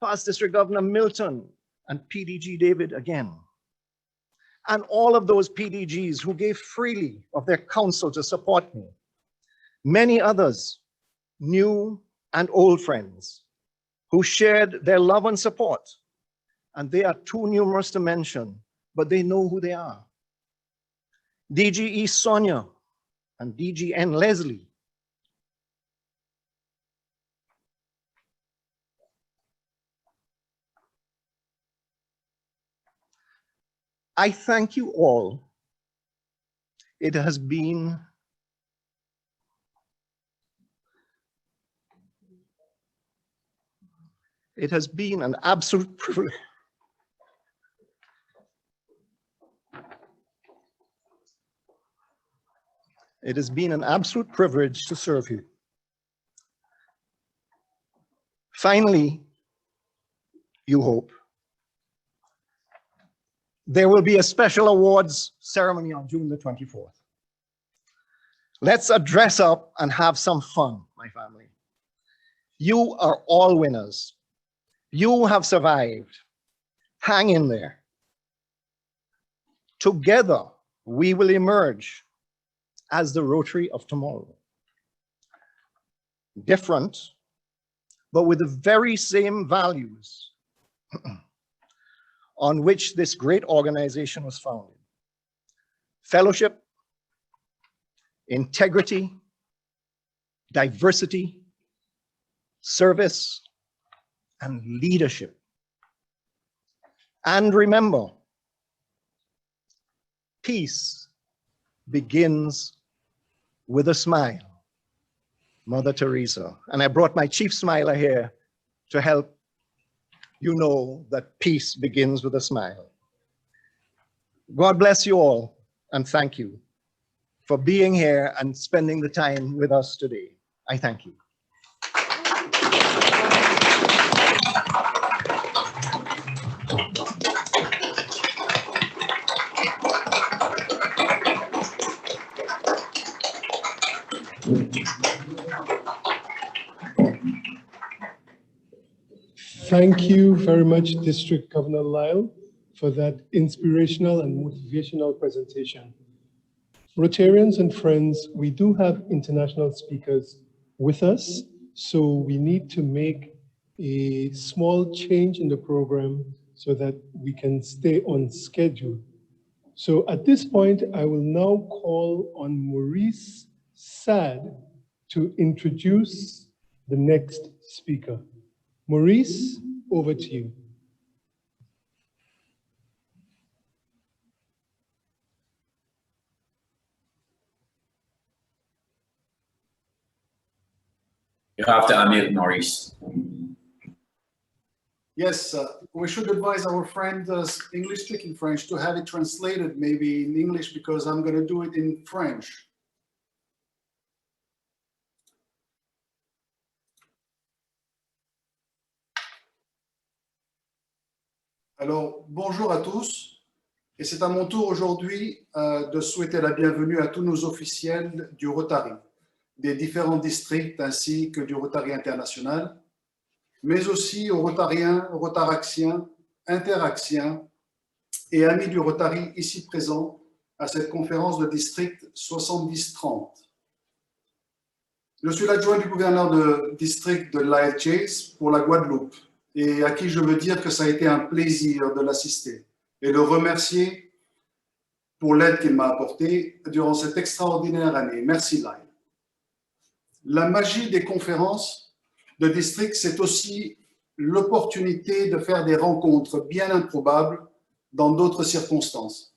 past District Governor Milton, and PDG David again. And all of those PDGs who gave freely of their counsel to support me. Many others, new and old friends, who shared their love and support. And they are too numerous to mention, but they know who they are. DGE Sonya and DGN Leslie. I thank you all. It has been an absolute privilege. It has been an absolute privilege to serve you. Finally, you hope, there will be a special awards ceremony on June the 24th. Let's dress up and have some fun, my family. You are all winners. You have survived. Hang in there. Together, we will emerge as the Rotary of tomorrow. Different, but with the very same values on which this great organization was founded. Fellowship, integrity, diversity, service, and leadership. And remember, peace begins with a smile. Mother Teresa. And I brought my chief smiler here to help you know that peace begins with a smile. God bless you all, and thank you for being here and spending the time with us today. I thank you. Thank you very much, District Governor Lisle, for that inspirational and motivational presentation. Rotarians and friends, we do have international speakers with us, so we need to make a small change in the program so that we can stay on schedule. So at this point, I will now call on Maurice Sad to introduce the next speaker. Maurice, over to you. You have to unmute, Maurice. Yes, we should advise our friend English-speaking French to have it translated maybe in English, because I'm going to do it in French. Alors, bonjour à tous, et c'est à mon tour aujourd'hui de souhaiter la bienvenue à tous nos officiels du Rotary, des différents districts ainsi que du Rotary international, mais aussi aux Rotariens, Rotaraxiens, Interaxiens et amis du Rotary ici présents à cette conférence de district 70-30. Je suis l'adjoint du gouverneur de district de Lisle pour la Guadeloupe, et à qui je veux dire que ça a été un plaisir de l'assister et le remercier pour l'aide qu'il m'a apportée durant cette extraordinaire année. Merci, Lisle. La magie des conférences de district, c'est aussi l'opportunité de faire des rencontres bien improbables dans d'autres circonstances,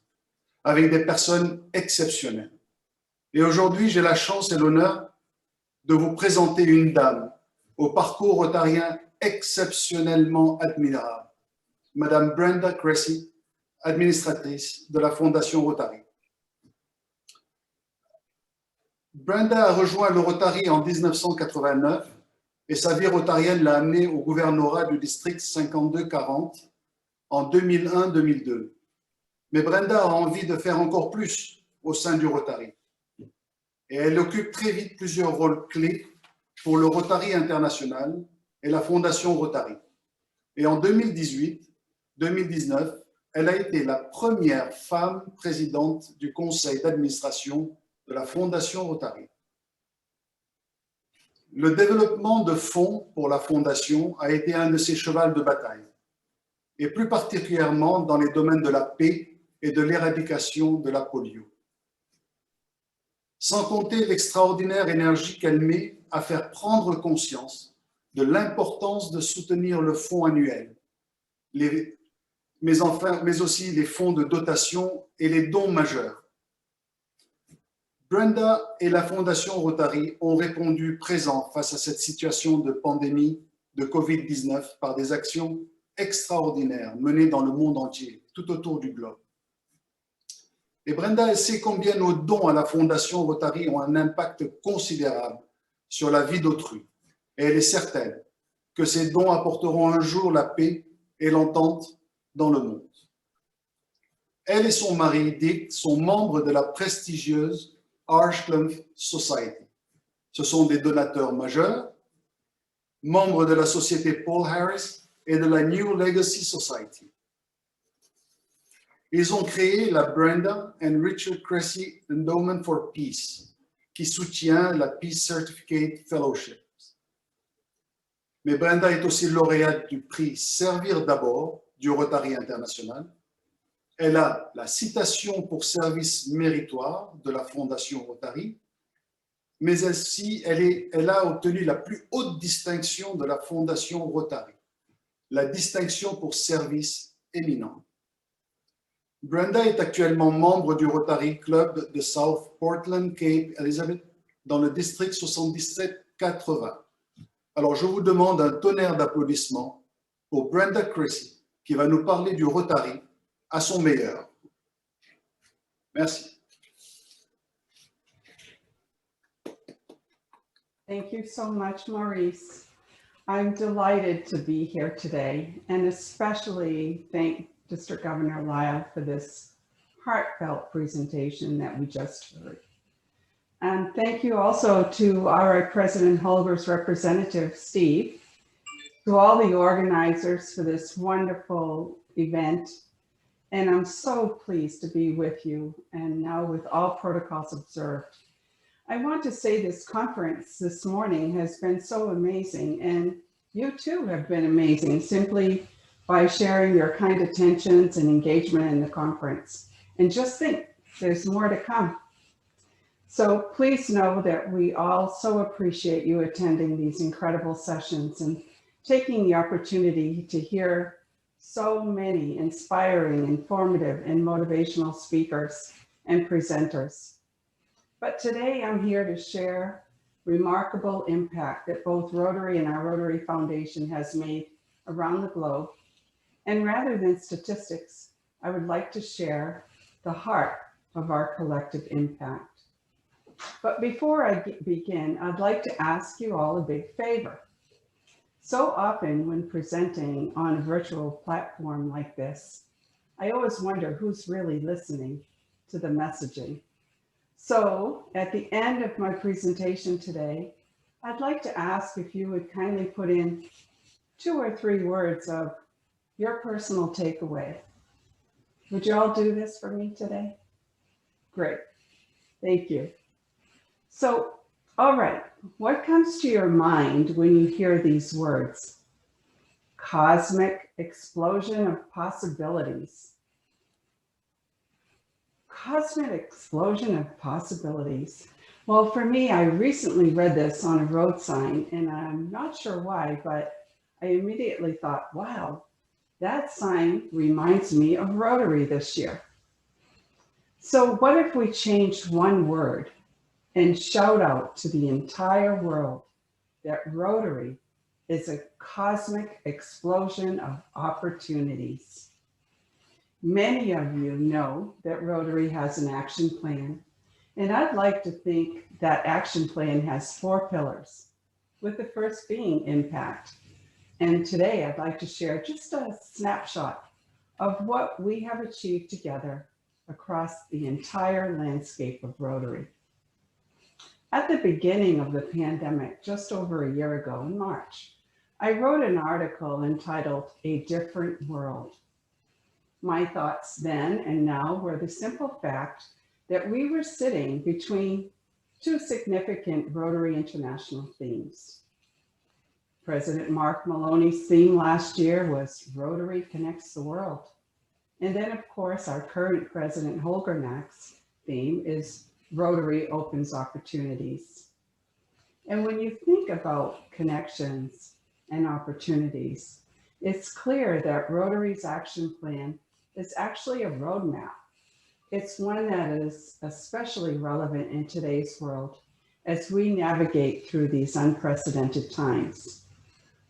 avec des personnes exceptionnelles. Et aujourd'hui, j'ai la chance et l'honneur de vous présenter une dame au parcours rotarien exceptionnellement admirable, Madame Brenda Cressey, administratrice de la Fondation Rotary. Brenda a rejoint le Rotary en 1989 et sa vie rotarienne l'a amenée au gouvernorat du district 52-40 en 2001-2002. Mais Brenda a envie de faire encore plus au sein du Rotary. Et elle occupe très vite plusieurs rôles clés pour le Rotary international et la Fondation Rotary. Et en 2018-2019, elle a été la première femme présidente du conseil d'administration de la Fondation Rotary. Le développement de fonds pour la Fondation a été un de ses chevals de bataille, et plus particulièrement dans les domaines de la paix et de l'éradication de la polio. Sans compter l'extraordinaire énergie qu'elle met à faire prendre conscience de l'importance de soutenir le fonds annuel, mais aussi les fonds de dotation et les dons majeurs. Brenda et la Fondation Rotary ont répondu présents face à cette situation de pandémie de Covid-19 par des actions extraordinaires menées dans le monde entier, tout autour du globe. Et Brenda, elle sait combien nos dons à la Fondation Rotary ont un impact considérable sur la vie d'autrui. Et elle est certaine que ces dons apporteront un jour la paix et l'entente dans le monde. Elle et son mari, Dick, sont membres de la prestigieuse Archcliffe Society. Ce sont des donateurs majeurs, membres de la société Paul Harris et de la New Legacy Society. Ils ont créé la Brenda and Richard Cressey Endowment for Peace, qui soutient la Peace Certificate Fellowship. Mais Brenda est aussi lauréate du prix Servir d'abord du Rotary International. Elle a la citation pour service méritoire de la Fondation Rotary, mais aussi elle a obtenu la plus haute distinction de la Fondation Rotary, la distinction pour service éminent. Brenda est actuellement membre du Rotary Club de South Portland, Cape Elizabeth, dans le district 7780. Alors, je vous demande un tonnerre d'applaudissements pour Brenda Cressey, qui va nous parler du Rotary à son meilleur. Merci. Thank you so much, Maurice. I'm delighted to be here today and especially thank District Governor Lisle for this heartfelt presentation that we just heard. And thank you also to RI President Holger's representative, Steve, to all the organizers for this wonderful event. And I'm so pleased to be with you and now with all protocols observed. I want to say this conference this morning has been so amazing, and you too have been amazing simply by sharing your kind attentions and engagement in the conference. And just think, there's more to come. So please know that we all so appreciate you attending these incredible sessions and taking the opportunity to hear so many inspiring, informative, and motivational speakers and presenters. But today I'm here to share remarkable impact that both Rotary and our Rotary Foundation has made around the globe. And rather than statistics, I would like to share the heart of our collective impact. But before I begin, I'd like to ask you all a big favor. So often when presenting on a virtual platform like this, I always wonder who's really listening to the messaging. So at the end of my presentation today, I'd like to ask if you would kindly put in 2 or 3 words of your personal takeaway. Would you all do this for me today? Great, thank you. So, all right, what comes to your mind when you hear these words? Cosmic explosion of possibilities. Cosmic explosion of possibilities. Well, for me, I recently read this on a road sign, and I'm not sure why, but I immediately thought, wow, that sign reminds me of Rotary this year. So what if we changed one word and shout out to the entire world that Rotary is a cosmic explosion of opportunities? Many of you know that Rotary has an action plan, and I'd like to think that action plan has 4 pillars, with the first being impact. And today I'd like to share just a snapshot of what we have achieved together across the entire landscape of Rotary. At the beginning of the pandemic, just over a year ago in March, I wrote an article entitled "A Different World." My thoughts then and now were the simple fact that we were sitting between 2 significant Rotary International themes. President Mark Maloney's theme last year was Rotary Connects the World. And then of course, our current President Holgernack's theme is Rotary Opens Opportunities. And when you think about connections and opportunities, it's clear that Rotary's action plan is actually a roadmap. It's one that is especially relevant in today's world as we navigate through these unprecedented times.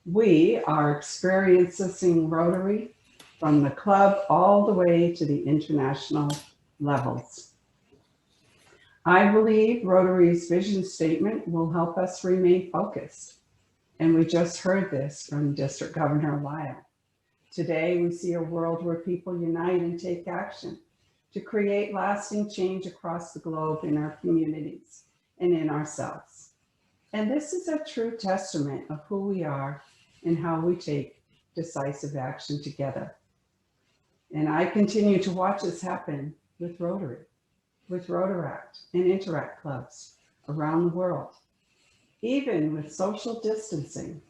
We are experiencing Rotary from the club all the way to the international levels. I believe Rotary's vision statement will help us remain focused. And we just heard this from District Governor Lisle. Today, we see a world where people unite and take action to create lasting change across the globe in our communities and in ourselves. And this is a true testament of who we are and how we take decisive action together. And I continue to watch this happen with Rotary, with Rotaract and Interact clubs around the world. Even with social distancing,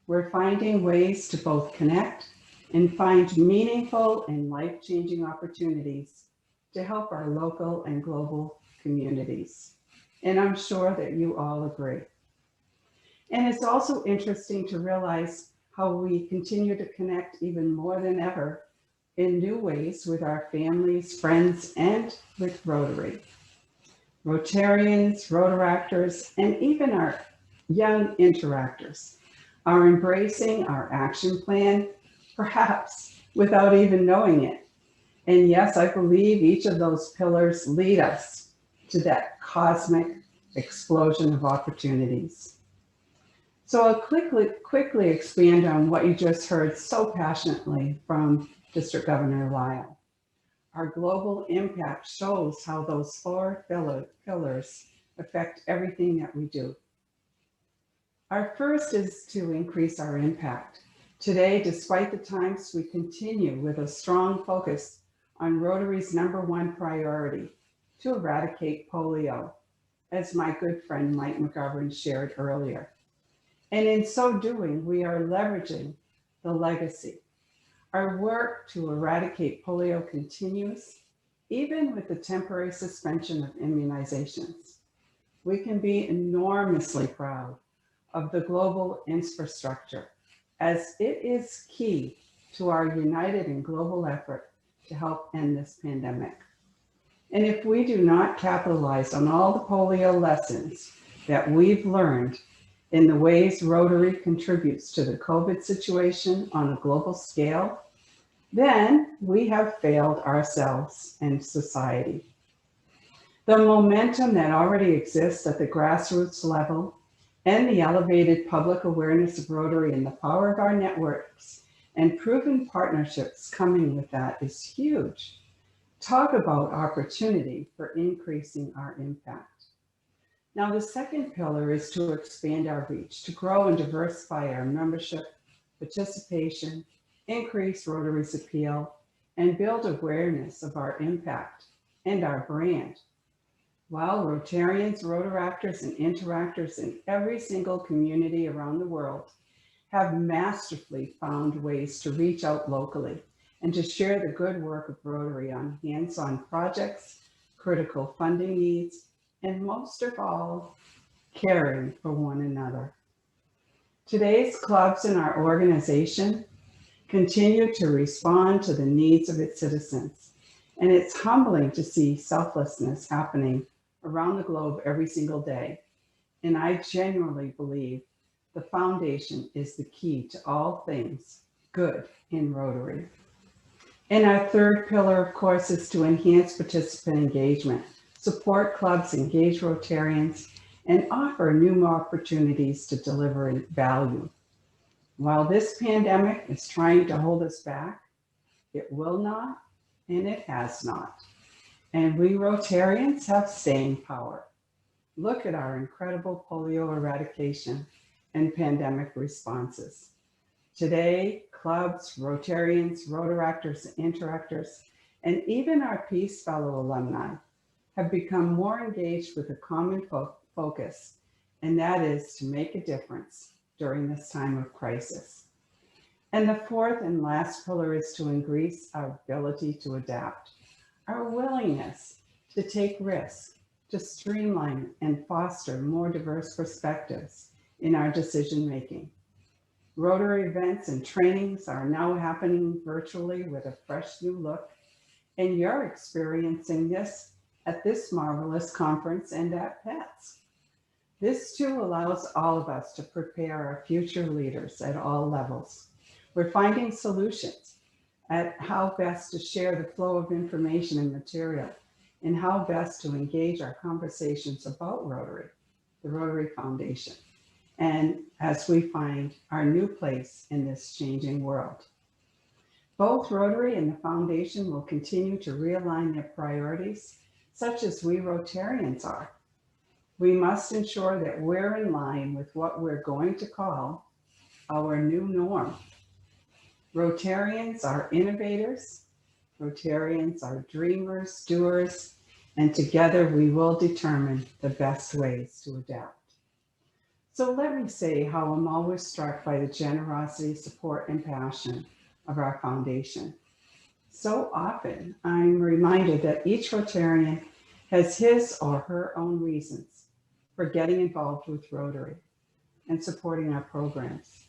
we're finding ways to both connect and find meaningful and life-changing opportunities to help our local and global communities. And I'm sure that you all agree. And it's also interesting to realize how we continue to connect even more than ever in new ways with our families, friends, and with Rotary. Rotarians, Rotaractors, and even our young interactors are embracing our action plan, perhaps without even knowing it. And yes, I believe each of those pillars lead us to that cosmic explosion of opportunities. So I'll quickly expand on what you just heard so passionately from District Governor Lisle. Our global impact shows how those four pillars affect everything that we do. Our first is to increase our impact. Today, despite the times, we continue with a strong focus on Rotary's #1 priority, to eradicate polio, as my good friend Mike McGovern shared earlier. And in so doing, we are leveraging the legacy. Our work to eradicate polio continues, even with the temporary suspension of immunizations. We can be enormously proud of the global infrastructure, as it is key to our united and global effort to help end this pandemic. And if we do not capitalize on all the polio lessons that we've learned in the ways Rotary contributes to the COVID situation on a global scale, then we have failed ourselves and society. The momentum that already exists at the grassroots level and the elevated public awareness of Rotary and the power of our networks and proven partnerships coming with that is huge. Talk about opportunity for increasing our impact. Now, the second pillar is to expand our reach, to grow and diversify our membership, participation, increase Rotary's appeal, and build awareness of our impact and our brand. While Rotarians, Rotaractors, and Interactors in every single community around the world have masterfully found ways to reach out locally and to share the good work of Rotary on hands-on projects, critical funding needs, and most of all, caring for one another. Today's clubs in our organization continue to respond to the needs of its citizens, and it's humbling to see selflessness happening around the globe every single day. And I genuinely believe the foundation is the key to all things good in Rotary. And our third pillar, of course, is to enhance participant engagement, support clubs, engage Rotarians, and offer new opportunities to deliver value. While this pandemic is trying to hold us back, it will not, and it has not. And we Rotarians have staying power. Look at our incredible polio eradication and pandemic responses. Today, clubs, Rotarians, Rotaractors, Interactors, and even our Peace Fellow alumni have become more engaged with a common focus, and that is to make a difference during this time of crisis. And the fourth and last pillar is to increase our ability to adapt, our willingness to take risks, to streamline and foster more diverse perspectives in our decision-making. Rotary events and trainings are now happening virtually with a fresh new look, and you're experiencing this at this marvelous conference and at PETS. This too allows all of us to prepare our future leaders at all levels. We're finding solutions at how best to share the flow of information and material, and how best to engage our conversations about Rotary, the Rotary Foundation, and as we find our new place in this changing world. Both Rotary and the Foundation will continue to realign their priorities, such as we Rotarians are. We must ensure that we're in line with what we're going to call our new norm. Rotarians are innovators, Rotarians are dreamers, doers, and together we will determine the best ways to adapt. So let me say how I'm always struck by the generosity, support, and passion of our foundation. So often, I'm reminded that each Rotarian has his or her own reasons for getting involved with Rotary and supporting our programs.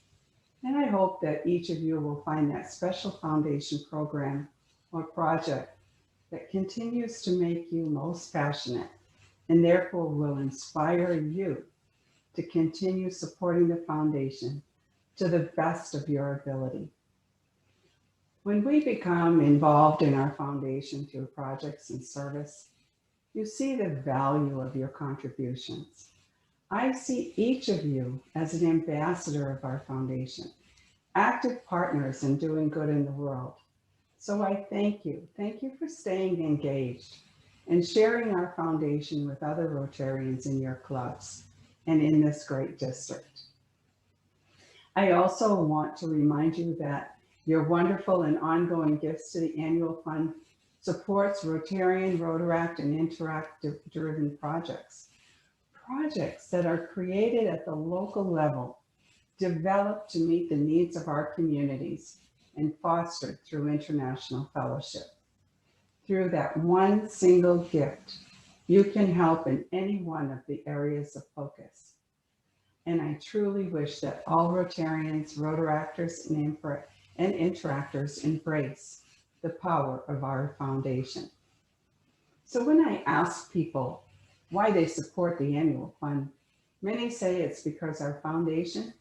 And I hope that each of you will find that special foundation program or project that continues to make you most passionate and therefore will inspire you to continue supporting the foundation to the best of your ability. When we become involved in our foundation through projects and service, you see the value of your contributions. I see each of you as an ambassador of our foundation, active partners in doing good in the world. So I thank you. Thank you for staying engaged and sharing our foundation with other Rotarians in your clubs and in this great district. I also want to remind you that your wonderful and ongoing gifts to the annual fund supports Rotarian, Rotaract, and Interact-driven projects. Projects that are created at the local level, developed to meet the needs of our communities, and fostered through international fellowship. Through that one single gift, you can help in any one of the areas of focus. And I truly wish that all Rotarians, Rotaractors, and Interactors embrace the power of our foundation. So when I ask people why they support the annual fund, many say it's because our foundation,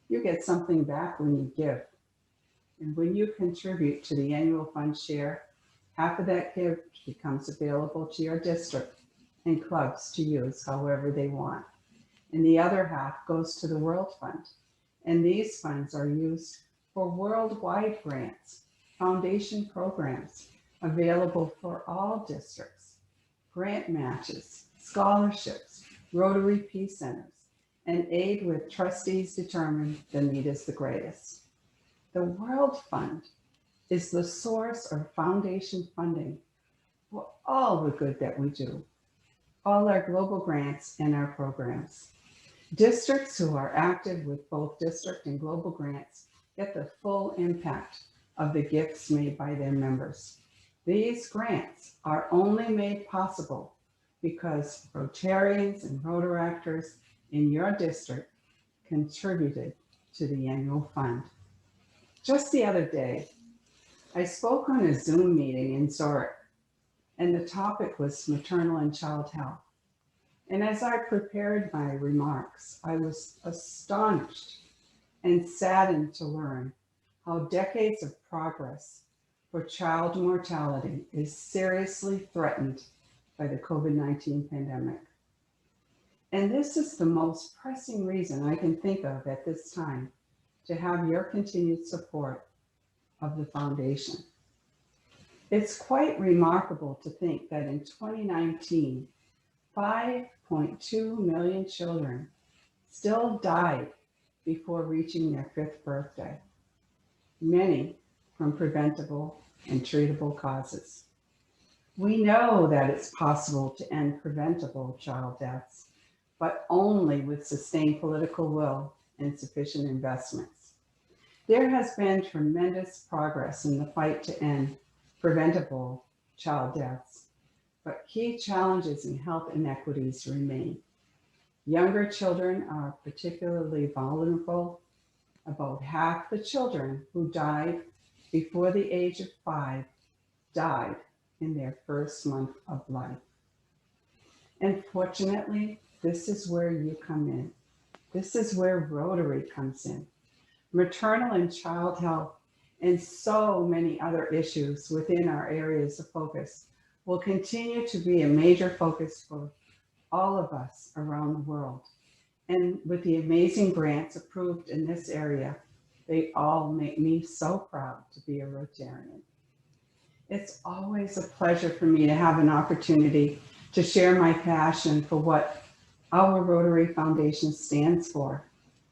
you get something back when you give. And when you contribute to the annual fund share, half of that gift becomes available to your district and clubs to use however they want. And the other half goes to the World Fund. And these funds are used for worldwide grants, foundation programs available for all districts, grant matches, scholarships, Rotary Peace Centers, and aid with trustees determine the need is the greatest. The World Fund is the source of foundation funding for all the good that we do, all our global grants and our programs. Districts who are active with both district and global grants get the full impact of the gifts made by their members. These grants are only made possible because Rotarians and Rotaractors in your district contributed to the annual fund. Just the other day, I spoke on a Zoom meeting in Zurich, and the topic was maternal and child health. And as I prepared my remarks, I was astonished and saddened to learn how decades of progress for child mortality is seriously threatened by the COVID-19 pandemic. And this is the most pressing reason I can think of at this time to have your continued support of the foundation. It's quite remarkable to think that in 2019, 5.2 million children still died before reaching their 5th birthday, many from preventable and treatable causes. We know that it's possible to end preventable child deaths, but only with sustained political will and sufficient investments. There has been tremendous progress in the fight to end preventable child deaths, but key challenges in health inequities remain. Younger children are particularly vulnerable. About half the children who died before the age of 5 died in their first month of life. And fortunately, this is where you come in. This is where Rotary comes in. Maternal and child health and so many other issues within our areas of focus will continue to be a major focus for all of us around the world. And with the amazing grants approved in this area, they all make me so proud to be a Rotarian. It's always a pleasure for me to have an opportunity to share my passion for what our Rotary Foundation stands for.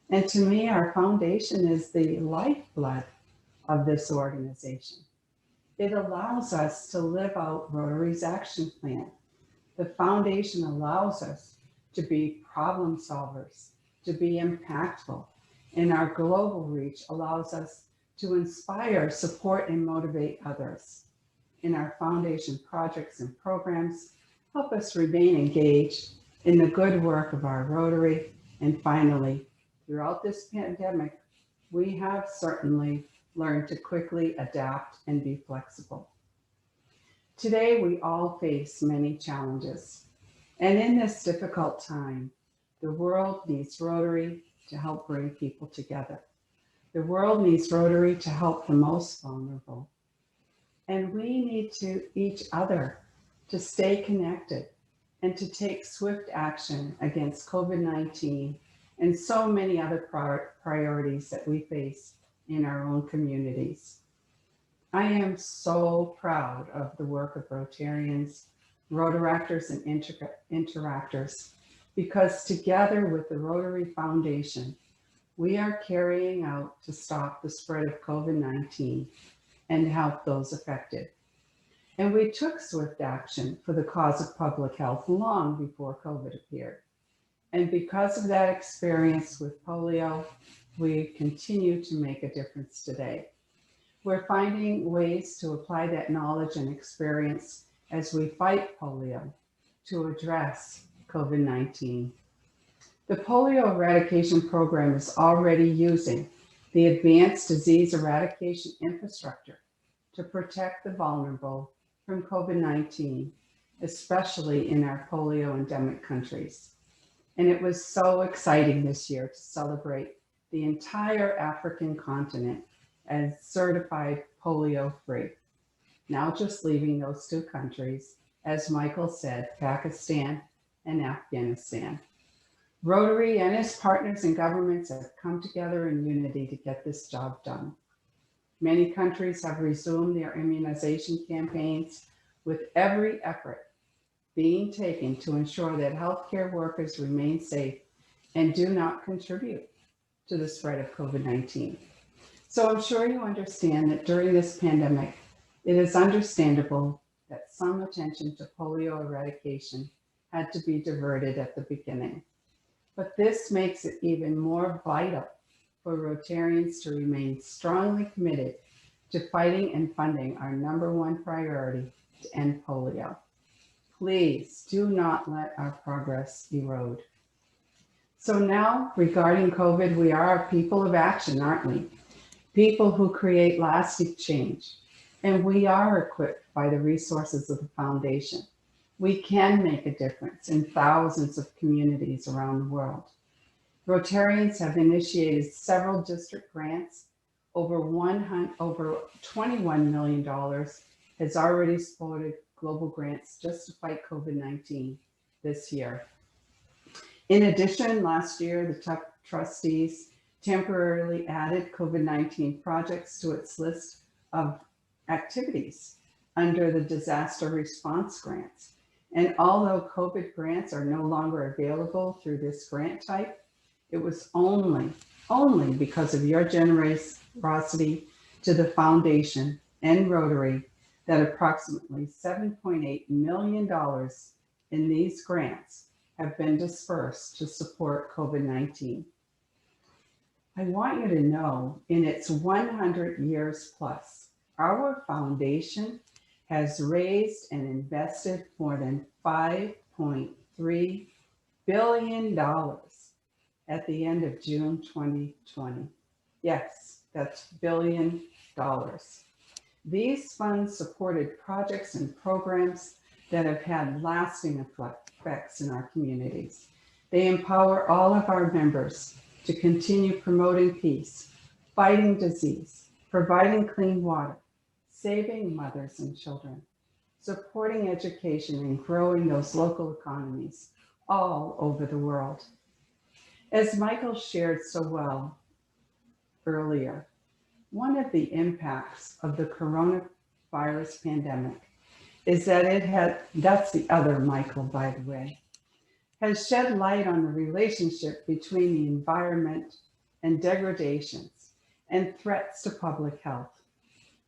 And to me, our foundation is the lifeblood of this organization. It allows us to live out Rotary's action plan. The foundation allows us to be problem solvers, to be impactful, and our global reach allows us to inspire, support, and motivate others. And our foundation projects and programs help us remain engaged in the good work of our Rotary. And finally, throughout this pandemic, we have certainly learned to quickly adapt and be flexible. Today, we all face many challenges. And in this difficult time, the world needs Rotary to help bring people together. The world needs Rotary to help the most vulnerable. And we need to each other to stay connected and to take swift action against COVID-19 and so many other priorities that we face in our own communities. I am so proud of the work of Rotarians, Rotaractors, and Interactors, because together with the Rotary Foundation, we are carrying out to stop the spread of COVID-19 and help those affected. And we took swift action for the cause of public health long before COVID appeared. And because of that experience with polio, we continue to make a difference today. We're finding ways to apply that knowledge and experience as we fight polio to address COVID-19. The polio eradication program is already using the advanced disease eradication infrastructure to protect the vulnerable from COVID-19, especially in our polio endemic countries. And it was so exciting this year to celebrate the entire African continent as certified polio-free. Now just leaving those two countries, as Michael said, Pakistan and Afghanistan. Rotary and its partners and governments have come together in unity to get this job done. Many countries have resumed their immunization campaigns, with every effort being taken to ensure that healthcare workers remain safe and do not contribute to the spread of COVID-19. So I'm sure you understand that during this pandemic, it is understandable that some attention to polio eradication had to be diverted at the beginning. But this makes it even more vital for Rotarians to remain strongly committed to fighting and funding our #1 priority to end polio. Please do not let our progress erode. So now, regarding COVID, we are a people of action, aren't we? People who create lasting change. And we are equipped by the resources of the foundation. We can make a difference in thousands of communities around the world. Rotarians have initiated several district grants. Over $21 million has already supported global grants just to fight COVID-19 this year. In addition, last year, the trustees temporarily added COVID-19 projects to its list of activities under the disaster response grants. And although COVID grants are no longer available through this grant type, it was only because of your generosity to the foundation and Rotary that approximately $7.8 million in these grants have been dispersed to support COVID-19. I want you to know, in its 100 years plus, our foundation has raised and invested more than $5.3 billion at the end of June 2020. Yes, that's $billion. These funds supported projects and programs that have had lasting effects in our communities. They empower all of our members to continue promoting peace, fighting disease, providing clean water, saving mothers and children, supporting education, and growing those local economies all over the world. As Michael shared so well earlier, one of the impacts of the coronavirus pandemic is that that's the other Michael, by the way, has shed light on the relationship between the environment and degradations and threats to public health.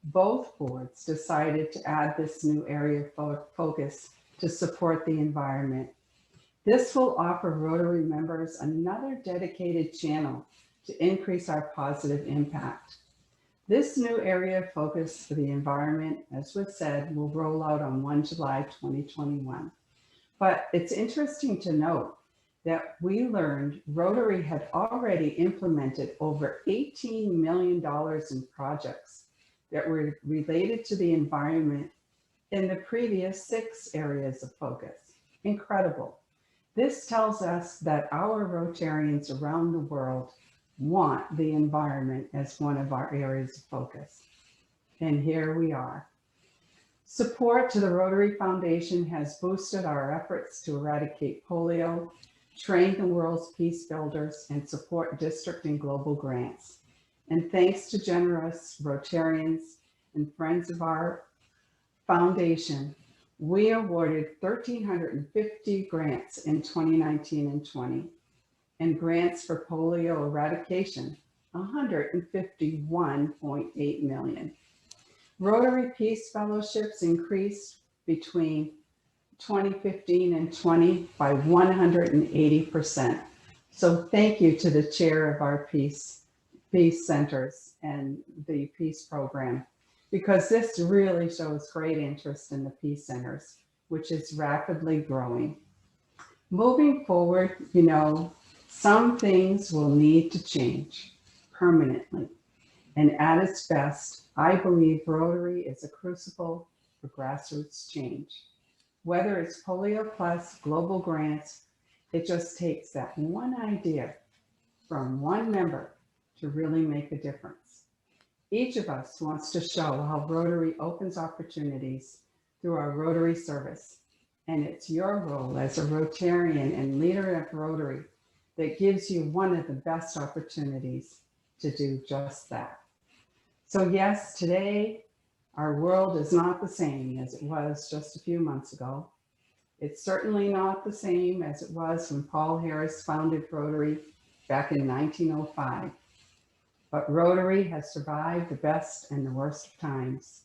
both boards decided to add this new area of focus to support the environment. This will offer Rotary members another dedicated channel to increase our positive impact. This new area of focus for the environment, as was said, will roll out on 1 July 2021. But it's interesting to note that we learned Rotary had already implemented over $18 million in projects that were related to the environment in the previous 6 areas of focus. Incredible. This tells us that our Rotarians around the world want the environment as one of our areas of focus. And here we are. Support to the Rotary Foundation has boosted our efforts to eradicate polio, train the world's peace builders, and support district and global grants. And thanks to generous Rotarians and friends of our foundation, we awarded 1,350 grants in 2019 and 20, and grants for polio eradication, 151.8 million. Rotary Peace Fellowships increased between 2015 and 20 by 180%. So thank you to the chair of our peace centers and the peace program, because this really shows great interest in the peace centers, which is rapidly growing. Moving forward, you know, some things will need to change permanently. And at its best, I believe Rotary is a crucible for grassroots change. Whether it's Polio Plus, global grants, it just takes that one idea from one member to really make a difference. Each of us wants to show how Rotary opens opportunities through our Rotary service. And it's your role as a Rotarian and leader of Rotary that gives you one of the best opportunities to do just that. So yes, today, our world is not the same as it was just a few months ago. It's certainly not the same as it was when Paul Harris founded Rotary back in 1905. But Rotary has survived the best and the worst of times.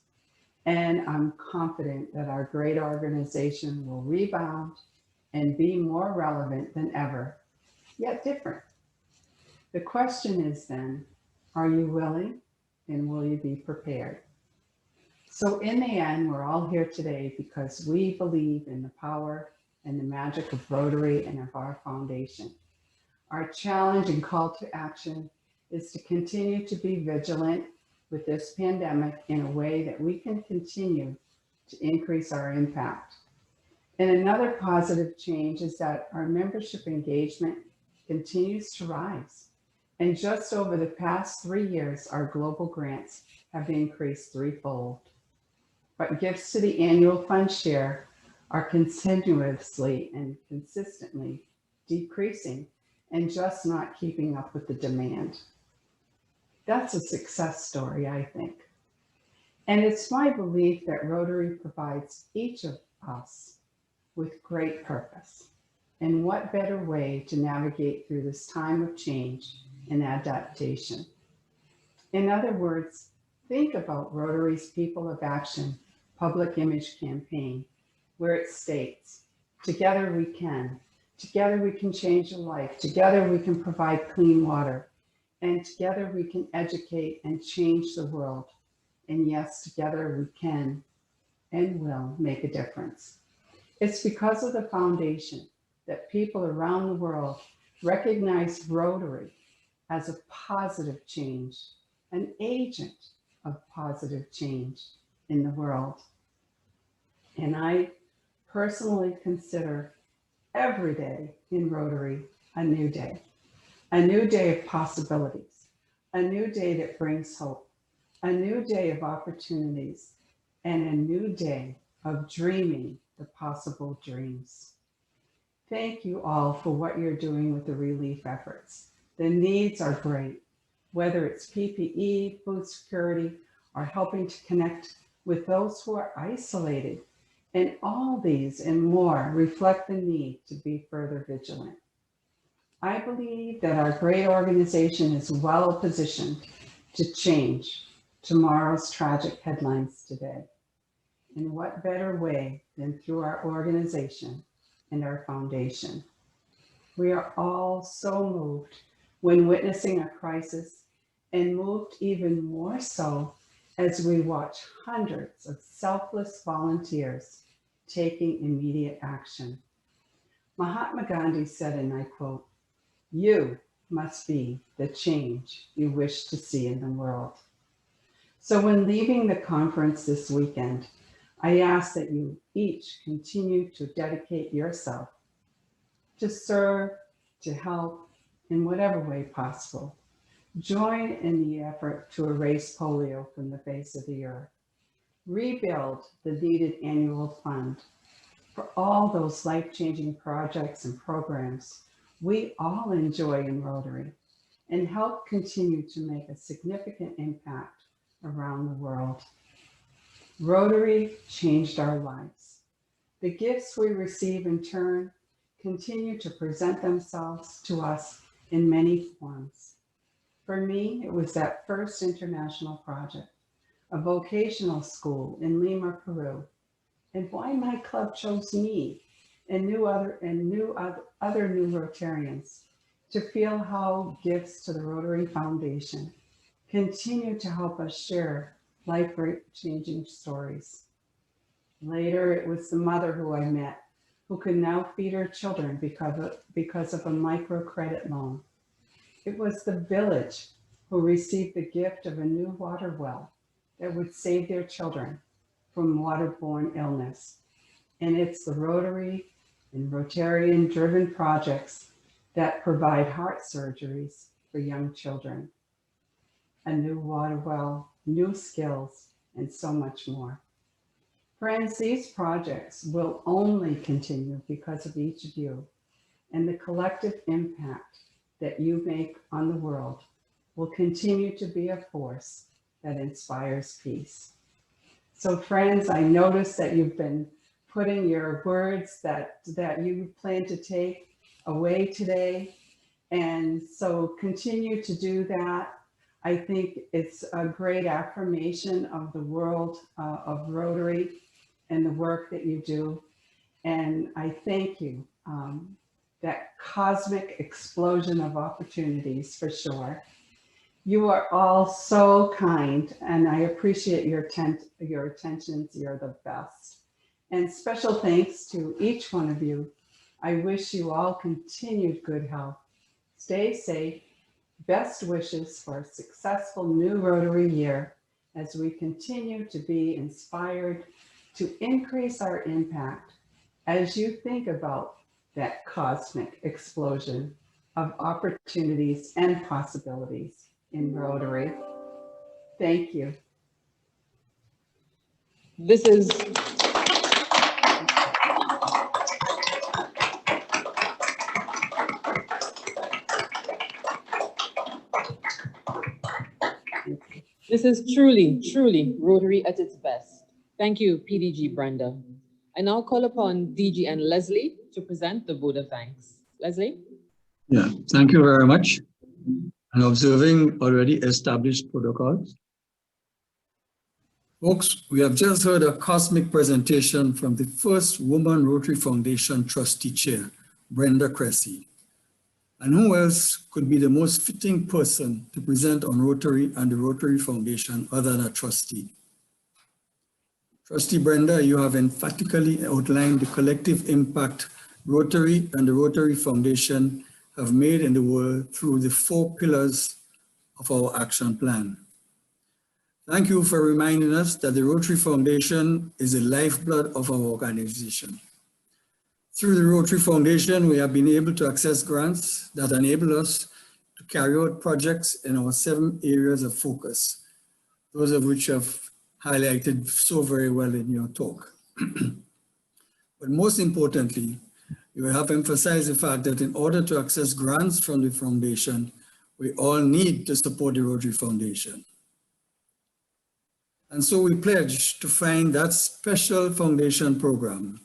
And I'm confident that our great organization will rebound and be more relevant than ever, yet different. The question is then, are you willing and will you be prepared? So in the end, we're all here today because we believe in the power and the magic of Rotary and of our foundation. Our challenge and call to action is to continue to be vigilant with this pandemic in a way that we can continue to increase our impact. And another positive change is that our membership engagement continues to rise. And just over the past 3 years, our global grants have increased 3-fold. But gifts to the annual fund share are continuously and consistently decreasing and just not keeping up with the demand. That's a success story, I think. And it's my belief that Rotary provides each of us with great purpose. And what better way to navigate through this time of change and adaptation? In other words, think about Rotary's People of Action public image campaign, where it states, together we can change a life, together we can provide clean water, and together we can educate and change the world. And yes, together we can and will make a difference. It's because of the foundation that people around the world recognize Rotary as a positive change, an agent of positive change in the world. And I personally consider every day in Rotary a new day of possibilities, a new day that brings hope, a new day of opportunities, and a new day of dreaming the possible dreams. Thank you all for what you're doing with the relief efforts. The needs are great, whether it's PPE, food security, or helping to connect with those who are isolated. And all these and more reflect the need to be further vigilant. I believe that our great organization is well positioned to change tomorrow's tragic headlines today. And what better way than through our organization and our foundation? We are all so moved when witnessing a crisis, and moved even more so as we watch hundreds of selfless volunteers taking immediate action. Mahatma Gandhi said, and I quote, "You must be the change you wish to see in the world." So when leaving the conference this weekend, I ask that you each continue to dedicate yourself to serve, to help in whatever way possible. Join in the effort to erase polio from the face of the earth. Rebuild the needed annual fund for all those life-changing projects and programs we all enjoy in Rotary, and help continue to make a significant impact around the world. Rotary changed our lives. The gifts we receive in turn continue to present themselves to us in many forms. For me, it was that first international project, a vocational school in Lima, Peru, and why my club chose me and other new Rotarians to feel how gifts to the Rotary Foundation continue to help us share life-changing stories. Later, it was the mother who I met who could now feed her children because of a microcredit loan. It was the village who received the gift of a new water well that would save their children from waterborne illness. And it's the Rotary and Rotarian-driven projects that provide heart surgeries for young children, a new water well, new skills, and so much more. Friends, these projects will only continue because of each of you, and the collective impact that you make on the world will continue to be a force that inspires peace. So friends, I notice that you've been putting your words that you plan to take away today. And so continue to do that. I think it's a great affirmation of the world of Rotary and the work that you do. And I thank you, that cosmic explosion of opportunities for sure. You are all so kind, and I appreciate your attentions. You're the best. And special thanks to each one of you. I wish you all continued good health. Stay safe. Best wishes for a successful new Rotary year as we continue to be inspired to increase our impact as you think about that cosmic explosion of opportunities and possibilities in Rotary. Thank you. This is truly Rotary at its best. Thank you, PDG Brenda. I now call upon DG and Leslie to present the vote of thanks. Leslie? Yeah, thank you very much. And observing already established protocols. Folks, we have just heard a cosmic presentation from the first woman Rotary Foundation trustee chair, Brenda Cressey. And who else could be the most fitting person to present on Rotary and the Rotary Foundation other than a trustee? Trustee Brenda, you have emphatically outlined the collective impact Rotary and the Rotary Foundation have made in the world through the 4 pillars of our action plan. Thank you for reminding us that the Rotary Foundation is the lifeblood of our organization. Through the Rotary Foundation, we have been able to access grants that enable us to carry out projects in our 7 areas of focus, those of which have highlighted so very well in your talk. But most importantly, you have emphasized the fact that in order to access grants from the foundation, we all need to support the Rotary Foundation. And so we pledge to find that special foundation program.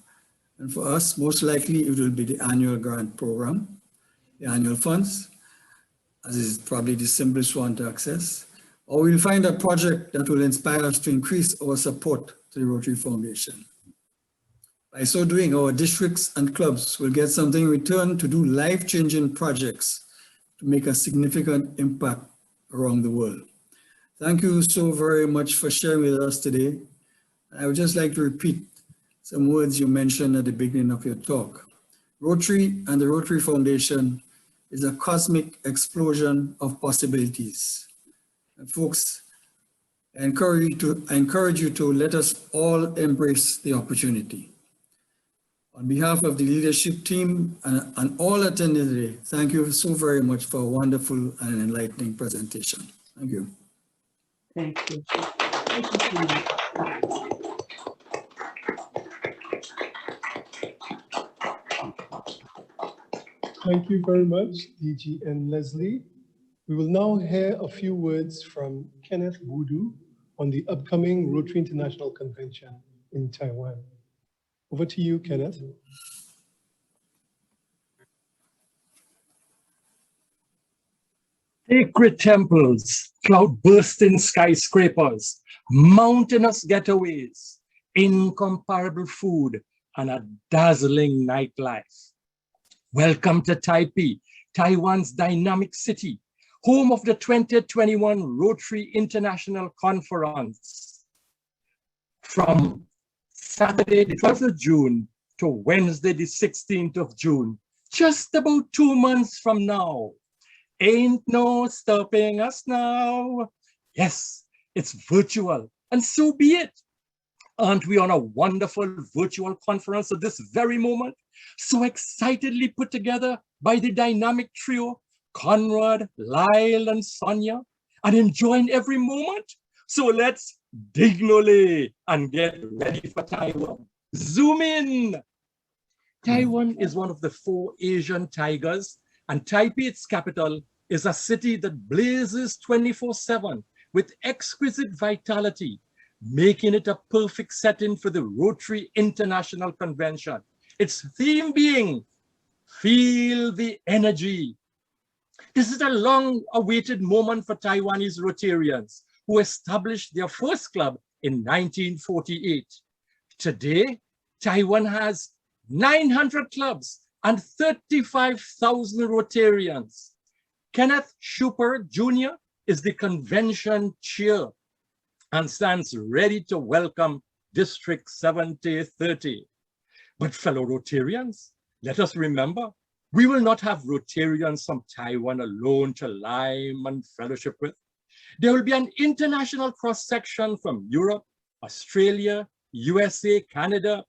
And for us, most likely it will be the annual grant program, the annual funds, as is probably the simplest one to access. or we'll find a project that will inspire us to increase our support to the Rotary Foundation. By so doing, our districts and clubs will get something in return to do life-changing projects to make a significant impact around the world. Thank you so very much for sharing with us today. I would just like to repeat some words you mentioned at the beginning of your talk. Rotary and the Rotary Foundation is a cosmic explosion of possibilities. And folks, I encourage you to let us all embrace the opportunity. On behalf of the leadership team and all attending today, thank you so very much for a wonderful and enlightening presentation. Thank you. Thank you. Thank you so much. Thank you very much, DG and Leslie. We will now hear a few words from Kenneth Boodhu on the upcoming Rotary International Convention in Taiwan. Over to you, Kenneth. Sacred temples, cloud-bursting skyscrapers, mountainous getaways, incomparable food, and a dazzling nightlife. Welcome to Taipei, Taiwan's dynamic city, home of the 2021 Rotary International Conference. From Saturday, the 12th of June to Wednesday, the 16th of June, just about 2 months from now. Ain't no stopping us now. Yes, it's virtual, and so be it. Aren't we on a wonderful virtual conference at this very moment? So excitedly put together by the dynamic trio, Conrad, Lisle, and Sonya, and enjoying every moment. So let's dignally and get ready for Taiwan. Zoom in. Taiwan is one of the 4 Asian tigers, and Taipei, its capital, is a city that blazes 24/7 with exquisite vitality, making it a perfect setting for the Rotary International Convention. Its theme being, feel the energy. This is a long-awaited moment for Taiwanese Rotarians who established their first club in 1948. Today, Taiwan has 900 clubs and 35,000 Rotarians. Kenneth Schulter Jr. is the convention chair and stands ready to welcome District 7030. But fellow Rotarians, let us remember, we will not have Rotarians from Taiwan alone to lime and fellowship with. There will be an international cross-section from Europe, Australia, USA, Canada,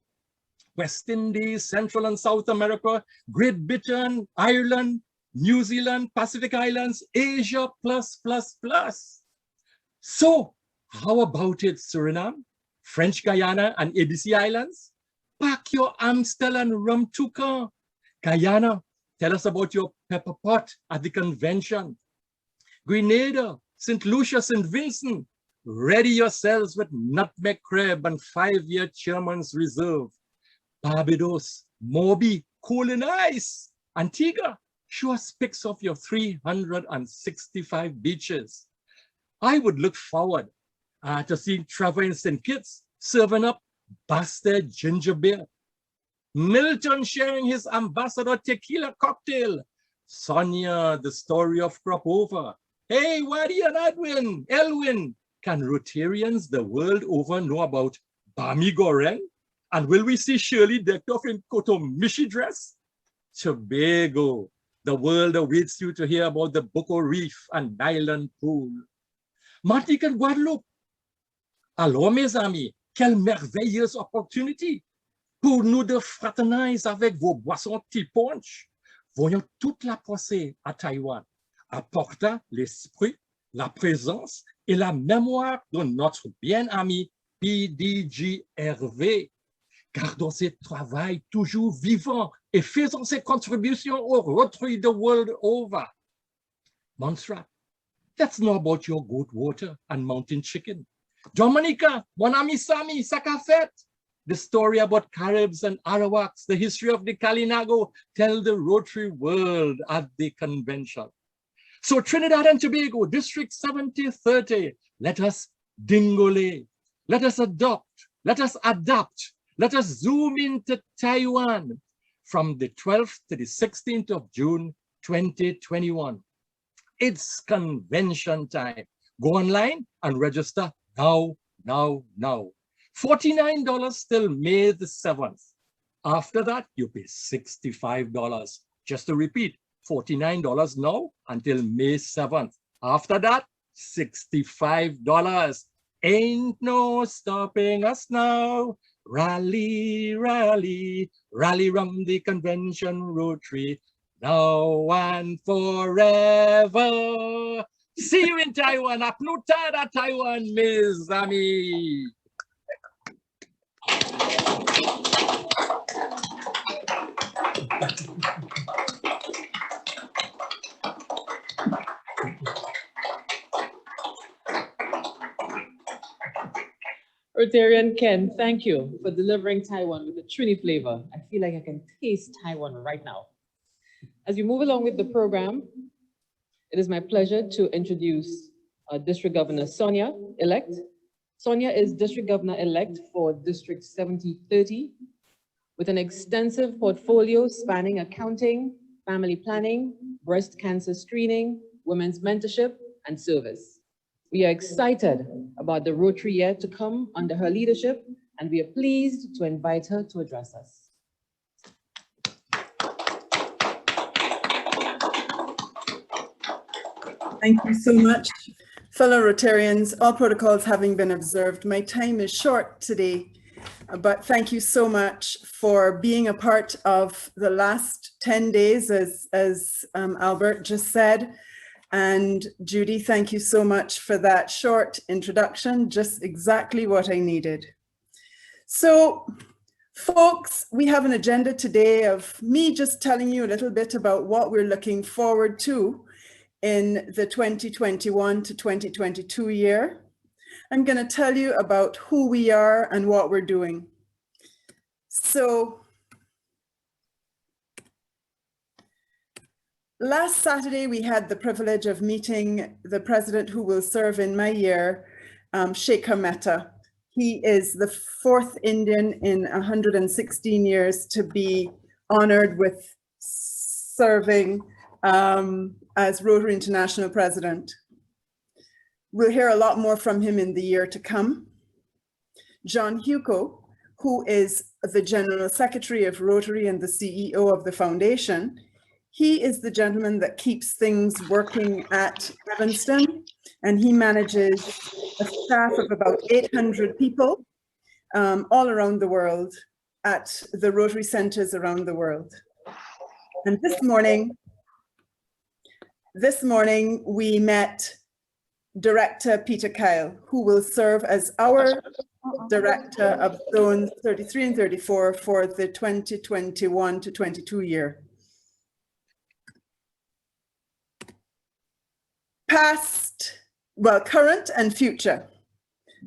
West Indies, Central and South America, Great Britain, Ireland, New Zealand, Pacific Islands, Asia, plus. So how about it, Suriname, French Guyana, and ABC Islands? Pack your Amstel and rum toucan. Guyana, tell us about your pepper pot at the convention. Grenada, St. Lucia, St. Vincent, ready yourselves with nutmeg crab and 5-year chairman's reserve. Barbados, Moby, cool and ice. Antigua, show us pics of your 365 beaches. I would look forward to seeing Trevor in St. Kitts serving up Bastard ginger beer. Milton sharing his ambassador tequila cocktail. Sonya, the story of crop over. Hey, Wadi and Elwin, can Rotarians the world over know about Bami Goreng? And will we see Shirley decked off in Kotomishi dress? Tobago, the world awaits you to hear about the Boko Reef and Nyland Pool. Martinique and Guadeloupe. Alors, mes amis, quelle merveilleuse opportunité pour nous de fraterniser avec vos boissons petit punch. Voyons toute la pensée à Taïwan, apportant l'esprit, la présence et la mémoire de notre bien-ami PDG Hervé. Gardons ce travail toujours vivant et faisons ses contributions au Rotary the world over. Montserrat, let's know about your goat water and mountain chicken. Dominica, mon ami Sami, Sakafet. The story about Caribs and Arawaks, the history of the Kalinago, tell the Rotary world at the convention. So Trinidad and Tobago, District 7030, let us dingole, let us adopt, let us adapt, let us zoom into Taiwan from the 12th to the 16th of June, 2021. It's convention time. Go online and register now, now, now. $49 till May the 7th. After that, you pay $65. Just to repeat, $49 now until May 7th. After that, $65. Ain't no stopping us now. Rally, rally, rally round the convention Rotary. Now and forever. See you in Taiwan. A plutada Taiwan, mes amis. Rotarian Ken, thank you for delivering Taiwan with a Trini flavor. I feel like I can taste Taiwan right now. As we move along with the program, it is my pleasure to introduce our District Governor Sonya-elect. Sonya is District Governor-elect for District 7030 with an extensive portfolio spanning accounting, family planning, breast cancer screening, women's mentorship, and service. We are excited about the Rotary year to come under her leadership, and we are pleased to invite her to address us. Thank you so much. Fellow Rotarians, all protocols having been observed, my time is short today, but thank you so much for being a part of the last 10 days, as Albert just said. And Judy, thank you so much for that short introduction, just exactly what I needed. So, folks, we have an agenda today of me just telling you a little bit about what we're looking forward to in the 2021 to 2022 year. I'm going to tell you about who we are and what we're doing. So, last Saturday, we had the privilege of meeting the president who will serve in my year, Shekhar Mehta. He is the 4th Indian in 116 years to be honored with serving as Rotary International President. We'll hear a lot more from him in the year to come. John Hugo, who is the General Secretary of Rotary and the CEO of the foundation, he is the gentleman that keeps things working at Evanston, and he manages a staff of about 800 people all around the world at the Rotary centers around the world. And this morning we met Director Peter Kyle, who will serve as our Director of Zones 33 and 34 for the 2021 to 22 year. Past, well, current and future.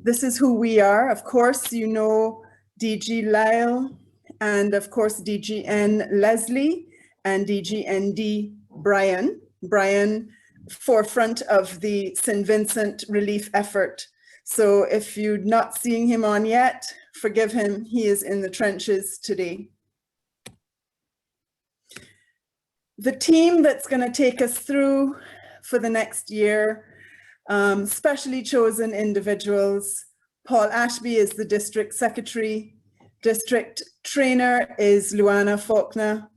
This is who we are. Of course, you know DG Lisle, and of course DGN Leslie, and DGND Brian. Brian, forefront of the St. Vincent relief effort. So if you're not seeing him on yet, forgive him, he is in the trenches today. The team that's going to take us through for the next year, specially chosen individuals. Paul Ashby is the district secretary. District trainer is Luana Faulkner.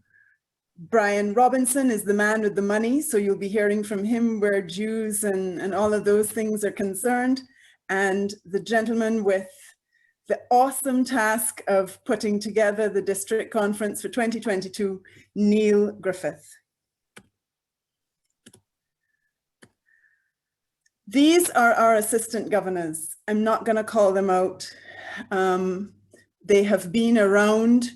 Brian Robinson is the man with the money, so you'll be hearing from him where dues and all of those things are concerned. And the gentleman with the awesome task of putting together the district conference for 2022, Neil Griffith. These are our assistant governors. I'm not going to call them out. They have been around,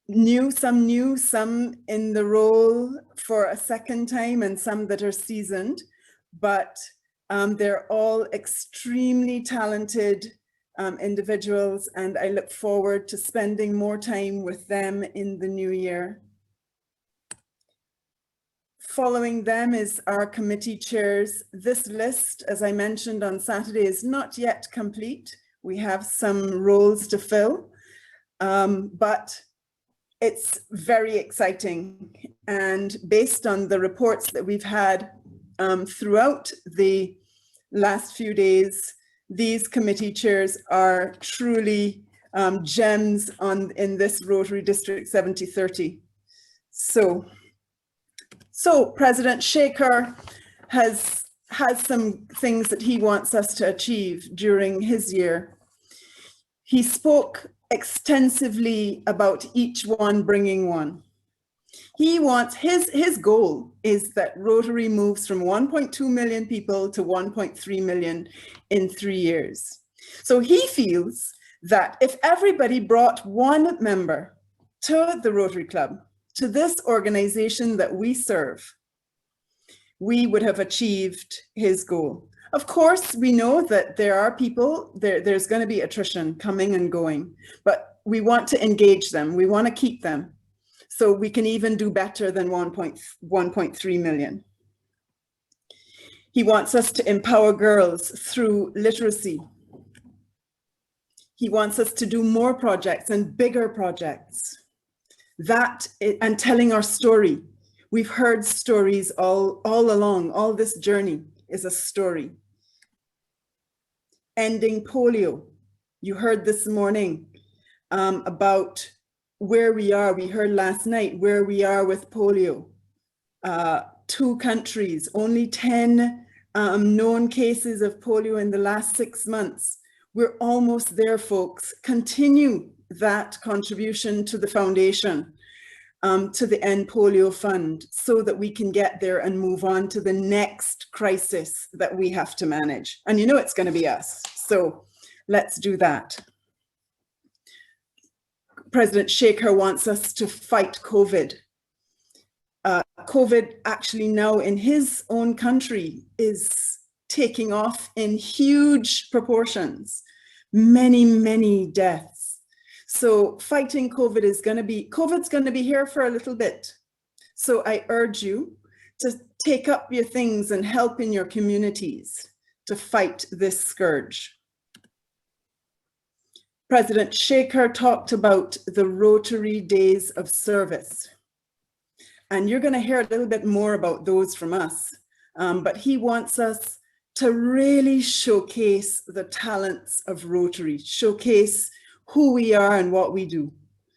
some in the role for a second time, and some that are seasoned, but they're all extremely talented individuals, and I look forward to spending more time with them in the new year. Following them is our committee chairs. This list, as I mentioned on Saturday, is not yet complete. We have some roles to fill, but it's very exciting. And based on the reports that we've had throughout the last few days, these committee chairs are truly gems in this Rotary District 7030. So President Shaker has some things that he wants us to achieve during his year. He spoke extensively about each one bringing one. He wants, his goal is that Rotary moves from 1.2 million people to 1.3 million in 3 years. So he feels that if everybody brought one member to the Rotary Club, to this organization that we serve, we would have achieved his goal. Of course, we know that there are people, there's going to be attrition coming and going, but we want to engage them. We want to keep them. So we can even do better than 1.3 million. He wants us to empower girls through literacy. He wants us to do more projects and bigger projects. That and telling our story. We've heard stories all along. All this journey is a story. Ending polio. You heard this morning about where we are. We heard last night where we are with polio. 2 countries, only 10 known cases of polio in the last 6 months. We're almost there, folks. Continue that contribution to the foundation, to the End Polio Fund, so that we can get there and move on to the next crisis that we have to manage. And you know it's going to be us. So let's do that. President Shaker wants us to fight COVID. COVID actually now in his own country is taking off in huge proportions, many deaths. So fighting COVID is going to be, COVID's going to be here for a little bit. So I urge you to take up your things and help in your communities to fight this scourge. President Shaker talked about the Rotary Days of Service. And you're going to hear a little bit more about those from us. But he wants us to really showcase the talents of Rotary, showcase who we are and what we do,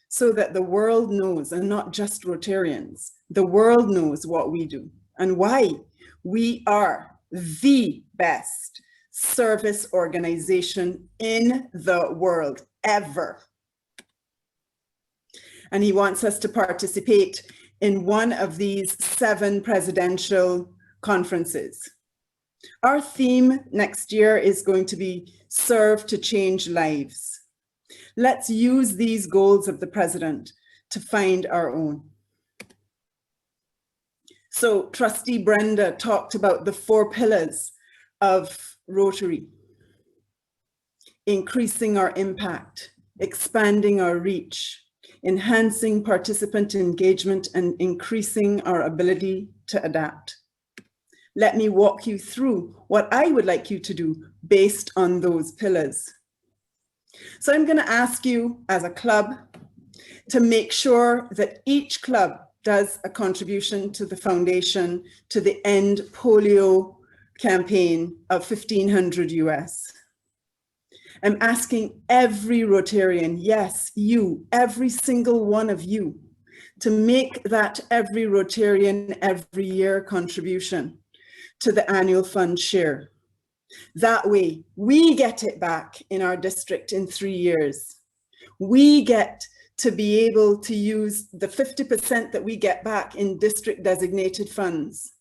so that the world knows, and not just Rotarians, the world knows what we do and why we are the best service organization in the world ever. And he wants us to participate in one of these 7 presidential conferences. Our theme next year is going to be Serve to Change Lives. Let's use these goals of the president to find our own. So Trustee Brenda talked about the 4 pillars of Rotary: increasing our impact, expanding our reach, enhancing participant engagement, and increasing our ability to adapt. Let me walk you through what I would like you to do based on those pillars. So I'm going to ask you as a club to make sure that each club does a contribution to the foundation, to the End Polio campaign of $1,500 US. I'm asking every Rotarian, yes, you, every single one of you, to make that every Rotarian every year contribution to the annual fund share. That way, we get it back in our district in 3 years. We get to be able to use the 50% that we get back in district designated funds,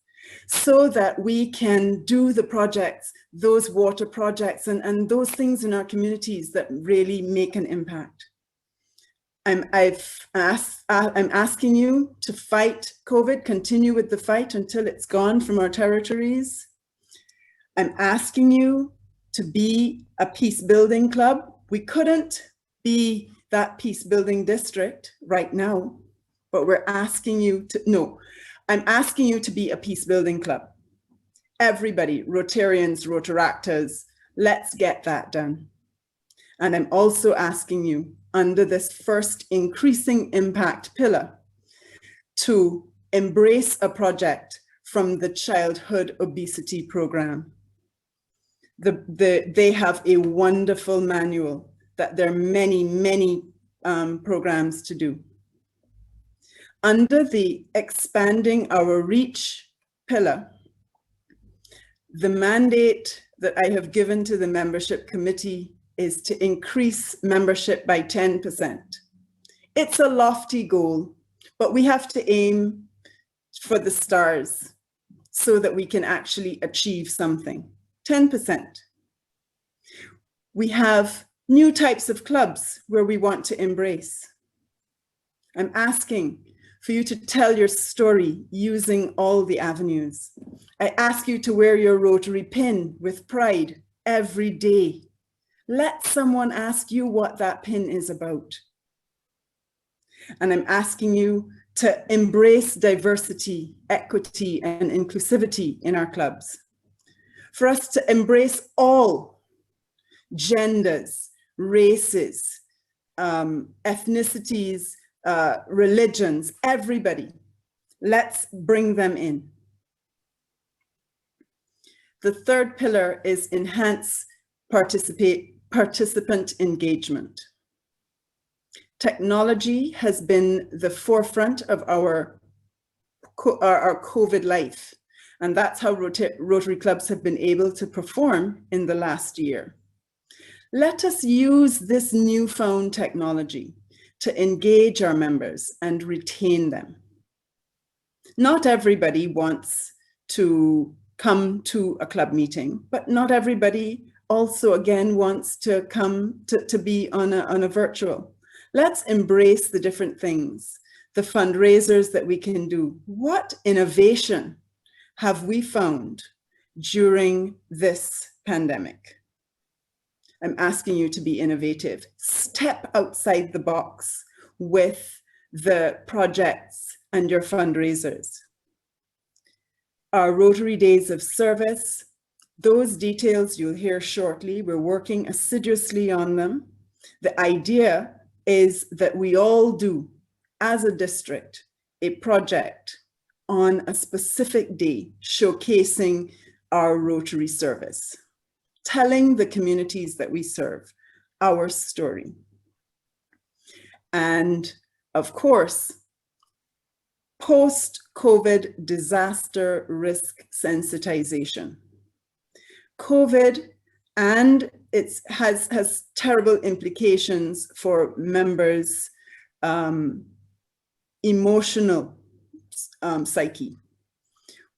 so that we can do the projects, those water projects, and those things in our communities that really make an impact. I'm asking you to fight COVID, continue with the fight until it's gone from our territories. I'm asking you to be a peace building club. We couldn't be that peace building district right now, but we're asking you to, no, I'm asking you to be a peace building club. Everybody, Rotarians, Rotaractors, let's get that done. And I'm also asking you, under this first increasing impact pillar, to embrace a project from the Childhood Obesity Program. They have a wonderful manual that there are many programs to do. Under the expanding our reach pillar, the mandate that I have given to the membership committee is to increase membership by 10%. It's a lofty goal, but we have to aim for the stars so that we can actually achieve something. 10%. We have new types of clubs where we want to embrace. I'm asking for you to tell your story using all the avenues. I ask you to wear your Rotary pin with pride every day. Let someone ask you what that pin is about. And I'm asking you to embrace diversity, equity, and inclusivity in our clubs. For us to embrace all genders, races, ethnicities, religions, everybody. Let's bring them in. The third pillar is enhance participant engagement. Technology has been the forefront of our COVID life, and that's how Rotary clubs have been able to perform in the last year. Let us use this newfound technology to engage our members and retain them. Not everybody wants to come to a club meeting, but not everybody also again wants to come to be on a virtual. Let's embrace the different things, the fundraisers that we can do. What innovation have we found during this pandemic? I'm asking you to be innovative. Step outside the box with the projects and your fundraisers. Our Rotary Days of Service, those details you'll hear shortly. We're working assiduously on them. The idea is that we all do, as a district, a project on a specific day showcasing our Rotary service, telling the communities that we serve our story. And of course, post-COVID disaster risk sensitization. COVID and it has terrible implications for members' emotional psyche.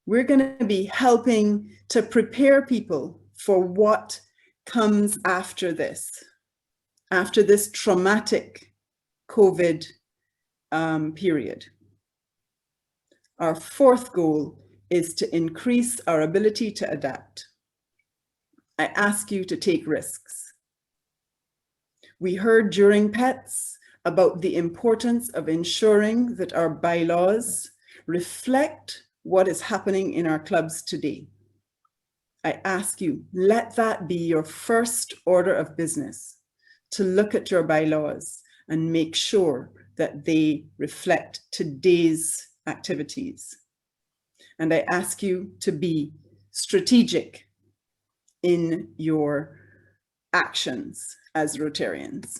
We're going to be helping to prepare people for what comes after this traumatic COVID period. Our fourth goal is to increase our ability to adapt. I ask you to take risks. We heard during PETS about the importance of ensuring that our bylaws reflect what is happening in our clubs today. I ask you, let that be your first order of business, to look at your bylaws and make sure that they reflect today's activities. And I ask you to be strategic in your actions as Rotarians.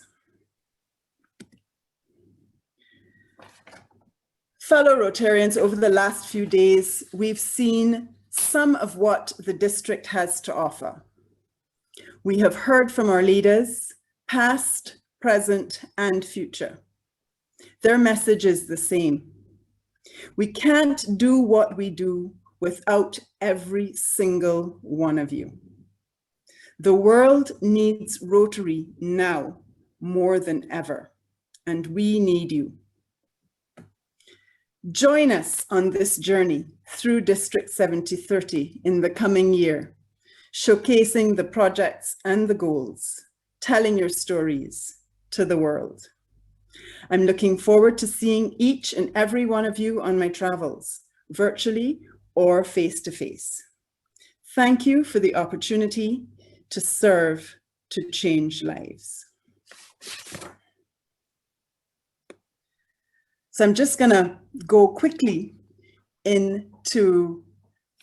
Fellow Rotarians, over the last few days, we've seen some of what the district has to offer. We have heard from our leaders, past, present, and future. Their message is the same. We can't do what we do without every single one of you. The world needs Rotary now more than ever, and we need you. Join us on this journey through District 7030 in the coming year, showcasing the projects and the goals, telling your stories to the world. I'm looking forward to seeing each and every one of you on my travels. virtually or face-to-face. Thank you for the opportunity to serve to change lives. So I'm just gonna go quickly into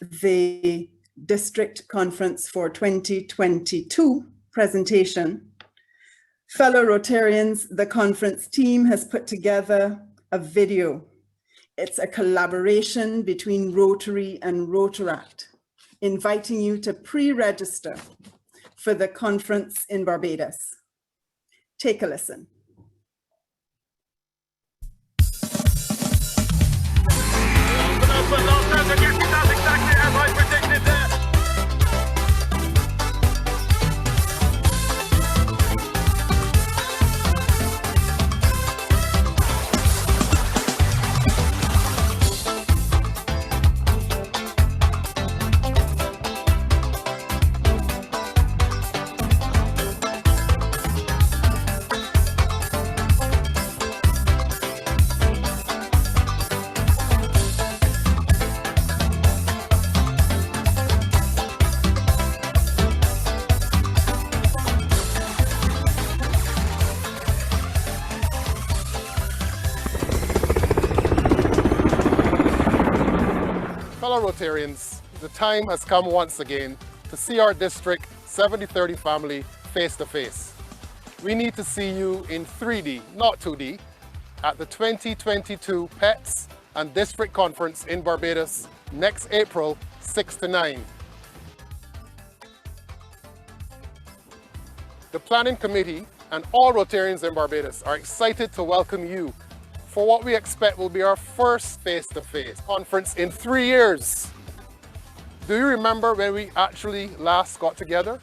the District Conference for 2022 presentation. Fellow Rotarians, the conference team has put together a video. It's a collaboration between Rotary and Rotaract, inviting you to pre-register for the conference in Barbados. Take a listen. Exactly as I predicted there. Fellow Rotarians, the time has come once again to see our District 7030 family face to face. We need to see you in 3D, not 2D, at the 2022 PETS and District Conference in Barbados next April 6 to 9. The Planning Committee and all Rotarians in Barbados are excited to welcome you for what we expect will be our first face-to-face conference in 3 years. Do you remember when we actually last got together?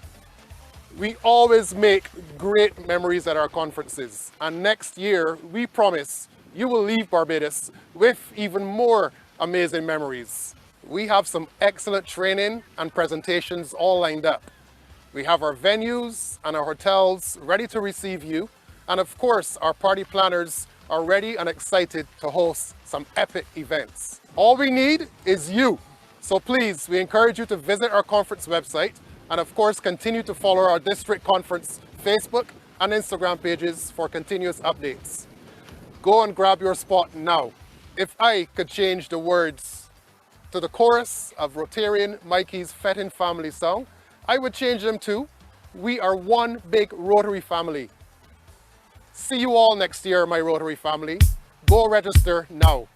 We always make great memories at our conferences, and next year we promise you will leave Barbados with even more amazing memories. We have some excellent training and presentations all lined up. We have our venues and our hotels ready to receive you, and of course our party planners are ready and excited to host some epic events. All we need is you. So please, we encourage you to visit our conference website and of course continue to follow our District Conference Facebook and Instagram pages for continuous updates. Go and grab your spot now. If I could change the words to the chorus of Rotarian Mikey's Fettin' Family song, I would change them to, "We are one big Rotary family." See you all next year, my Rotary family. Go register now.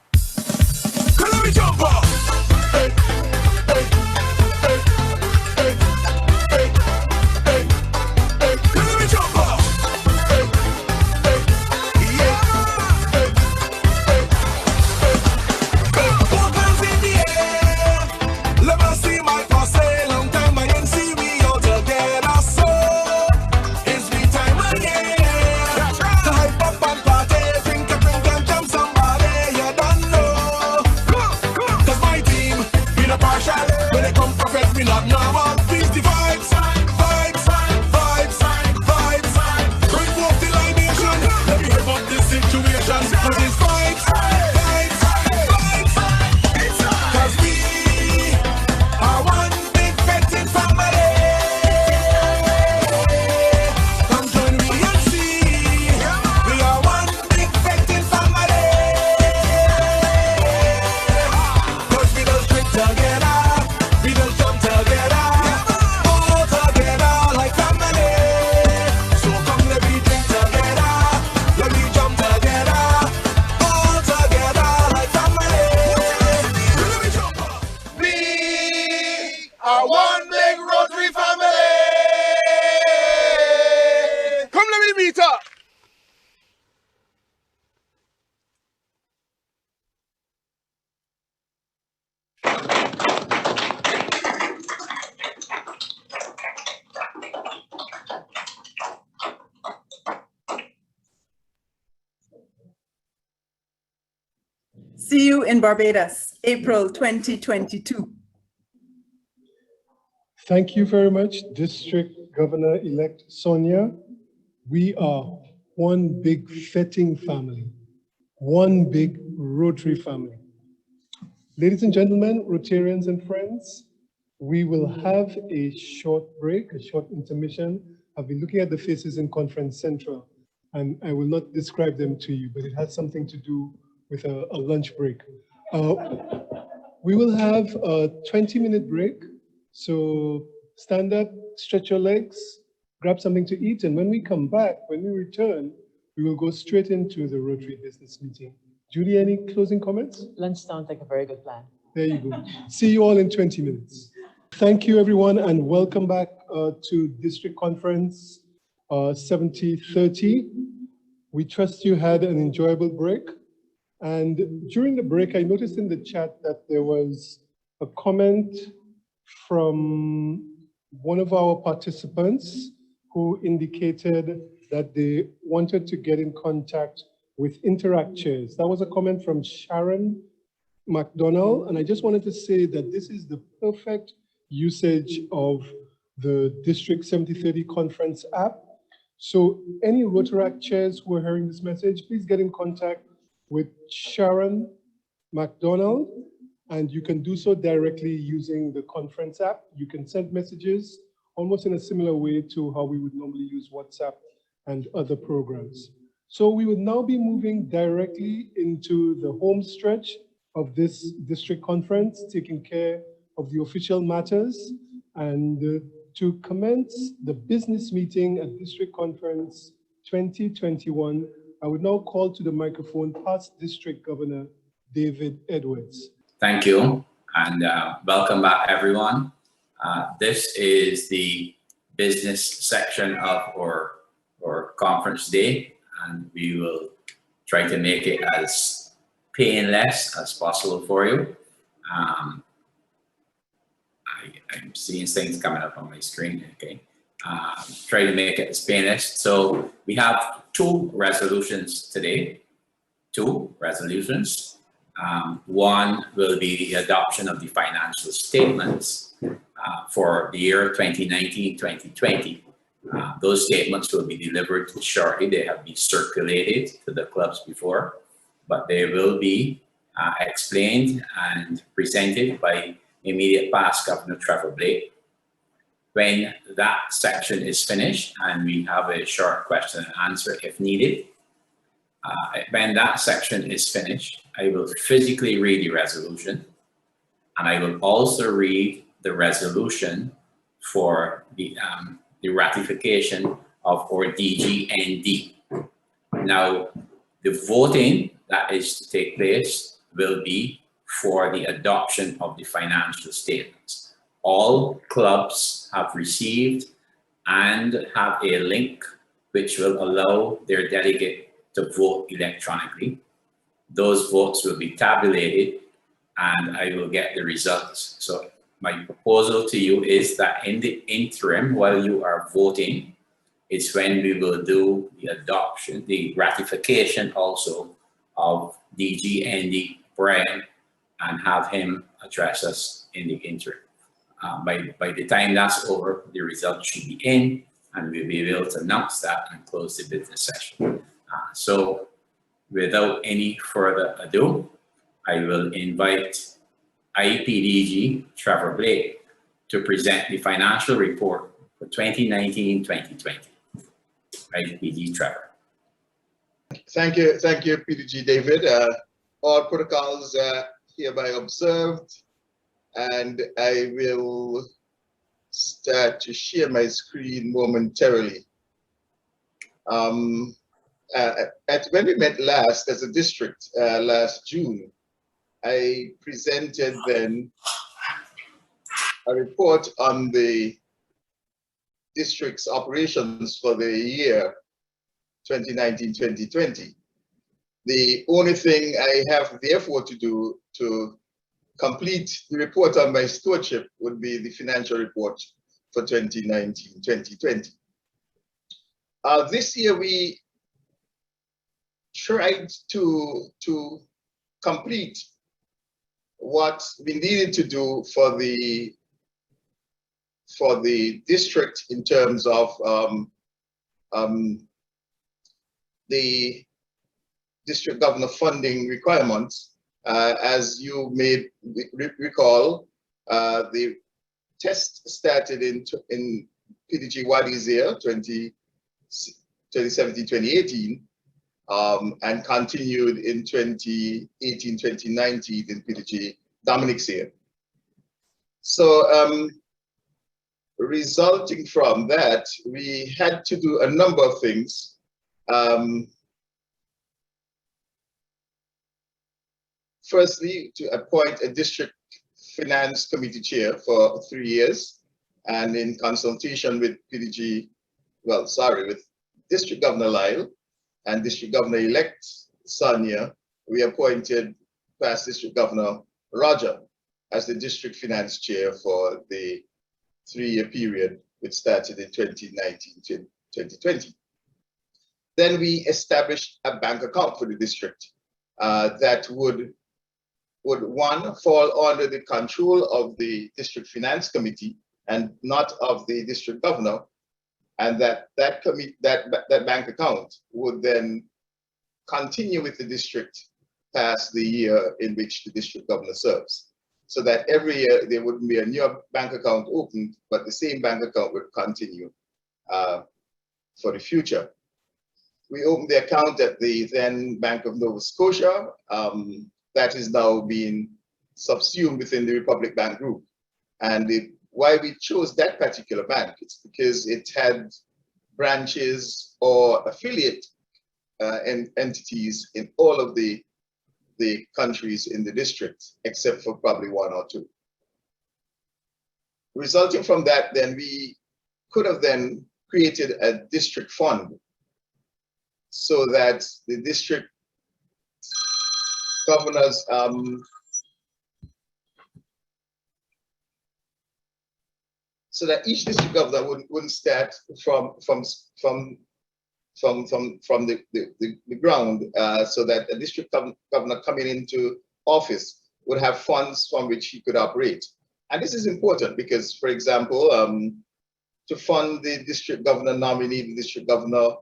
See you in Barbados, April 2022. Thank you very much, District Governor-elect Sonya. We are one big fetting family, one big Rotary family. Ladies and gentlemen, Rotarians and friends, we will have a short break, a short intermission. I've been looking at the faces in Conference Central, and I will not describe them to you, but it has something to do with a lunch break. We will have a 20-minute break. So stand up, stretch your legs, grab something to eat, and when we come back, when we return, we will go straight into the Rotary business meeting. Judy, any closing comments? Lunch sounds like a very good plan. There you go. See you all in 20 minutes. Thank you, everyone, and welcome back to District Conference 7030. We trust you had an enjoyable break. And during the break, I noticed in the chat that there was a comment from one of our participants who indicated that they wanted to get in contact with Interact Chairs. That was a comment from Sharon McDonald, and I just wanted to say that this is the perfect usage of the District 7030 Conference app. So any Rotaract chairs who are hearing this message, please get in contact with Sharon McDonald, and you can do so directly using the conference app. You can send messages almost in a similar way to how we would normally use WhatsApp and other programs. So we would now be moving directly into the home stretch of this district conference, taking care of the official matters, and to commence the business meeting at District Conference 2021, I would now call to the microphone past District Governor David Edwards. Thank you, and welcome back, everyone. This is the business section of our conference day, and we will try to make it as painless as possible for you. I'm seeing things coming up on my screen, okay. Try to make it as painless. So we have two resolutions today, one will be the adoption of the financial statements for the year 2019-2020. Those statements will be delivered shortly. They have been circulated to the clubs before, but they will be explained and presented by immediate past Governor Trevor Blake. When that section is finished, and we have a short question and answer if needed, when that section is finished, I will physically read the resolution, and I will also read the resolution for the ratification of our DGND. Now, the voting that is to take place will be for the adoption of the financial statements. All clubs have received and have a link which will allow their delegate to vote electronically. Those votes will be tabulated and I will get the results. So my proposal to you is that in the interim, while you are voting, it's when we will do the adoption, the ratification also of DGND Brian, and have him address us in the interim. By the time that's over, the results should be in, and we'll be able to announce that and close the business session. So without any further ado, I will invite IPDG Trevor Blake to present the financial report for 2019-2020. IPDG Trevor. Thank you, PDG David. All protocols hereby observed, and I will start to share my screen momentarily. When we met last as a district last June, I presented then a report on the district's operations for the year 2019-2020. The only thing I have therefore to do to complete the report on my stewardship would be the financial report for 2019-2020. This year we tried to complete what we needed to do for the district in terms of the district governor funding requirements As you may recall, the test started in PDG Wadi Zia 2017-2018 and continued in 2018-2019 in PDG Dominic Zia. So resulting from that, we had to do a number of things. Firstly, to appoint a district finance committee chair for 3 years, and in consultation with with District Governor Lisle and District Governor-elect Sonya, we appointed past District Governor Roger as the district finance chair for the 3-year period, which started in 2019-2020. Then we established a bank account for the district that would one fall under the control of the district finance committee and not of the district governor, and that bank account would then continue with the district past the year in which the district governor serves, so that every year there wouldn't be a new bank account opened, but the same bank account would continue for the future. We opened the account at the then Bank of Nova Scotia. That is now being subsumed within the Republic Bank Group. And why we chose that particular bank, it's because it had branches or affiliate entities in all of the countries in the district, except for probably 1 or 2. Resulting from that, then we could have then created a district fund so that the district governors so that each district governor wouldn't start from the ground, so that a district governor coming into office would have funds from which he could operate. And this is important because, for example, to fund the district governor nominee, the district governor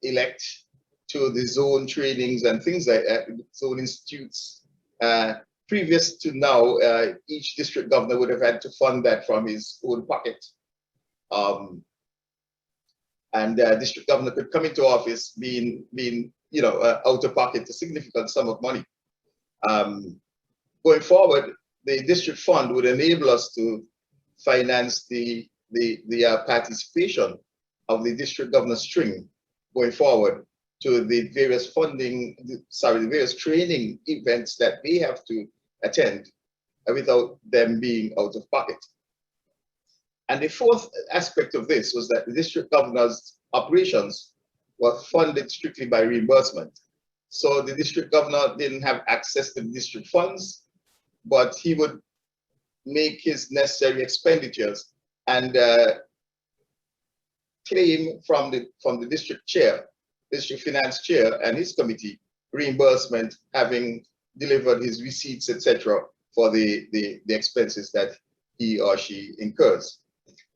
elect, to the zone trainings and things like that, zone institutes. Previous to now, each district governor would have had to fund that from his own pocket. And district governor could come into office being out of pocket a significant sum of money. Going forward, the district fund would enable us to finance the participation of the district governor string going forward to the various the various training events that they have to attend without them being out of pocket. And the fourth aspect of this was that the district governor's operations were funded strictly by reimbursement. So the district governor didn't have access to the district funds, but he would make his necessary expenditures and claim from the district chair, district finance chair and his committee, reimbursement, having delivered his receipts, etc., for the expenses that he or she incurs.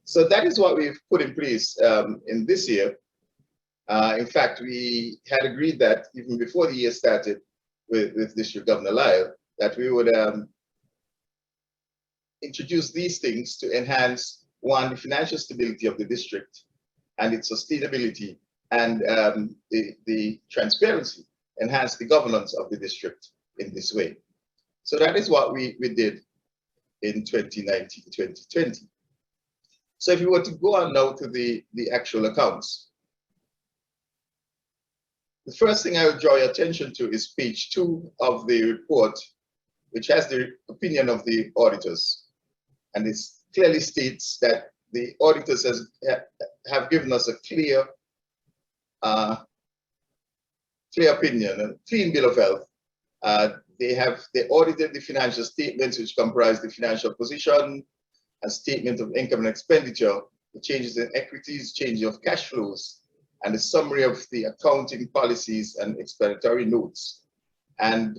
So that is what we've put in place in this year. In fact, we had agreed that even before the year started with District Governor Lisle, that we would introduce these things to enhance, one, the financial stability of the district and its sustainability, and the transparency, enhance the governance of the district in this way. So that is what we did in 2019-2020. So if you were to go on now to the actual accounts, the first thing I would draw your attention to is page 2 of the report, which has the opinion of the auditors. And it clearly states that the auditors have given us a clear opinion, a clean bill of health. They audited the financial statements, which comprise the financial position, a statement of income and expenditure, the changes in equities, change of cash flows, and a summary of the accounting policies and explanatory notes, and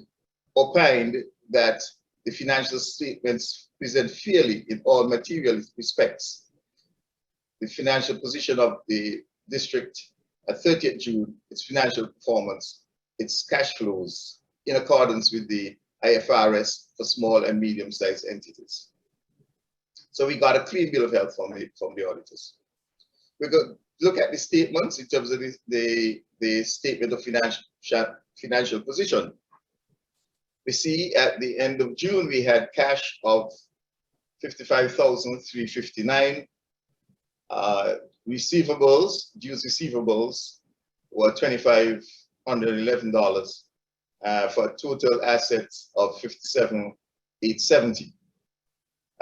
opined that the financial statements present fairly in all material respects. The financial position of the district at 30th June, its financial performance, its cash flows, in accordance with the IFRS for small and medium-sized entities. So we got a clean bill of health from the auditors. We're going to look at the statements in terms of the statement of financial position. We see at the end of June, we had cash of $55,359. Receivables, dues receivables were $2,511 for total assets of $57,870.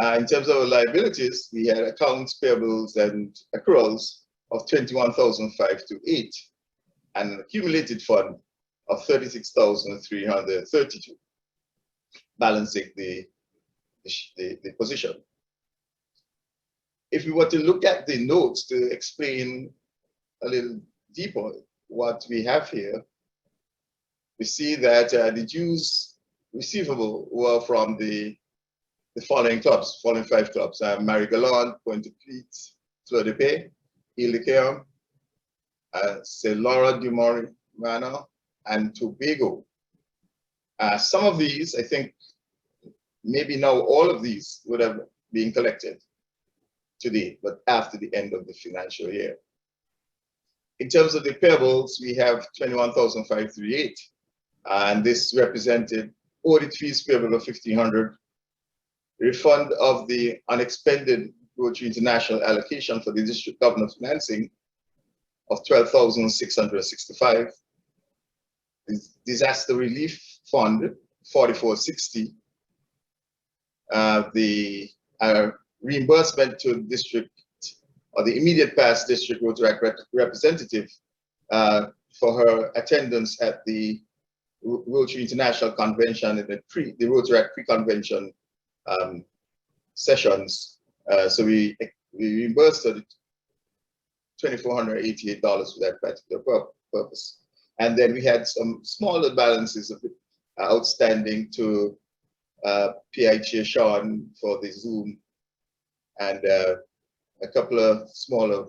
In terms of our liabilities, we had accounts payables and accruals of $21,528 and an accumulated fund of $36,332, balancing the position. If we were to look at the notes to explain a little deeper what we have here, we see that the dues receivable were from the following clubs, following 5 clubs: Marie-Galante, Pointe-à-Pitre, Fleur de Paix, Île-de-Cœur, St. Laurent du Marina, and Tobago. Some of these, I think, maybe now all of these would have been collected today, but after the end of the financial year. In terms of the payables, we have $21,538, and this represented audit fees payable of $1,500, refund of the unexpended Rotary International allocation for the district government financing of $12,665, disaster relief fund $4460, the reimbursement to district or the immediate past district Rotary representative for her attendance at the Rotary International Convention and the Rotary pre-convention sessions. So we reimbursed her $2,488 for that particular purpose. And then we had some smaller balances of outstanding to PI Chair Sean for the Zoom, and a couple of smaller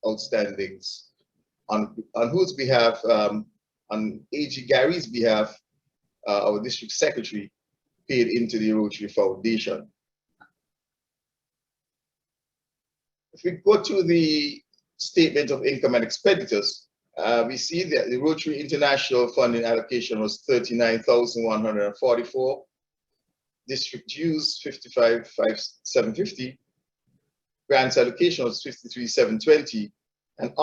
outstandings on whose behalf, on AG Gary's behalf, our district secretary paid into the Rotary Foundation. If we go to the statement of income and expenditures, we see that the Rotary International funding allocation was $39,144. District dues $55,750. Grants allocation was $53,720, and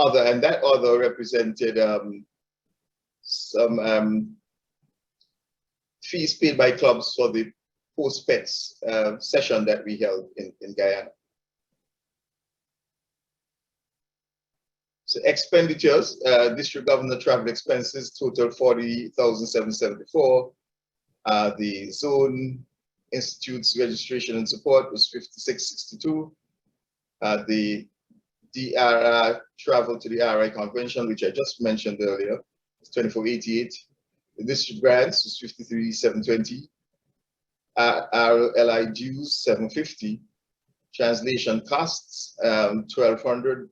that other represented some fees paid by clubs for the post-pets session that we held in Guyana. So expenditures, district governor travel expenses total $40,774. The zone institutes registration and support was $56.62. The DRI travel to the RI convention, which I just mentioned earlier, was $24.88. The district grants was $53,720. RLI dues $750. Translation costs $1,200.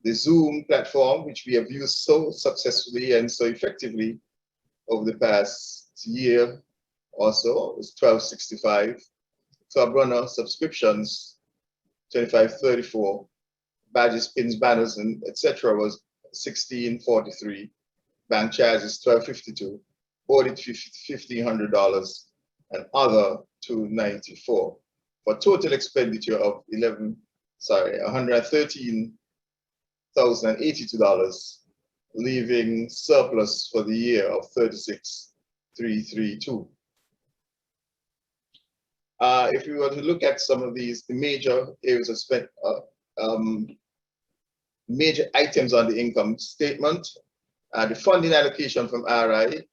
The Zoom platform, which we have used so successfully and so effectively over the past year or so, was $12.65. Club runner subscriptions $25.34. Badges, pins, banners, and etc. was $16.43. Bank charges $12.52. Audit $1,500, and other $294, for total expenditure of $113,082, leaving surplus for the year of $36,332. If we were to look at some of these, the major areas of spend, major items on the income statement, the funding allocation from RI.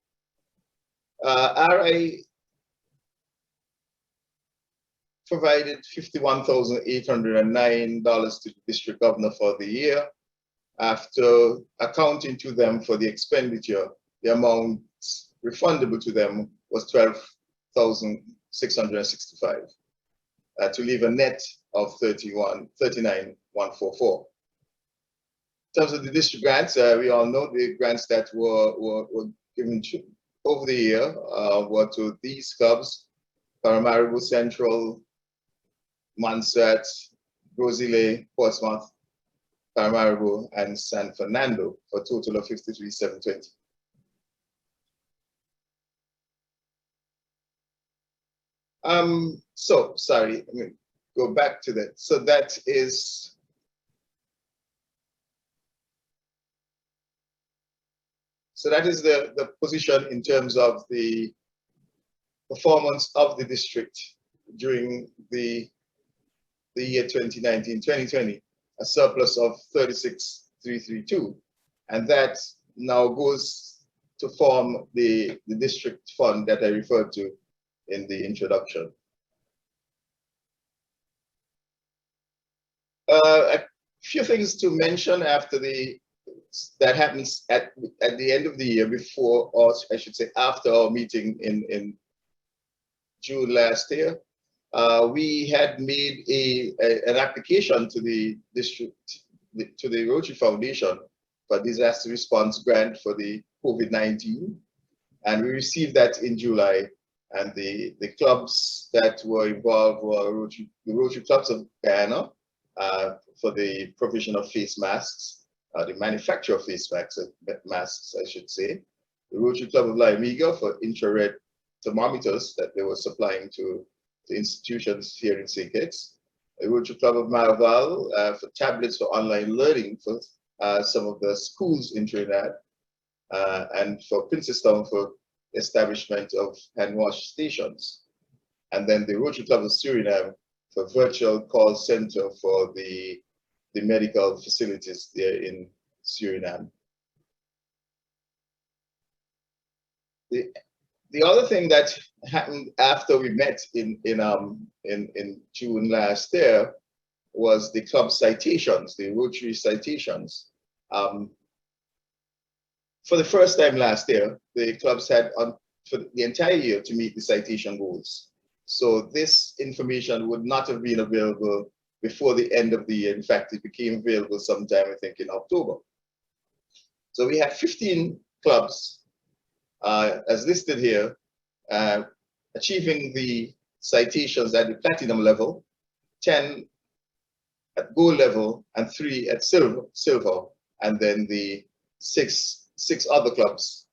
RI provided $51,809 to the district governor for the year. After accounting to them for the expenditure, the amount refundable to them was $12,665, to leave a net of $39,144. In terms of the district grants, we all know the grants that were given over the year were to these clubs: Paramaribo Central, Montserrat, Lisle, Portsmouth, Paramaribo, and San Fernando, for a total of 53,720. So sorry, let me go back to that. So that is the position in terms of the performance of the district during the year 2019-2020, a surplus of 36,332, and that now goes to form the district fund that I referred to in the introduction. A few things to mention after that happens at the end of the year, before, or I should say after our meeting in June last year. We had made an application to the district, to the Rotary Foundation for disaster response grant for the COVID-19, and we received that in July. And the clubs that were involved were the Rotary Clubs of Guyana for the provision of face masks, the manufacture of face masks, I should say. The Rotary Club of Lisle for infrared thermometers that they were supplying to the institutions here in St. Kitts. The Rotary Club of Maraval for tablets for online learning for some of the schools in Trinidad, and for Princestown for establishment of hand wash stations. And then the Rotary Club of Suriname for virtual call center for the medical facilities there in Suriname. The other thing that happened after we met in June last year was the club citations, the Rotary citations. For the first time last year, the clubs had for the entire year to meet the citation goals. So this information would not have been available before the end of the year. In fact, it became available sometime, I think, in October. So we had 15 clubs, as listed here, achieving the citations at the platinum level, 10 at gold level, and 3 at silver, and then the six other clubs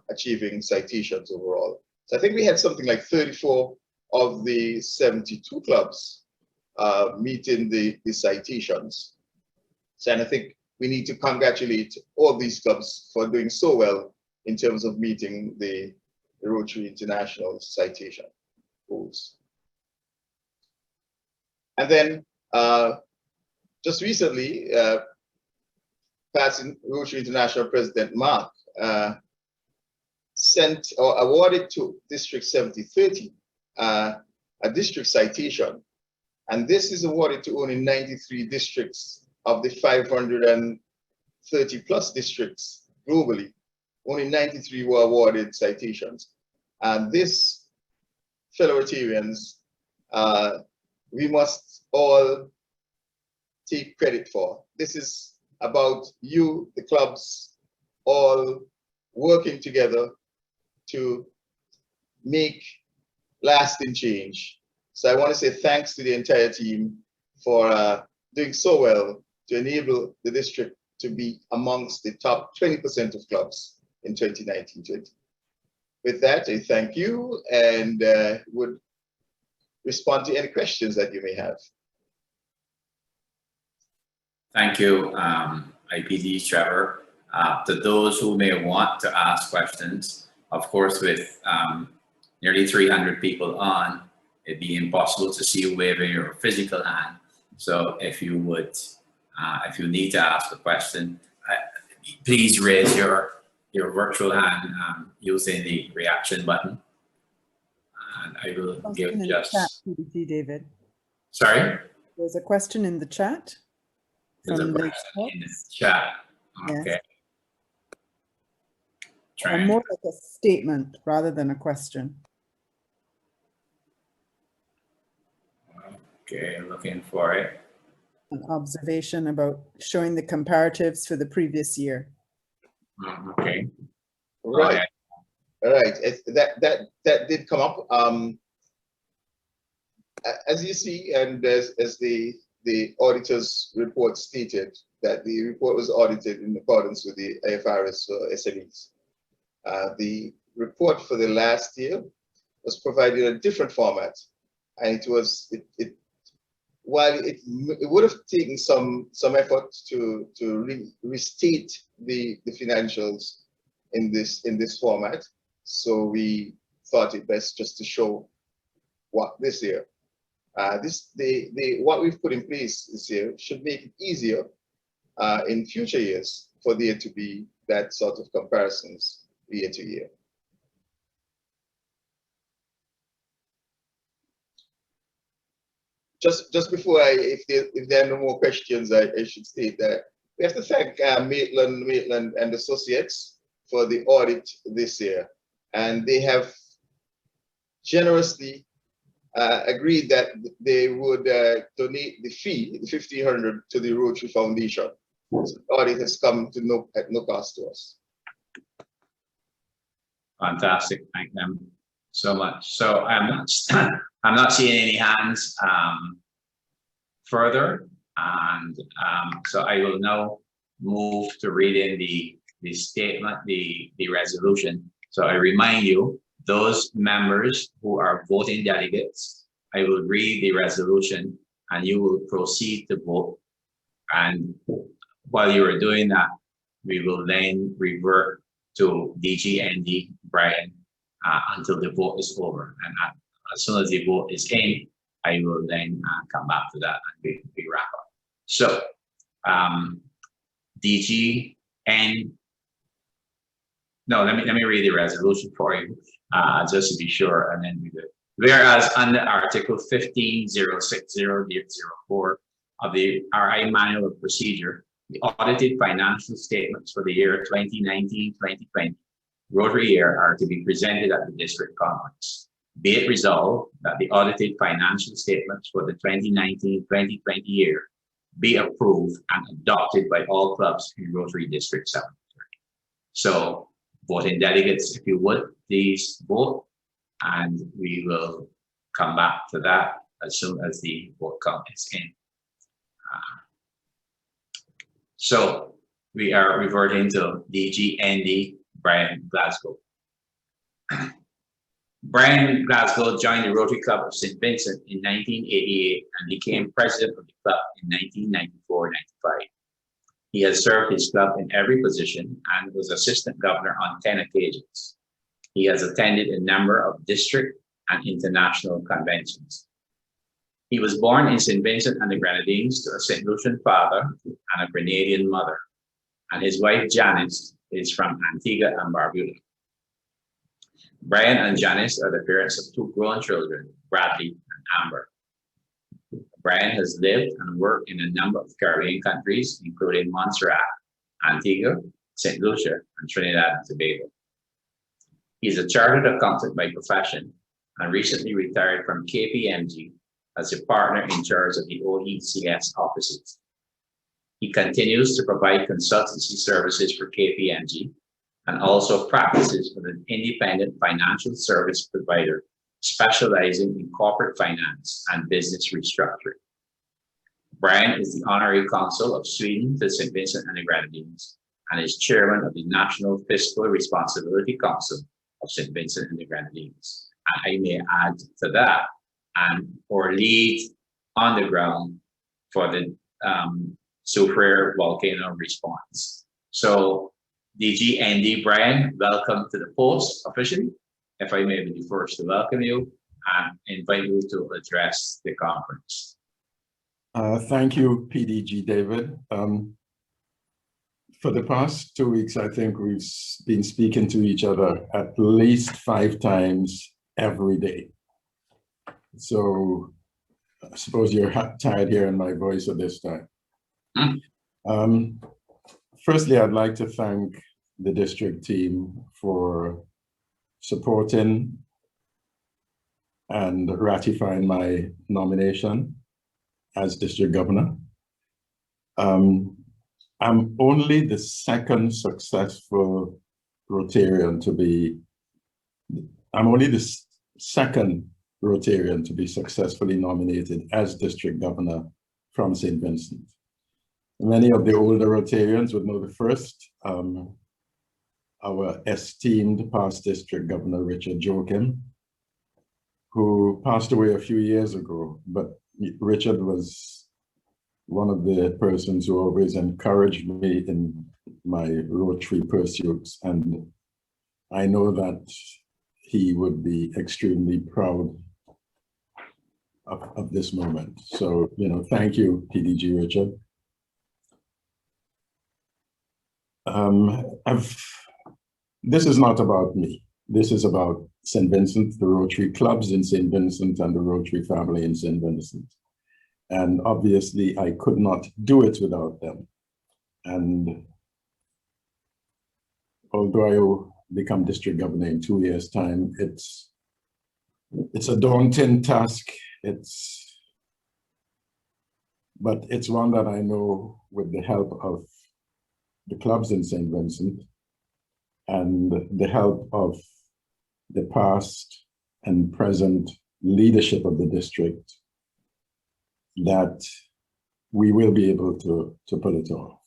achieving citations overall. So I think we had something like 34 of the 72 clubs meeting the citations. So, and I think we need to congratulate all these clubs for doing so well in terms of meeting the Rotary International citation goals. And then just recently, passing Rotary International President Mark sent or awarded to District 7030 a district citation. And this is awarded to only 93 districts of the 530 plus districts globally. Only 93 were awarded citations. And this, fellow Rotarians, we must all take credit for. This is about you, the clubs, all working together to make lasting change. So I want to say thanks to the entire team for doing so well to enable the district to be amongst the top 20% of clubs in 2019-20. With that, I thank you and would respond to any questions that you may have. Thank you, IPD Trevor. To those who may want to ask questions, of course, with nearly 300 people on, it'd be impossible to see you waving your physical hand. So if you would, if you need to ask a question, please raise your virtual hand using the reaction button. And I will give just... PDT, David. Sorry? There's a question in the chat. There's a question in the chat. Okay. Yes. More like a statement rather than a question. Okay, looking for it. An observation about showing the comparatives for the previous year. Okay. Right. All right, that did come up. As you see, and as the auditor's report stated, that the report was audited in accordance with the IFRS for SMEs. The report for the last year was provided in a different format, and while it would have taken some effort to restate the financials in this format, so we thought it best just to show what this year. What we've put in place this year should make it easier in future years for there to be that sort of comparisons year to year. Just before if there are no more questions, I should state that we have to thank Maitland and Associates for the audit this year, and they have generously agreed that they would donate the fee, the $1,500, to the Rotary Foundation. So the audit has come to at no cost to us. Fantastic, thank them so much. So I'm not seeing any hands further, and so I will now move to reading the statement, the resolution. So I remind you, those members who are voting delegates, I will read the resolution and you will proceed to vote. And while you are doing that, we will then revert to DGND Brian until the vote is over. And as soon as the vote is in, I will then come back to that and we wrap up. So no, let me read the resolution for you, just to be sure, and then we do. Whereas under Article 15.060.04 of the RI Manual of Procedure, the audited financial statements for the year 2019-2020 Rotary year are to be presented at the district conference. Be it resolved that the audited financial statements for the 2019-2020 year be approved and adopted by all clubs in Rotary District 7. So, voting delegates, if you would, please vote, and we will come back to that as soon as the vote count is in. So we are reverting to DGND Brian Glasgow. Brian Glasgow joined the Rotary Club of St. Vincent in 1988 and became president of the club in 1994-95. He has served his club in every position and was assistant governor on 10 occasions. He has attended a number of district and international conventions. He was born in St. Vincent and the Grenadines to a St. Lucian father and a Grenadian mother, and his wife Janice is from Antigua and Barbuda. Brian and Janice are the parents of 2 grown children, Bradley and Amber. Brian has lived and worked in a number of Caribbean countries, including Montserrat, Antigua, St. Lucia, and Trinidad and Tobago. He is a chartered accountant by profession and recently retired from KPMG as a partner in charge of the OECS offices. He continues to provide consultancy services for KPMG and also practices with an independent financial service provider specializing in corporate finance and business restructuring. Brian is the Honorary Consul of Sweden to St. Vincent and the Grenadines and is chairman of the National Fiscal Responsibility Council of St. Vincent and the Grenadines. And I may add to that, or lead on the ground for the Soufriere volcano response. So DG Andy Brian, welcome to the post officially. If I may be the first to welcome you and invite you to address the conference. Thank you, PDG David. For the past 2 weeks, I think we've been speaking to each other at least 5 times every day. So I suppose you're tired hearing my voice at this time. Firstly, I'd like to thank the district team for supporting and ratifying my nomination as district governor. I'm only the second successful Rotarian to be I'm only the second Rotarian to be successfully nominated as district governor from St. Vincent. Many of the older Rotarians would know the first, our esteemed past district governor, Richard Joachim, who passed away a few years ago, but Richard was one of the persons who always encouraged me in my Rotary pursuits, and I know that he would be extremely proud of this moment. So, thank you, PDG Richard. This is not about me. This is about St. Vincent, the Rotary clubs in St. Vincent, and the Rotary family in St. Vincent. And obviously, I could not do it without them. And although I will become district governor in 2 years' time, it's a daunting task. But it's one that I know, with the help of the clubs in St. Vincent and the help of the past and present leadership of the district, that we will be able to pull it off.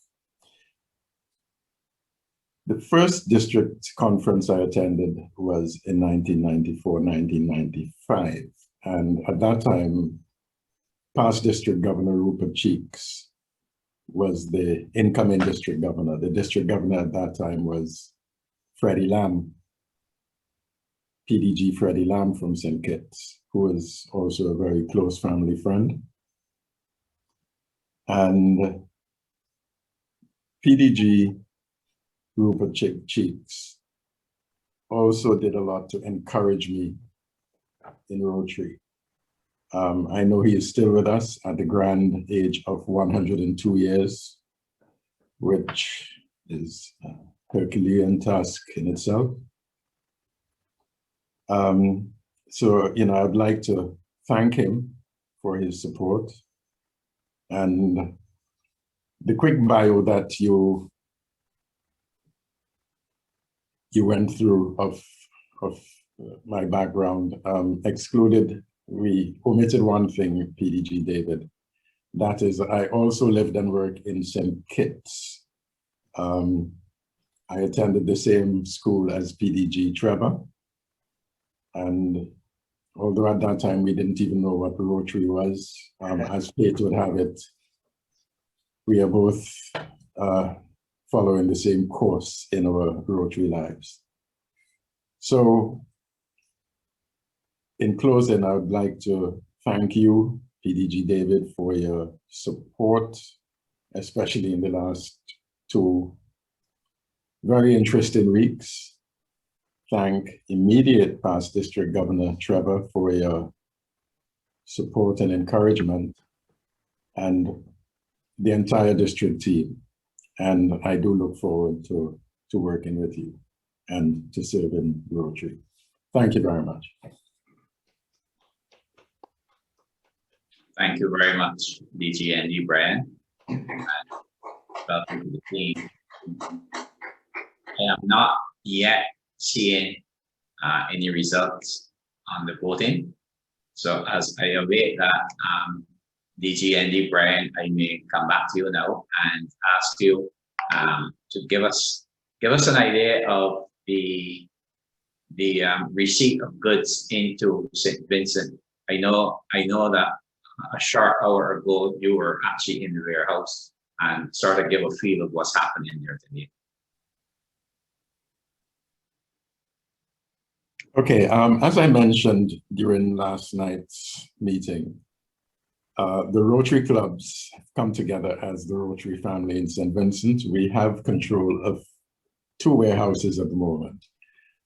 The first district conference I attended was in 1994, 1995. And at that time, past district governor Rupert Cheeks was the incoming district governor. The district governor at that time was Freddie Lamb, PDG Freddie Lamb from St. Kitts, who was also a very close family friend. And PDG Rupert Cheeks also did a lot to encourage me in Rotary. I know he is still with us at the grand age of 102 years, which is a Herculean task in itself. So, I'd like to thank him for his support. And the quick bio that you went through of my background we omitted one thing, PDG David. That is, I also lived and worked in St. Kitts. I attended the same school as PDG Trevor. And although at that time we didn't even know what Rotary was, as fate would have it, we are both following the same course in our Rotary lives. So, in closing, I would like to thank you, PDG David, for your support, especially in the last 2 very interesting weeks. Thank immediate past District Governor Trevor for your support and encouragement, and the entire district team. And I do look forward to working with you and to serving Rotary. Thank you very much. Thank you very much, DG Andy Brian. Welcome to the team. I am not yet seeing any results on the voting. So as I await that, DG Andy Brian, I may come back to you now and ask you to give us an idea of the receipt of goods into St. Vincent. I know that a short hour ago you were actually in the warehouse, and sort of give a feel of what's happening there today. Okay, as I mentioned during last night's meeting, the Rotary clubs have come together as the Rotary family in St. Vincent. We have control of 2 warehouses at the moment.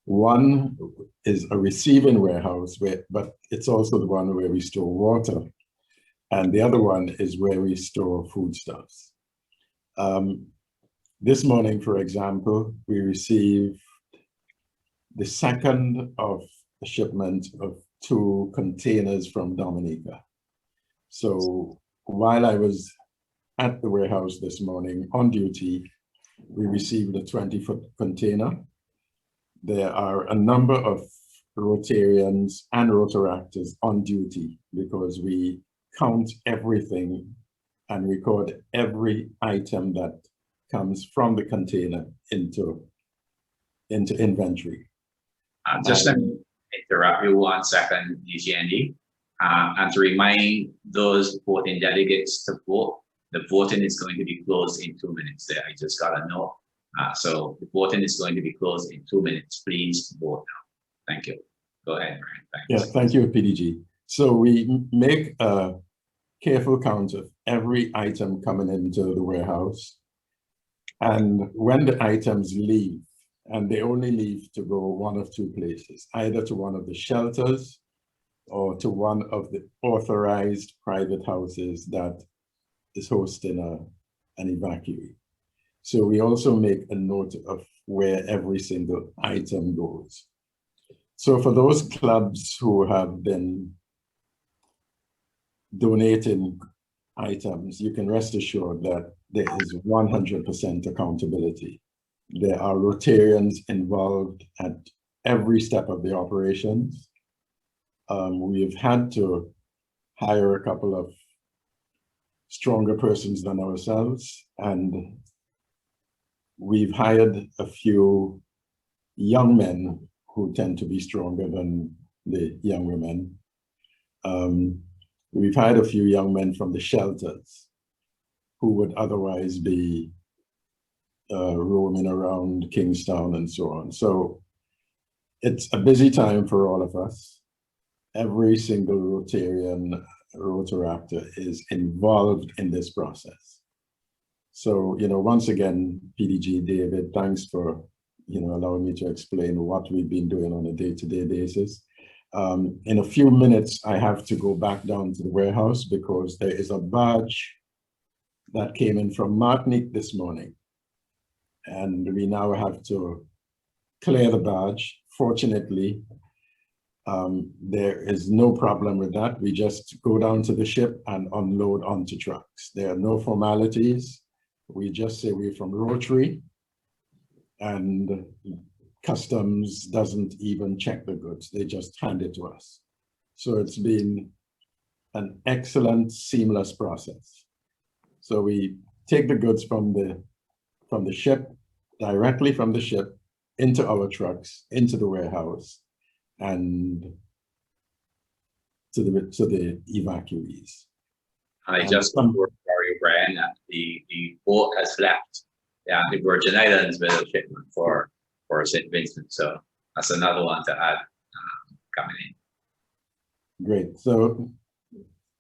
One is a receiving warehouse, but it's also the one where we store water. And the other one is where we store foodstuffs. This morning, for example, we received the second of a shipment of 2 containers from Dominica. So while I was at the warehouse this morning on duty, we received a 20-foot container. There are a number of Rotarians and Rotaractors on duty because we count everything and record every item that comes from the container into inventory. Just let me interrupt you 1 second, DGND, and to remind those voting delegates to vote. The voting is going to be closed in 2 minutes there. I just got a note. So the voting is going to be closed in 2 minutes. Please vote now. Thank you. Go ahead, Brian. Yeah, thank you, PDG. So we make a careful count of every item coming into the warehouse. And when the items leave, and they only leave to go one of two places, either to one of the shelters or to one of the authorized private houses that is hosting an evacuee. So we also make a note of where every single item goes. So for those clubs who have been donating items, you can rest assured that there is 100% accountability. There are Rotarians involved at every step of the operations. We've had to hire a couple of stronger persons than ourselves, and we've hired a few young men who tend to be stronger than the young women. We've hired a few young men from the shelters who would otherwise be roaming around Kingstown and so on. So it's a busy time for all of us. Every single Rotarian, Rotaractor is involved in this process. So, once again, PDG, David, thanks for, allowing me to explain what we've been doing on a day-to-day basis. In a few minutes, I have to go back down to the warehouse because there is a badge that came in from Martinique this morning. And we now have to clear the badge. Fortunately, there is no problem with that. We just go down to the ship and unload onto trucks. There are no formalities. We just say we're from Rotary, and customs doesn't even check the goods. They just hand it to us. So it's been an excellent, seamless process. So we take the goods from the ship, directly from the ship, into our trucks, into the warehouse, and to the evacuees. I just report for you, Brian, that the boat has left the Virgin Islands with a shipment for St. Vincent. So that's another one to add coming in. Great. So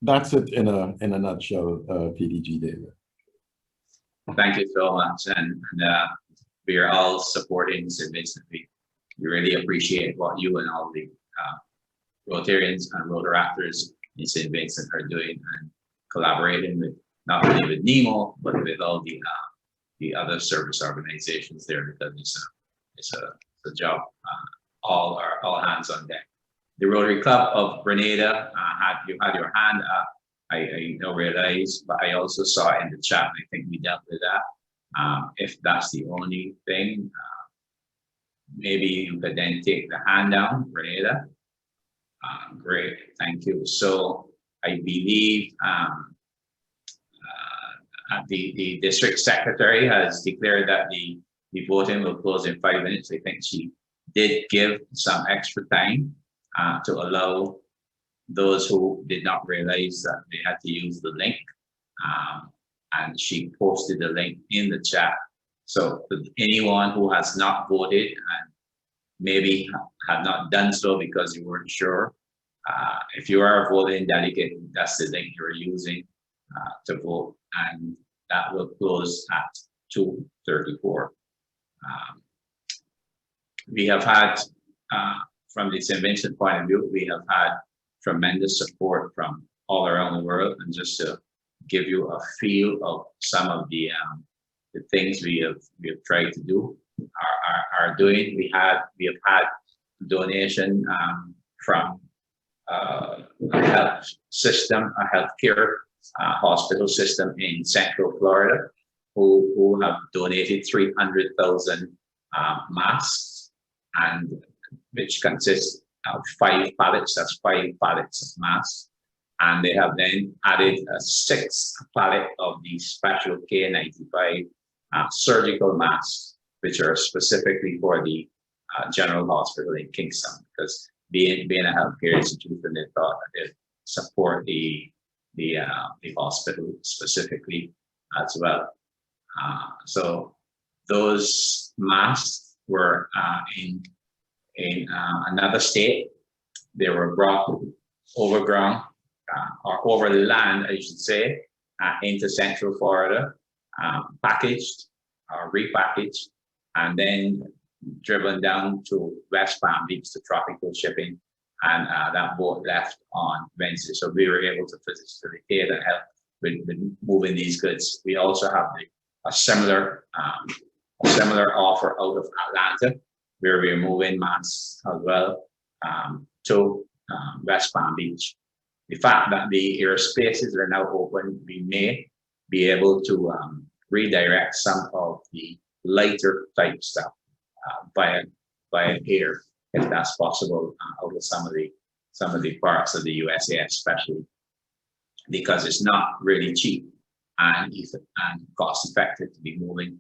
that's it in a nutshell, PDG, David. Thank you so much, and we are all supporting St. Vincent. We really appreciate what you and all the Rotarians and Rotaractors in St. Vincent are doing and collaborating with not only with NEMO but with all the other service organizations there, because it's a job all hands on deck. The Rotary Club of Grenada you had your hand up. I don't realize, but I also saw in the chat, I think we dealt with that. If that's the only thing, maybe you could then take the hand down, Grenada. Great, thank you. So I believe the district secretary has declared that the voting will close in 5 minutes. I think she did give some extra time to allow those who did not realize that they had to use the link. And she posted the link in the chat. So for anyone who has not voted and maybe have not done so because you weren't sure, if you are a voting delegate, that's the link you're using to vote, and that will close at 2:34. We have had, from the St. Vincent point of view, we have had tremendous support from all around the world. And just to give you a feel of some of the things we have tried to do, are doing, we have had donation from a health system, a healthcare hospital system in Central Florida, who have donated 300,000 masks, and which consists 5 pallets, that's 5 pallets of masks. And they have then added a 6th pallet of the special K95 surgical masks, which are specifically for the General Hospital in Kingston, because being a healthcare institution, they thought that they'd support the hospital specifically as well. So those masks were in another state. They were brought overground or over the land, I should say, into Central Florida, packaged or repackaged, and then driven down to West Palm Beach to tropical shipping, and that boat left on Wednesday. So we were able to facilitate and help with moving these goods. We also have a similar offer out of Atlanta, where we're moving masks as well to West Palm Beach. The fact that the airspaces are now open, we may be able to redirect some of the lighter type stuff via air, if that's possible, out of some of the parts of the USA, especially because it's not really cheap and cost effective to be moving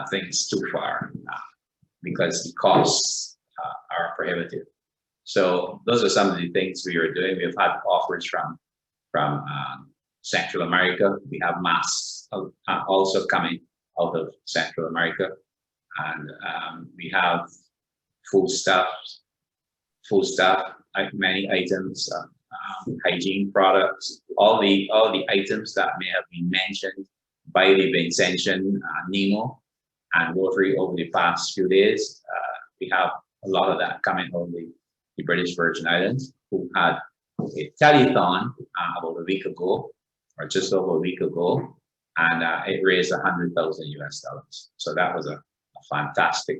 things too far because the costs are prohibitive. So those are some of the things we are doing. We've had offers from Central America. We have masks also coming out of Central America, and we have foodstuffs, many items, hygiene products, all the items that may have been mentioned by the Vincentian, Nemo, and Rotary over the past few days. We have a lot of that coming out of the British Virgin Islands, who had a telethon about a week ago, or just over a week ago, and it raised $100,000 US. So that was a fantastic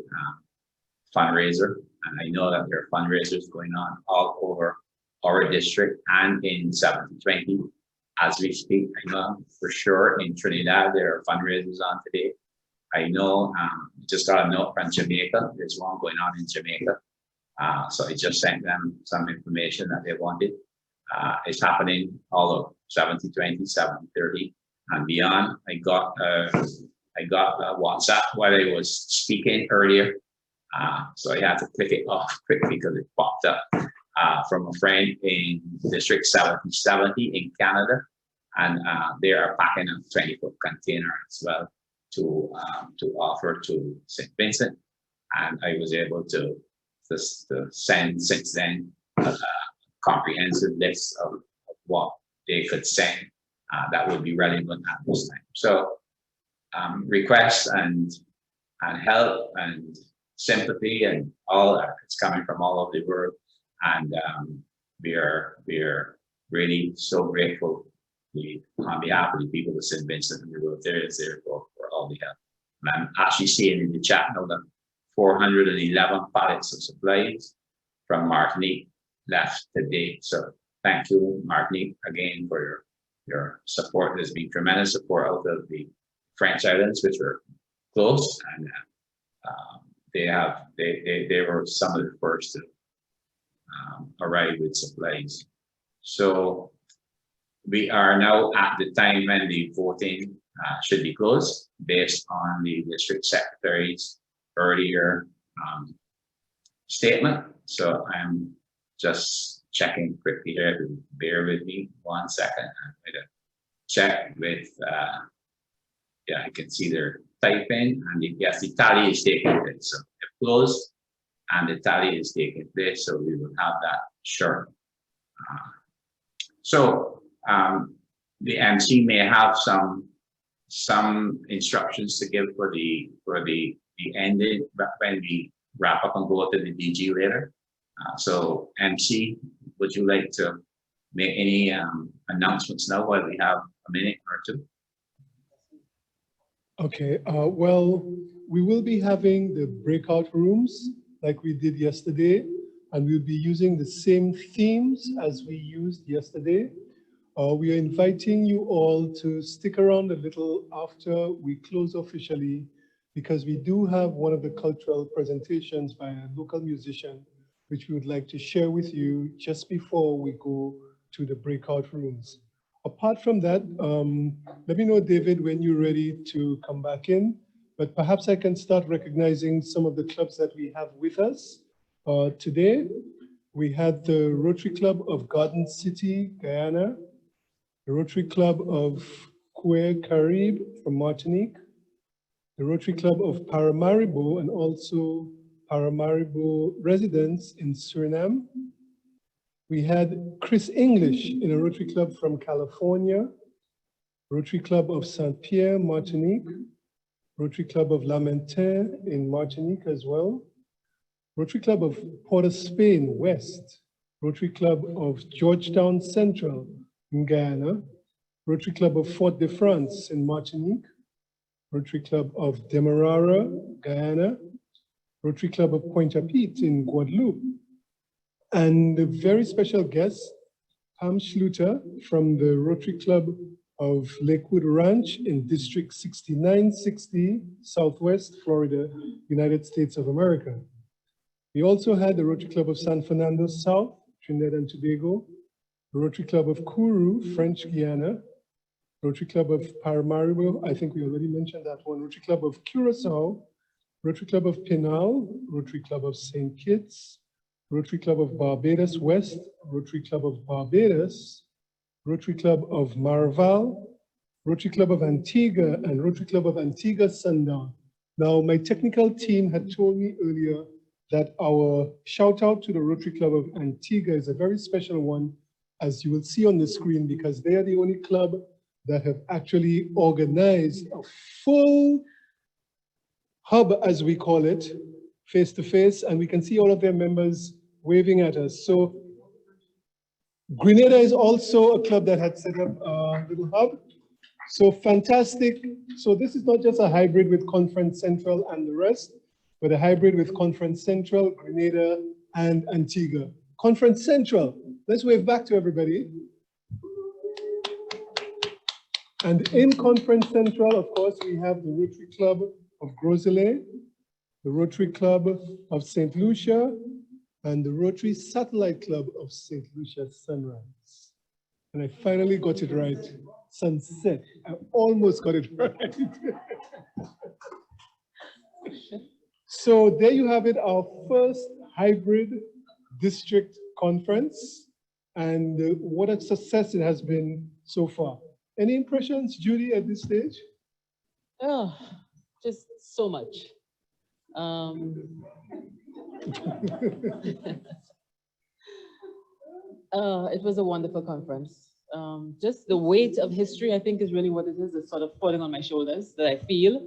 fundraiser, and I know that there are fundraisers going on all over our district and in 7020 as we speak. I know for sure in Trinidad there are fundraisers on today. I know just got a note from Jamaica. There's one going on in Jamaica. So I just sent them some information that they wanted. It's happening all of 7020, 7030 and beyond. I got a WhatsApp while I was speaking earlier. So I had to click it off quickly because it popped up from a friend in District 7070 in Canada. And they are packing a 20-foot container as well to offer to St. Vincent. And I was able to send since then a comprehensive list of what they could send that would be relevant at this time. So requests and help and sympathy and all that, it's coming from all over the world, and we are really so grateful on behalf of the people of St. Vincent and the Rotarians there for all the help. And I'm actually seeing in the chat now that 411 pallets of supplies from Martinique left today. So thank you, Martinique, again for your support. There's been tremendous support out of the French Islands, which were close, and they were some of the first to arrive with supplies. So we are now at the time when the voting should be closed based on the district secretary's earlier statement. So I'm just checking quickly here. Bear with me 1 second. I'm going to check with, yeah, I can see they're typing, and yes, the tally is taking place. So it's closed and the tally is taking place. So we will have that short. So the MC may have some instructions to give for the ending when we wrap up and go to the DG later. So MC, would you like to make any announcements now while we have a minute or two? Okay, well, we will be having the breakout rooms like we did yesterday, and we'll be using the same themes as we used yesterday. We are inviting you all to stick around a little after we close officially, because we do have one of the cultural presentations by a local musician which we would like to share with you just before we go to the breakout rooms. Apart from that, let me know, David, when you're ready to come back in, but perhaps I can start recognizing some of the clubs that we have with us. Today, we had the Rotary Club of Garden City, Guyana, the Rotary Club of Coué Caribe from Martinique, the Rotary Club of Paramaribo, and also Paramaribo residents in Suriname. We had Chris English in a Rotary Club from California, Rotary Club of Saint Pierre, Martinique, Rotary Club of Lamentin in Martinique as well, Rotary Club of Port of Spain West, Rotary Club of Georgetown Central in Guyana, Rotary Club of Fort de France in Martinique, Rotary Club of Demerara, Guyana, Rotary Club of Pointe-à-Pitre in Guadeloupe, and a very special guest, Pam Schulter from the Rotary Club of Lakewood Ranch in District 6960, Southwest Florida, United States of America. We also had the Rotary Club of San Fernando South, Trinidad and Tobago, the Rotary Club of Kourou, French Guiana, Rotary Club of Paramaribo, I think we already mentioned that one, Rotary Club of Curacao, Rotary Club of Pinal, Rotary Club of St. Kitts, Rotary Club of Barbados West, Rotary Club of Barbados, Rotary Club of Marval, Rotary Club of Antigua, and Rotary Club of Antigua Sundown. Now, my technical team had told me earlier that our shout out to the Rotary Club of Antigua is a very special one, as you will see on the screen, because they are the only club that have actually organized a full hub, as we call it, face-to-face, and we can see all of their members waving at us. So Grenada is also a club that had set up a little hub. So fantastic. So this is not just a hybrid with Conference Central and the rest, but a hybrid with Conference Central, Grenada, and Antigua. Conference Central, let's wave back to everybody. And in Conference Central, of course, we have the Rotary Club of Gros Islet, the Rotary Club of St. Lucia, and the Rotary Satellite Club of St. Lucia Sunrise. And I finally got it right. Sunset. I almost got it right. So there you have it, our first hybrid district conference, and what a success it has been so far. Any impressions, Judy, at this stage? Oh, just so much. It was a wonderful conference. Just the weight of history, I think, is really what it is. It's sort of falling on my shoulders that I feel.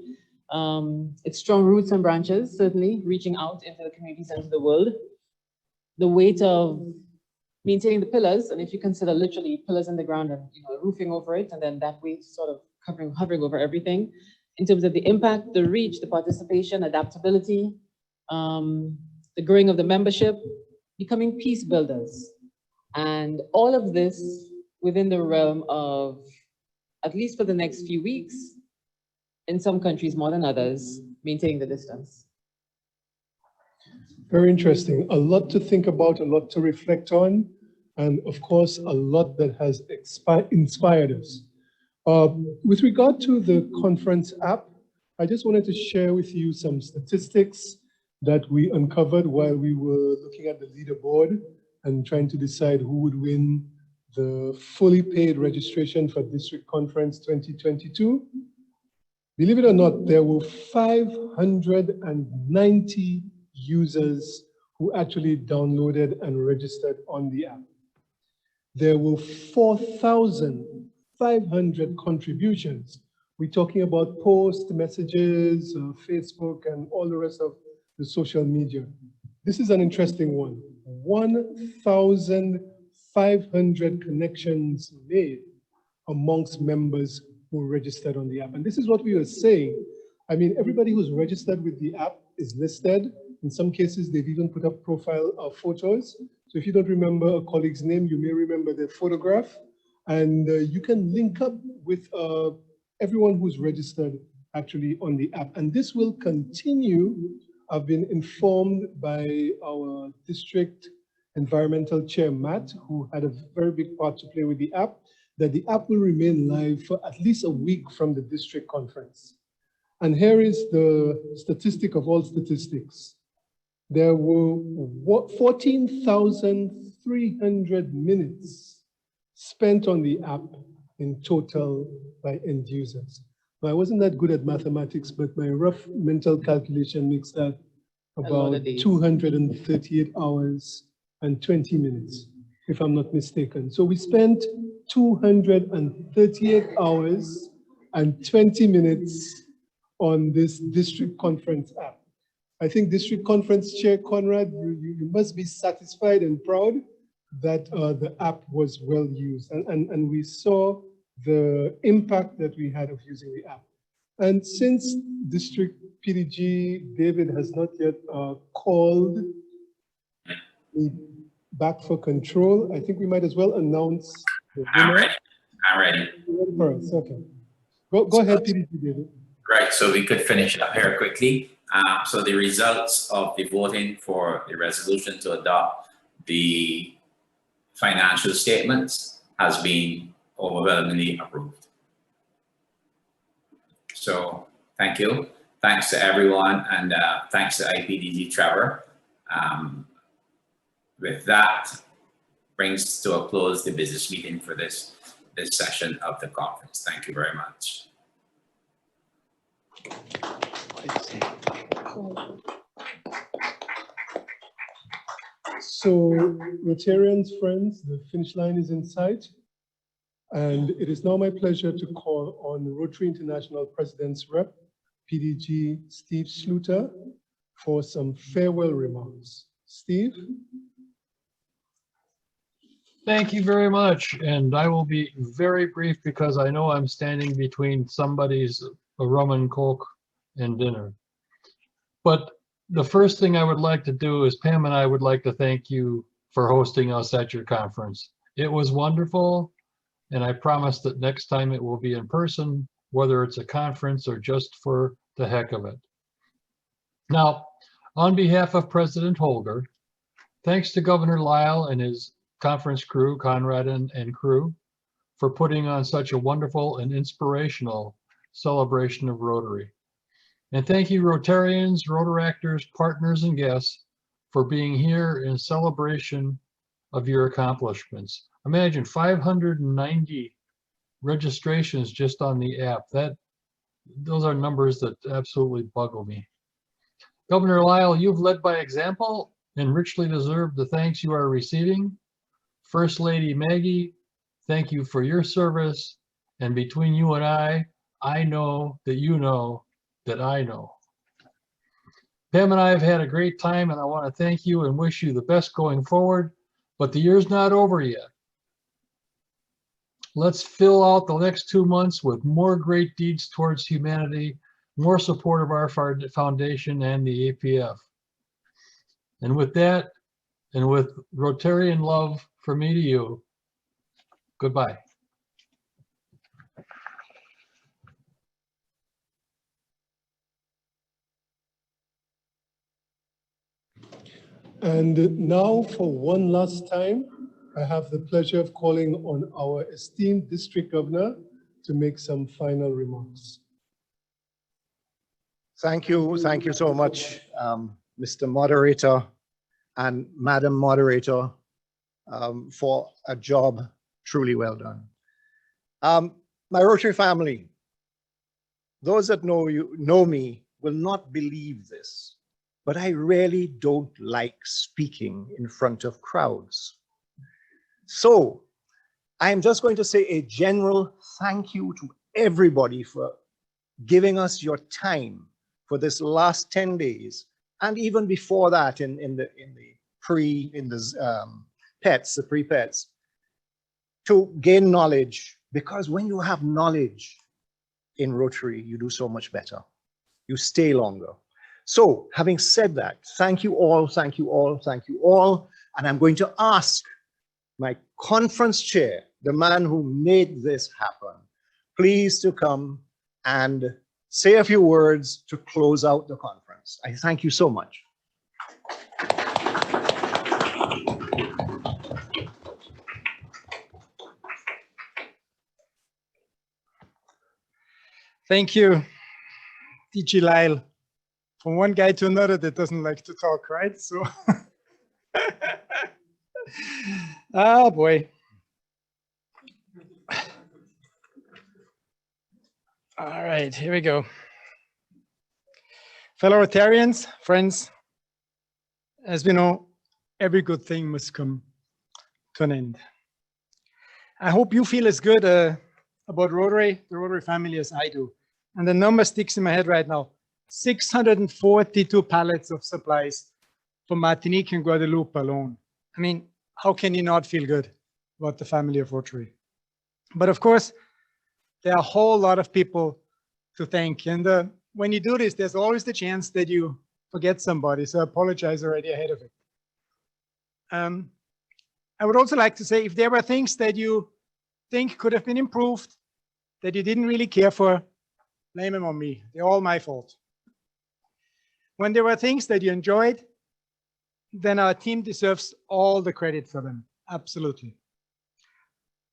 It's strong roots and branches, certainly, reaching out into the communities and to the world. The weight of maintaining the pillars, and if you consider literally pillars in the ground and roofing over it, and then that weight sort of hovering over everything, in terms of the impact, the reach, the participation, adaptability, the growing of the membership, becoming peace builders. And all of this within the realm of, at least for the next few weeks, in some countries more than others, maintaining the distance. Very interesting. A lot to think about, a lot to reflect on, and of course, a lot that has inspired us. With regard to the conference app, I just wanted to share with you some statistics that we uncovered while we were looking at the leaderboard and trying to decide who would win the fully paid registration for District Conference 2022. Believe it or not, there were 590 users who actually downloaded and registered on the app. There were 4,500 contributions. We're talking about posts, messages, Facebook, and all the rest of the social media. This is an interesting one. 1,500 connections made amongst members who registered on the app. And this is what we were saying. I mean, everybody who's registered with the app is listed. In some cases, they've even put up profile photos. So if you don't remember a colleague's name, you may remember their photograph. And you can link up with everyone who's registered actually on the app. And this will continue I've been informed by our district environmental chair, Matt, who had a very big part to play with the app, that the app will remain live for at least a week from the district conference. And here is the statistic of all statistics. There were 14,300 minutes spent on the app in total by end users. Now, I wasn't that good at mathematics, but my rough mental calculation makes that about 238 hours and 20 minutes, if I'm not mistaken. So we spent 238 hours and 20 minutes on this district conference app. I think District Conference Chair Conrad, you must be satisfied and proud that the app was well used. And we saw the impact that we had of using the app. And since District PDG, David has not yet called me back for control, I think we might as well announce the winner. I'm ready. Okay. Go ahead, PDG, David. Right, so we could finish up here quickly. So the results of the voting for the resolution to adopt the financial statements has been overwhelmingly approved. So thank you. Thanks to everyone, and thanks to IPDG Trevor. With that, brings to a close the business meeting for this session of the conference. Thank you very much. So, Rotarians, friends, the finish line is in sight. And it is now my pleasure to call on Rotary International President's Rep, PDG Steve Schulter, for some farewell remarks. Steve? Thank you very much. And I will be very brief because I know I'm standing between somebody's rum and coke and dinner. But the first thing I would like to do is, Pam and I would like to thank you for hosting us at your conference. It was wonderful, and I promise that next time it will be in person, whether it's a conference or just for the heck of it. Now, on behalf of President Holder, thanks to Governor Lisle and his conference crew, Conrad and crew, for putting on such a wonderful and inspirational celebration of Rotary. And thank you, Rotarians, Rotaractors, partners, and guests for being here in celebration of your accomplishments. Imagine 590 registrations just on the app. Those are numbers that absolutely boggle me. Governor Lisle, you've led by example and richly deserve the thanks you are receiving. First Lady Maggie, thank you for your service. And between you and I know that you know that I know. Pam and I have had a great time, and I want to thank you and wish you the best going forward, but the year's not over yet. Let's fill out the next 2 months with more great deeds towards humanity, more support of our foundation and the APF. And with that, and with Rotarian love from me to you, goodbye. And now, for one last time, I have the pleasure of calling on our esteemed district governor to make some final remarks. Thank you so much, Mr. Moderator and Madam Moderator, for a job truly well done. My Rotary family, those that know me will not believe this, but I really don't like speaking in front of crowds. So I'm just going to say a general thank you to everybody for giving us your time for this last 10 days. And even before that, in the pre-pets, to gain knowledge, because when you have knowledge in Rotary, you do so much better. You stay longer. So having said that, thank you all, thank you all, thank you all. And I'm going to ask my conference chair, the man who made this happen, please to come and say a few words to close out the conference. Rotarians. I thank you so much. Thank you, DG Lisle. From one guy to another that doesn't like to talk, right? So, oh boy. All right, here we go. Fellow Rotarians, friends, as we know, every good thing must come to an end. I hope you feel as good about Rotary, the Rotary family, as I do. And the number sticks in my head right now. 642 pallets of supplies for Martinique and Guadeloupe alone. I mean, how can you not feel good about the family of Rotary? But of course, there are a whole lot of people to thank. And when you do this, there's always the chance that you forget somebody. So I apologize already ahead of it. I would also like to say, if there were things that you think could have been improved, that you didn't really care for, blame them on me. They're all my fault. When there were things that you enjoyed, then our team deserves all the credit for them. Absolutely.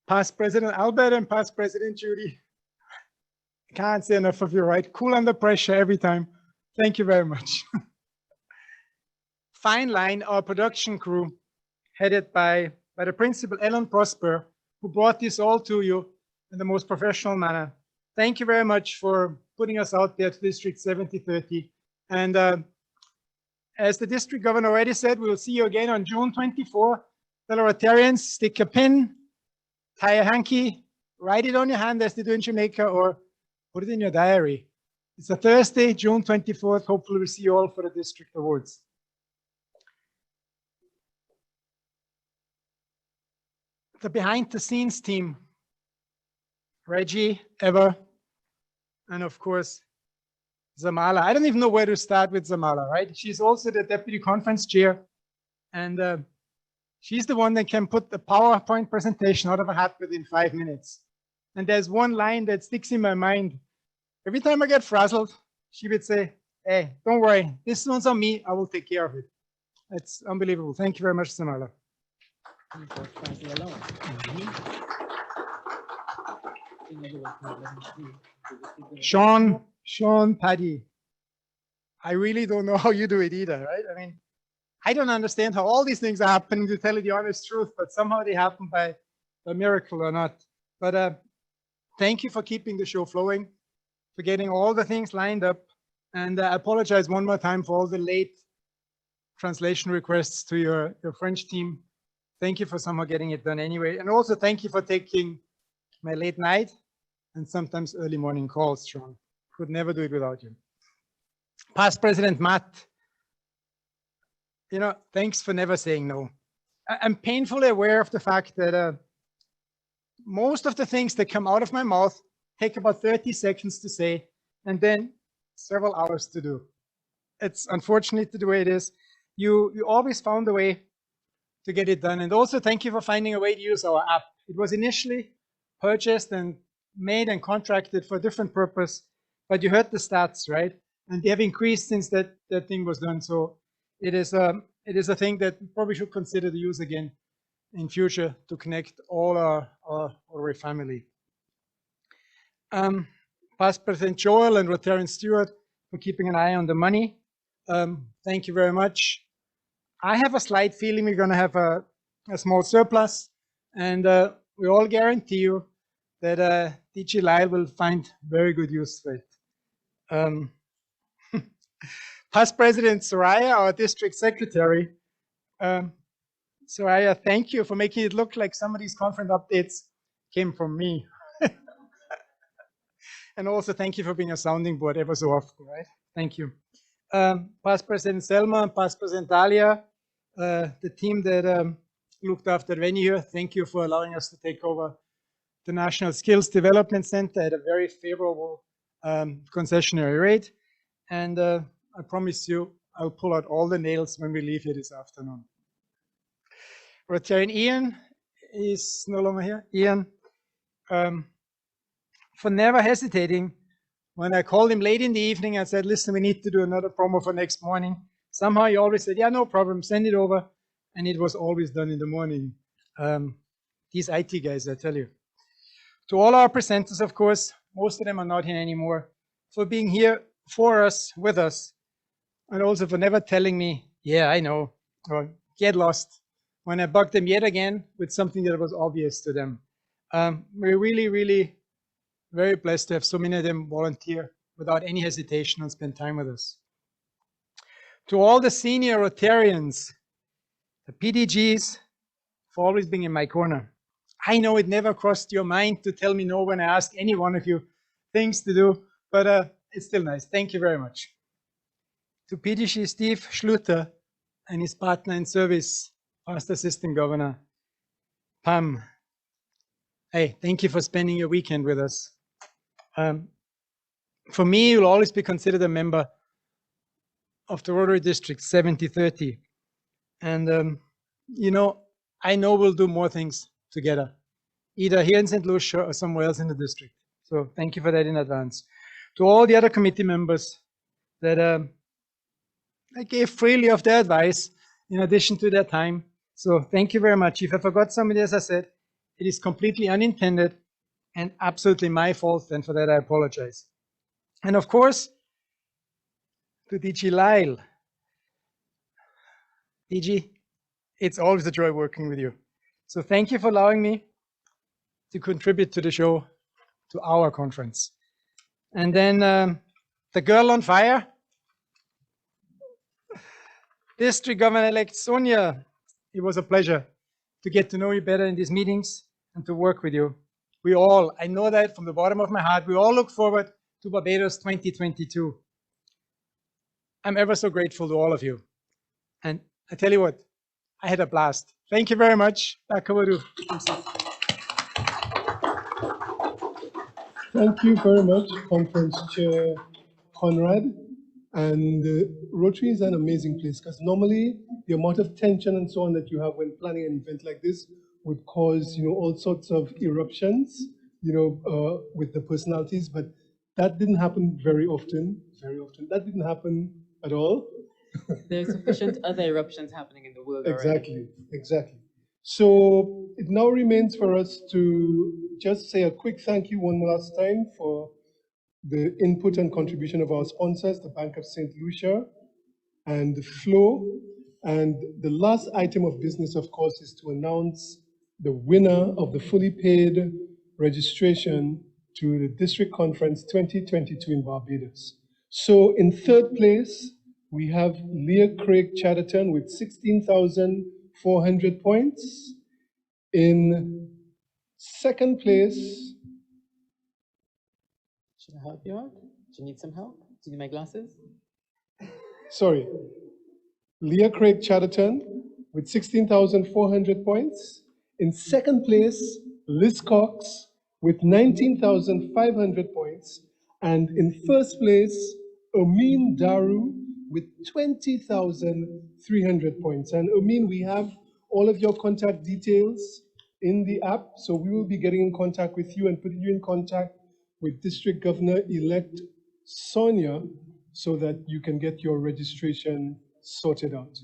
Past President Albert and Past President Judy, I can't say enough of you, right? Cool under pressure every time. Thank you very much. Fine Line, our production crew, headed by the principal, Ellen Prosper, who brought this all to you in the most professional manner. Thank you very much for putting us out there to District 7030. And as the district governor already said, we'll see you again on June 24. Fellow Rotarians, stick a pin, tie a hanky, write it on your hand as they do in Jamaica, or put it in your diary. It's a Thursday, June 24th. Hopefully we'll see you all for the district awards. The behind the scenes team, Reggie, Eva, and of course, Zamala. I don't even know where to start with Zamala, right? She's also the deputy conference chair, and she's the one that can put the PowerPoint presentation out of a hat within 5 minutes. And there's one line that sticks in my mind. Every time I get frazzled, she would say, hey, don't worry, this one's on me, I will take care of it. It's unbelievable. Thank you very much, Zamala. Sean, Paddy, I really don't know how you do it either, right? I mean, I don't understand how all these things are happening, to tell you the honest truth, but somehow they happen by a miracle or not. But thank you for keeping the show flowing, for getting all the things lined up. And I apologize one more time for all the late translation requests to your French team. Thank you for somehow getting it done anyway. And also thank you for taking my late night and sometimes early morning calls, Sean. Could never do it without you. Past President Matt, you know, thanks for never saying no. I'm painfully aware of the fact that most of the things that come out of my mouth take about 30 seconds to say, and then several hours to do. It's unfortunately the way it is. You always found a way to get it done. And also thank you for finding a way to use our app. It was initially purchased and made and contracted for a different purpose, but you heard the stats, right? And they have increased since that thing was done. So it is a thing that we probably should consider to use again in future to connect all our Rotary family. Past President Joel and Rotarian Stewart for keeping an eye on the money. Thank you very much. I have a slight feeling we're going to have a small surplus, and we all guarantee you that DG Lisle will find very good use for it. Past President Soraya, our district secretary. Soraya, thank you for making it look like some of these conference updates came from me. And also thank you for being a sounding board ever so often, right? Thank you. Past President Selma and Past President Dalia, the team that looked after the venue here, thank you for allowing us to take over the National Skills Development Center at a very favorable concessionary rate. And I promise you, I'll pull out all the nails when we leave here this afternoon. Rotarian Ian is no longer here. Ian, for never hesitating when I called him late in the evening, I said, listen, we need to do another promo for next morning. Somehow he always said, yeah, no problem, send it over. And it was always done in the morning. These IT guys, I tell you. To all our presenters, of course, most of them are not here anymore, for being here for us, with us, and also for never telling me, yeah, I know, or get lost, when I bugged them yet again with something that was obvious to them. We're really, really very blessed to have so many of them volunteer without any hesitation and spend time with us. To all the senior Rotarians, the PDGs, for always being in my corner. I know it never crossed your mind to tell me no when I ask any one of you things to do, but it's still nice. Thank you very much. To PDG Steve Schulter and his partner in service, Past Assistant Governor Pam. Hey, thank you for spending your weekend with us. For me, you'll always be considered a member of the Rotary District 7030. And, you know we'll do more things together, either here in St. Lucia or somewhere else in the district. So thank you for that in advance. To all the other committee members that I gave freely of their advice in addition to their time. So thank you very much. If I forgot somebody, as I said, it is completely unintended and absolutely my fault, and for that I apologize. And of course, to DG Lisle. DG, it's always a joy working with you. So thank you for allowing me to contribute to the show, to our conference. And then the girl on fire, District Governor-elect Sonya. It was a pleasure to get to know you better in these meetings and to work with you. We all, I know that from the bottom of my heart, we all look forward to Barbados 2022. I'm ever so grateful to all of you. And I tell you what, I had a blast. Thank you very much. Back over to Thank you very much, Conference Chair Conrad. And Rotary is an amazing place because normally the amount of tension and so on that you have when planning an event like this would cause, all sorts of eruptions, with the personalities. But that didn't happen very often. That didn't happen at all. There's sufficient other eruptions happening in the world already. Exactly. So it now remains for us to just say a quick thank you one last time for the input and contribution of our sponsors, the Bank of St. Lucia and the Flow. And the last item of business, of course, is to announce the winner of the fully paid registration to the District Conference 2022 in Barbados. So in third place, we have Leah Craig Chatterton with 16,400 points. In second place, should I help you out? Do you need some help? Do you need my glasses? Sorry. Leah Craig Chatterton with 16,400 points. In second place, Liz Cox with 19,500 points. And in first place, Amin Daru with 20,300 points. And Amin, we have all of your contact details in the app. So we will be getting in contact with you and putting you in contact with District Governor-elect Sonya so that you can get your registration sorted out.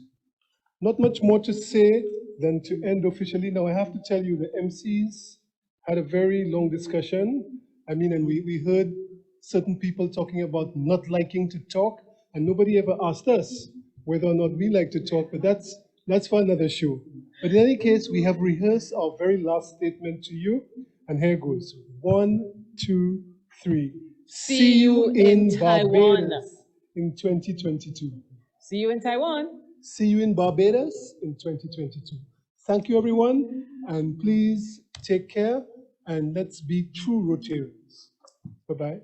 Not much more to say than to end officially. Now I have to tell you the MCs had a very long discussion. And we heard certain people talking about not liking to talk, and nobody ever asked us whether or not we like to talk, but that's for another show. But in any case, we have rehearsed our very last statement to you, and here goes. 1, 2, 3. See you in Taiwan Barbados in 2022. See you in Taiwan. See you in Barbados in 2022. Thank you, everyone, and please take care, and let's be true Rotarians. Bye-bye.